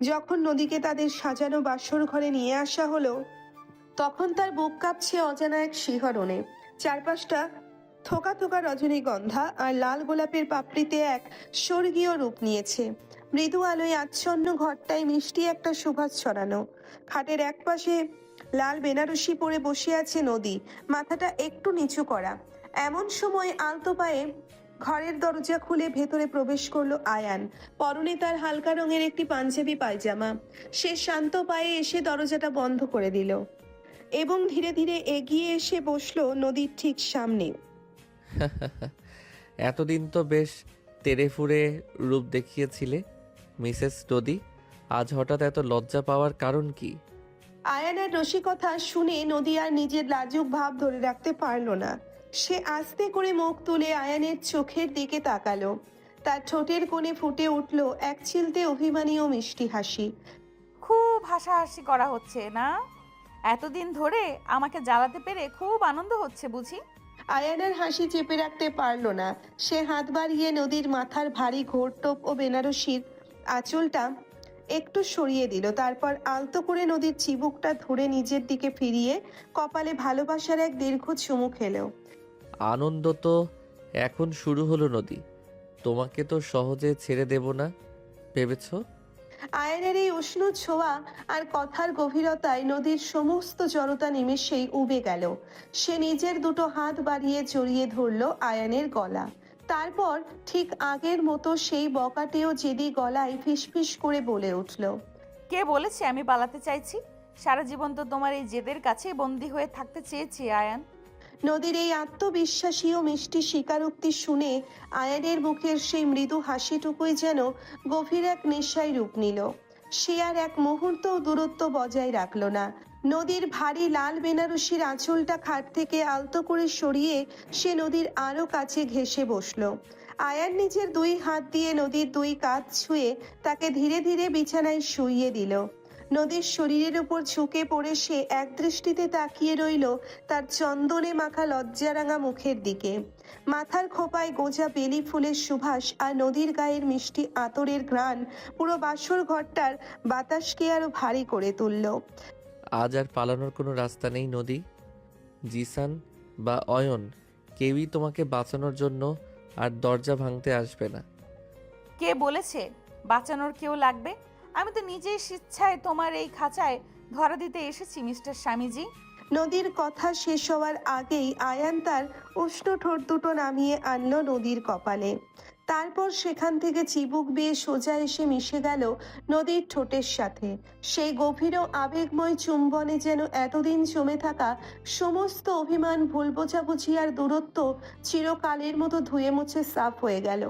যখন নদীকে তাদের সাজানো বাসর ঘরে নিয়ে আসা হলো, তখন তার বুক কাঁপছে অজানা এক শিহরণে। চারপাশটা থোকা থোকা রজনীগন্ধা আর লাল গোলাপের পাপড়িতে এক স্বর্গীয় রূপ নিয়েছে। মৃদু আলোয় আচ্ছন্ন ঘরটায় মিষ্টি একটা সুবাস ছড়ানো। খাটের এক পাশে লাল বেনারসি পরে বসে আছে নদী, মাথাটা একটু নিচু করা। এমন সময় আলতো পায়ে ঘরের দরজা খুলে ভেতরে প্রবেশ করলো আয়ান। পরনে তার হালকা রঙের একটি পাঞ্জাবি পায়জামা। সে শান্ত পায়ে এসে দরজাটা বন্ধ করে দিল এবং ধীরে ধীরে এগিয়ে এসে বসলো নদীর ঠিক সামনে। এতদিন তো বেশ তেড়ে ফুড়ে রূপ দেখিয়েছিলে মিসেস নদী, আজ হঠাৎ এত লজ্জা পাওয়ার কারণ কি? আয়ানের রসিকতা শুনে নদী আর নিজের লাজুক ভাব ধরে রাখতে পারল না। সে আস্তে করে মুখ তুলে আয়ানের চোখের দিকে তাকালো। তার ঠোঁটের কোণে ফুটে উঠল এক চিলতে অভিমানী ও মিষ্টি হাসি। খুব হাসাহাসি করা হচ্ছে না? এতদিন ধরে আমাকে জ্বালাতে পেরে খুব আনন্দ হচ্ছে বুঝি? আয়ানের হাসি চেপে রাখতে পারল না। সে হাত বাড়িয়ে নদীর মাথার ভারী ঘোরটোপ ও বেনারসির আঁচলটা একটু সরিয়ে দিল। তারপর আলতো করে নদীর চিবুকটা ধরে নিজের দিকে ফিরিয়ে কপালে ভালোবাসার এক দীর্ঘ চুমু খেলো। আনন্দ তো এখন শুরু হলো নদী, তোমাকে তো সহজে ছেড়ে দেব না ভেবেছো? আয়নের এই উষ্ণ ছোঁয়া আর কথার গভীরতায় নদীর সমস্ত জড়তা নিমেষেই উবে গেল। সে নিজের দুটো হাত বাড়িয়ে জড়িয়ে ধরল আয়ানের গলা। তারপর ঠিক আগের মতো সেই বকাটেও জেদি গলায় ফিসফিস করে বলে উঠল, কে বলেছে আমি পালাতে চাইছি? সারা জীবন তো তোমার এই জেদের কাছেই বন্দী হয়ে থাকতে চেয়েছি আয়ান। নদীর এই আত্মবিশ্বাসী ও মিষ্টি স্বীকারোক্তি শুনে আয়ানের মুখের সেই মৃদু হাসিটুকুই যেন গভীর এক নেশায় রূপ নিল। সে আর এক মুহূর্ত দূরত্ব বজায় রাখল না। নদীর ভারী লাল বেনারসির আঁচলটা খাট থেকে আলতো করে সরিয়ে সে নদীর আরো কাছে ঘেঁষে বসল। আয়ান নিজের দুই হাত দিয়ে নদীর দুই কাঁধ ছুঁয়ে তাকে ধীরে ধীরে বিছানায় শুইয়ে দিল। নদীর শরীরের উপর ঝুঁকে পড়ে সে এক দৃষ্টিতে তাকিয়ে রইল তার চন্দনে মাখা লজ্জারাঙা মুখের দিকে। মাথার খোপায় গোজা বেলি ফুলের সুবাস আর নদীর গায়ের মিষ্টি আতরের ঘ্রাণ পুরো বাসর ঘরটার বাতাসকে আরো ভারী করে তুলল। আজ আর পালানোর কোনো রাস্তা নেই নদী। জিসান বা অয়ন কেউই তোমাকে বাঁচানোর জন্য আর দরজা ভাঙতে আসবে না। কে বলেছে বাঁচানোর কেউ লাগবে? আমি তো নিজেই স্বেচ্ছায় তোমার এই খাঁচায় ধরা দিতে এসেছি মিস্টার স্বামীজি। নদীর কথা শেষ হওয়ার আগেই আয়ান তার উষ্ণ ঠোঁট দুটো নামিয়ে আনলো নদীর কপালে। তারপর সেখান থেকে চিবুক বেয়ে সোজা এসে মিশে গেল নদীর ঠোঁটের সাথে। সেই গভীর ও আবেগময় চুম্বনে যেন এতদিন জমে থাকা সমস্ত অভিমান, ভুল বোঝাবুঝি আর দূরত্ব চিরকালের মতো ধুয়ে মুছে সাফ হয়ে গেল।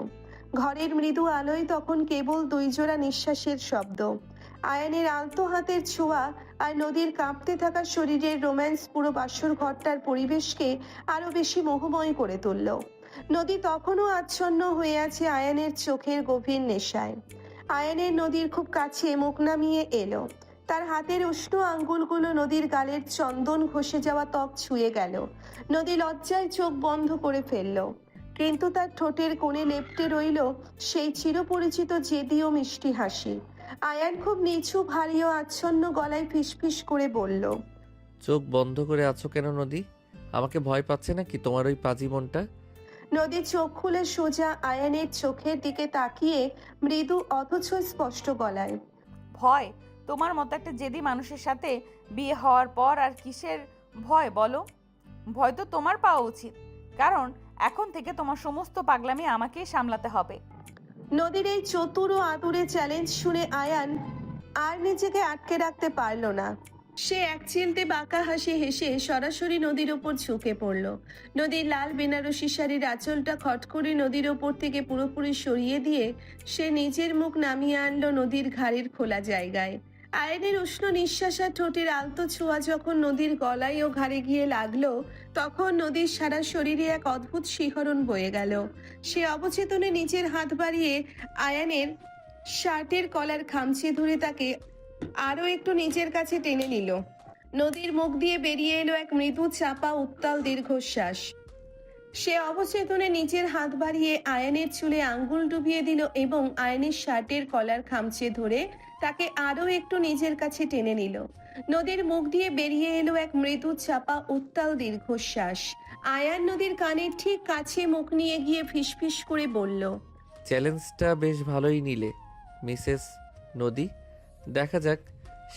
ঘরের মৃদু আলোয় তখন কেবল দুই জোড়া নিঃশ্বাসের শব্দ, আয়ানের আলতো হাতের ছোঁয়া আর নদীর কাঁপতে থাকা শরীরের রোম্যান্স পুরো বাসর ঘরটার পরিবেশকে আরো বেশি মোহময় করে তুলল। নদী তখনও আচ্ছন্ন হয়ে আছে আয়ানের চোখের গভীর নেশায়। আয়ানের নদীর খুব কাছে মুখ নামিয়ে এলো। তার হাতের উষ্ণ আঙ্গুলগুলো নদীর গালের চন্দন ঘষে যাওয়া ত্বক ছুঁয়ে গেল। নদী লজ্জায় চোখ বন্ধ করে ফেলল, কিন্তু তার ঠোঁটের কোণে লেপ্টে রইল সেই চিরপরিচিত জেদি ও মিষ্টি হাসি। আয়ান খুব নিচু, ভারী ও আচ্ছন্ন গলায় ফিসফিস করে বলল, চোখ বন্ধ করে আছো কেন নদী? আমাকে ভয় পাচ্ছে নাকি তোমার ওই পাজি মনটা? নদী চোখ খুলে সোজা আয়ানের চোখের দিকে তাকিয়ে মৃদু অথচ স্পষ্ট গলায়, ভয়? তোমার মতো একটা জেদি মানুষের সাথে বিয়ে হওয়ার পর আর কিসের ভয় বলো? ভয় তো তোমার পাওয়া উচিত, কারণ এখন থেকে তোমার সমস্ত পাগলামি আমাকেই সামলাতে হবে। নদীর এই চতুর ও আদুরে চ্যালেঞ্জ শুনে আয়ান আর নিজেকে আটকে রাখতে পারল না। সে এক চিলতে বাঁকা হাসি হেসে সরাসরি নদীর ওপর ঝুঁকে পড়ল। নদীর লাল বেনারসি শাড়ির আঁচলটা খট করে নদীর ওপর থেকে পুরোপুরি সরিয়ে দিয়ে সে নিজের মুখ নামিয়ে আনলো নদীর ঘাড়ের খোলা জায়গায়। আয়নের উষ্ণ নিঃশ্বাস আর ঠোঁটের আলতো ছোঁয়া যখন নদীর গলায় ও ঘাড়ে গিয়ে লাগলো, তখন নদীর সারা শরীরে এক অদ্ভুত শিহরণ বয়ে গেল। সে অবচেতনে নিজের হাত বাড়িয়ে আয়ানের শার্টের কলার খামচে ধরে তাকে আরো একটু নিজের কাছে টেনে নিল। নদীর মুখ দিয়ে বেরিয়ে এলো এক মৃদু চাপা উত্তাল দীর্ঘশ্বাস। সে অবচেতনে নিজের হাত বাড়িয়ে আয়ানের চুলে আঙ্গুল ডুবিয়ে দিল এবং আয়ানের শার্টের কলার খামচে ধরে তাকে আরো একটু নিজের কাছে টেনে নিল। নদীর মুখ দিয়ে বেরিয়ে এলো এক মৃদু চাপা উত্তাল দীর্ঘশ্বাস। আয়ান নদীর কানের ঠিক কাছে মুখ নিয়ে গিয়ে ফিসফিস করে বলল, চ্যালেঞ্জটা বেশ ভালোই নিলে মিসেস নদী। দেখা যাক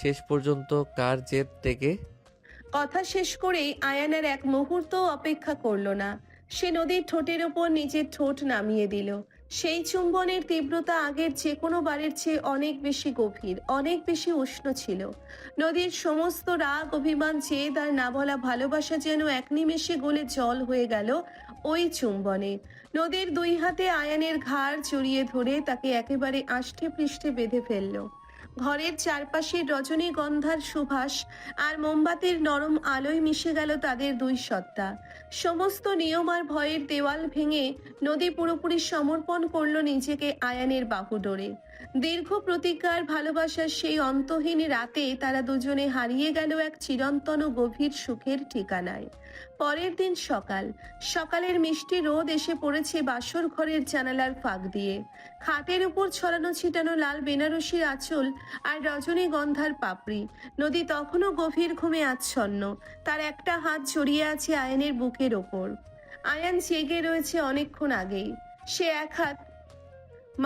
শেষ পর্যন্ত কার জেদ টেকে। কথা শেষ করেই আয়ানের এক মুহূর্ত অপেক্ষা করলো না। সে নদীর ঠোঁটের ওপর নিজের ঠোঁট নামিয়ে দিল। সেই চুম্বনের তীব্রতা আগের যে কোনো বারের চেয়ে অনেক বেশি গভীর, অনেক বেশি উষ্ণ ছিল। নদীর সমস্ত রাগ, অভিমান, জেদ আর না বলা ভালোবাসা যেন এক নিমেষে গলে জল হয়ে গেল ওই চুম্বনে। নদীর দুই হাতে আয়ানের ঘাড় জড়িয়ে ধরে তাকে একেবারে আষ্ঠে পৃষ্ঠে বেঁধে ফেলল। ঘরের চারপাশে রজনীগন্ধার সুবাস আর মোমবাতির নরম আলোয় মিশে গেল তাদের দুই সত্তা। সমস্ত নিয়ম আর ভয়ের দেওয়াল ভেঙে নদী পুরোপুরি সমর্পণ করলো নিজেকে আয়ানের বাহুডোরে। দীর্ঘ প্রতিজ্ঞার ভালোবাসার সেই অন্তহীন রাতে তারা দুজনে হারিয়ে গেল এক চিরন্তন ও গভীর সুখের ঠিকানায়। পরের দিন সকালের মিষ্টি রোদ এসে পড়েছে বাসর ঘরের জানালার ফাঁক দিয়ে। খাটের উপর ছড়ানো ছিটানো লাল বেনারসির আঁচল আর রজনীগন্ধার পাপড়ি। নদী তখনও গভীর ঘুমে আচ্ছন্ন, তার একটা হাত জড়িয়ে আছে আয়ানের বুকের ওপর। আয়ান জেগে রয়েছে অনেকক্ষণ আগেই। সে এক হাত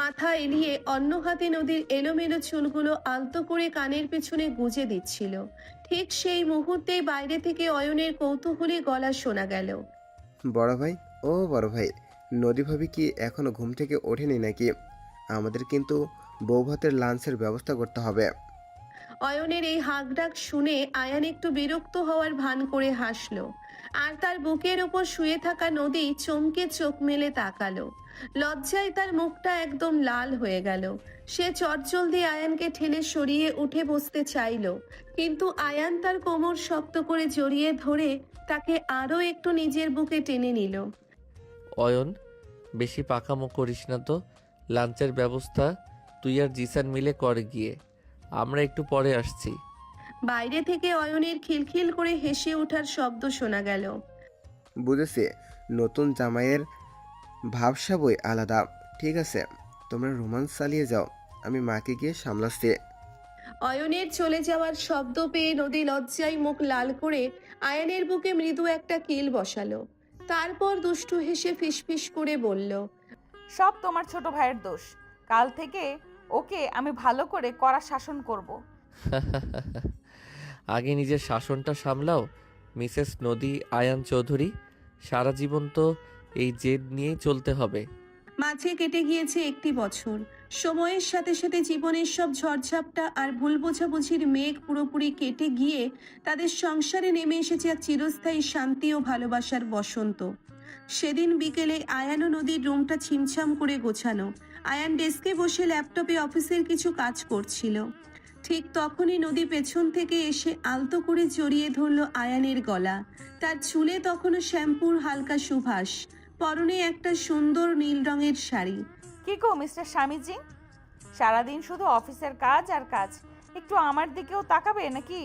মাথা এলিয়ে অন্য হাতে নদীর এলোমেলো চুলগুলো আলতো করে কানের পেছনে গুজে দিচ্ছিল। ঠিক সেই মুহূর্তেই বাইরে থেকে অয়নের কৌতূহলী গলা শোনা গেল, বড় ভাই, ও বড় ভাই, নদী ভাবি কি এখনো ঘুম থেকে ওঠেনি নাকি? আমাদের কিন্তু বউ ভাতের লাঞ্চের ব্যবস্থা করতে হবে। অয়নের এই হাঁক ডাক শুনে আয়ান একটু বিরক্ত হওয়ার ভান করে হাসলো, আর তার বুকের ওপর শুয়ে থাকা নদী চমকে চোখ মেলে তাকালো। লজ্জায় তার মুখটা একদম লাল হয়ে গেল। সে চটজলদি আয়ানকে ঠেলে সরিয়ে উঠে বসতে চাইল, কিন্তু আয়ান তার কোমর শক্ত করে জড়িয়ে ধরে তাকে আরো একটু নিজের বুকে টেনে নিল। অয়ন, বেশি পাকামো করিস না তো। লাঞ্চের ব্যবস্থা তুই আর জিসান মিলে কর গিয়ে, আমরা একটু পরে আসছি। বাইরে থেকে অয়নের খিলখিল করে হেসে ওঠার শব্দ শোনা গেল। বুঝেছি, নতুন জামাইয়ের ভাবসাবই আলাদা। ঠিক আছে, তোমরা রোমান্স চালিয়ে যাও, আমি মাকে গিয়ে সামলাচ্ছি। অয়নের চলে যাওয়ার শব্দ পেয়ে নদী লজ্জায় মুখ লাল করে আয়ানের বুকে মৃদু একটা কিল বসালো। তারপর দুষ্টু হেসে ফিসফিস করে বলল, সব তোমার ছোট ভাইয়ের দোষ। কাল থেকে ওকে আমি ভালো করে কড়া শাসন করব। আগে নিজের শাসনটা সামলাও মিসেস নদী আয়ান চৌধুরী। সারা জীবন তো এই জেদ নিয়েই চলতে হবে। মাঝে কেটে গিয়েছে 1টি বছর। সময়ের সাথে সাথে জীবনের সব ঝড়ঝাপটা আর ভুল বোঝাবুঝির মেঘ পুরোপুরি কেটে গিয়ে তাদের সংসারে নেমে এসেছে এক চিরস্থায়ী শান্তি ও ভালোবাসার বসন্ত। সেদিন বিকেলে আয়ান ও নদীর রুমটা ছিমছাম করে গোছানো। আয়ান ডেস্কে বসে ল্যাপটপে অফিসের কিছু কাজ করছিল। ঠিক তখনই নদী পেছন থেকে এসে আলতো করে জড়িয়ে ধরল আয়ানের গলা। তার চুলে তখনও শ্যাম্পুর হালকা সুবাস, পরনে একটা সুন্দর নীল রঙের শাড়ি। কি গো মিস্টার স্বামীজি, সারাদিন শুধু অফিসের কাজ আর কাজ, একটু আমার দিকেও তাকাবে নাকি?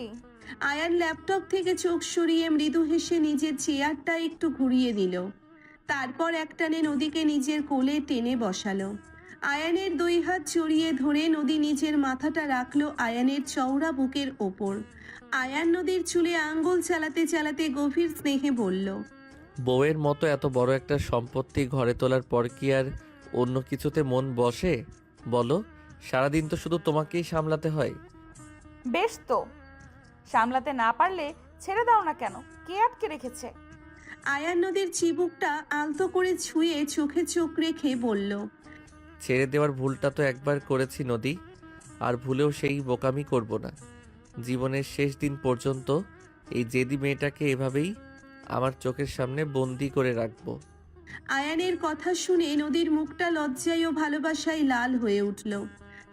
আয়ান ল্যাপটপ থেকে চোখ সরিয়ে মৃদু হেসে নিজের চেয়ারটা একটু ঘুরিয়ে দিল। তারপর একটানে নদীকে নিজের কোলে টেনে বসালো। আয়ানের 2 হাত জড়িয়ে ধরে নদী নিজের মাথাটা রাখলো আয়ানের চওড়া বুকের ওপর। আয়ান নদীর চুলে আঙ্গুল চালাতে চালাতে গভীর স্নেহে বলল, বউয়ের মতো এত বড় একটা সম্পত্তি ঘরে তোলার পর কি আর অন্য কিছুতে মন বসে বলো? সারাদিন তো শুধু তোমাকেই সামলাতে হয়। বেশ তো, সামলাতে না পারলে ছেড়ে দাও না কেন? কে আটকে রেখেছে? আয়ান নদীর চিবুকটা আলতো করে ছুঁয়ে চোখে চোখ রেখে বলল, ছেড়ে দেওয়ার ভুলটা তো একবার করেছি নদী, আর ভুলেও সেই বোকামি করব না। জীবনের শেষ দিন পর্যন্ত এই জেদি মেয়েটাকে এভাবেই আমার চোখের সামনে বন্দি করে রাখবো। আয়ানের কথা শুনে নদীর মুখটা লজ্জায় ও ভালোবাসায় লাল হয়ে উঠল।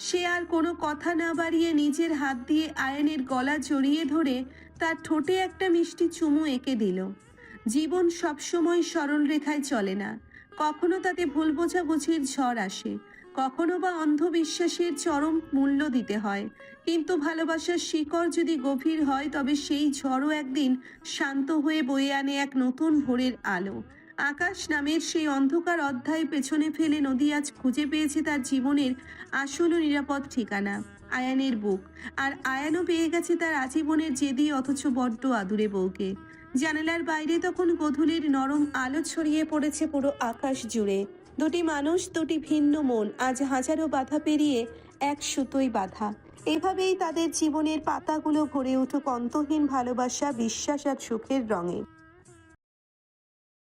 সে আর কোনো কথা না বাড়িয়ে নিজের হাত দিয়ে আয়ানের গলা জড়িয়ে ধরে তার ঠোঁটে একটা মিষ্টি চুমু এঁকে দিল। জীবন সবসময় সরল রেখায় চলে না, কখনো তাতে ভুল বোঝাবুঝির ঝড় আসে, কখনো বা অন্ধবিশ্বাসের চরম মূল্য দিতে হয়। কিন্তু ভালোবাসার শিকড় যদি গভীর হয় তবে সেই ঝড়ও একদিন শান্ত হয়ে বয়ে আনে এক নতুন ভোরের আলো। আকাশ নামের সেই অন্ধকার অধ্যায় পেছনে ফেলে নদী আজ খুঁজে পেয়েছে তার জীবনের আসল ও নিরাপদ ঠিকানা, আয়ানের বুক। আর আয়ানও পেয়ে গেছে তার আজীবনের জেদি অথচ বড্ড আদুরে বউকে। জানালার বাইরে তখন গোধূলির নরম আলো ছড়িয়ে পড়েছে পুরো আকাশ জুড়ে। 2টি মানুষ, 2টি ভিন্ন মন, আজ হাজারো বাধা পেরিয়ে এক সুতোয় বাঁধা। এভাবেই তাদের জীবনের পাতাগুলো ভরে উঠুক অন্তহীন ভালোবাসা, বিশ্বাস আর সুখের রঙে।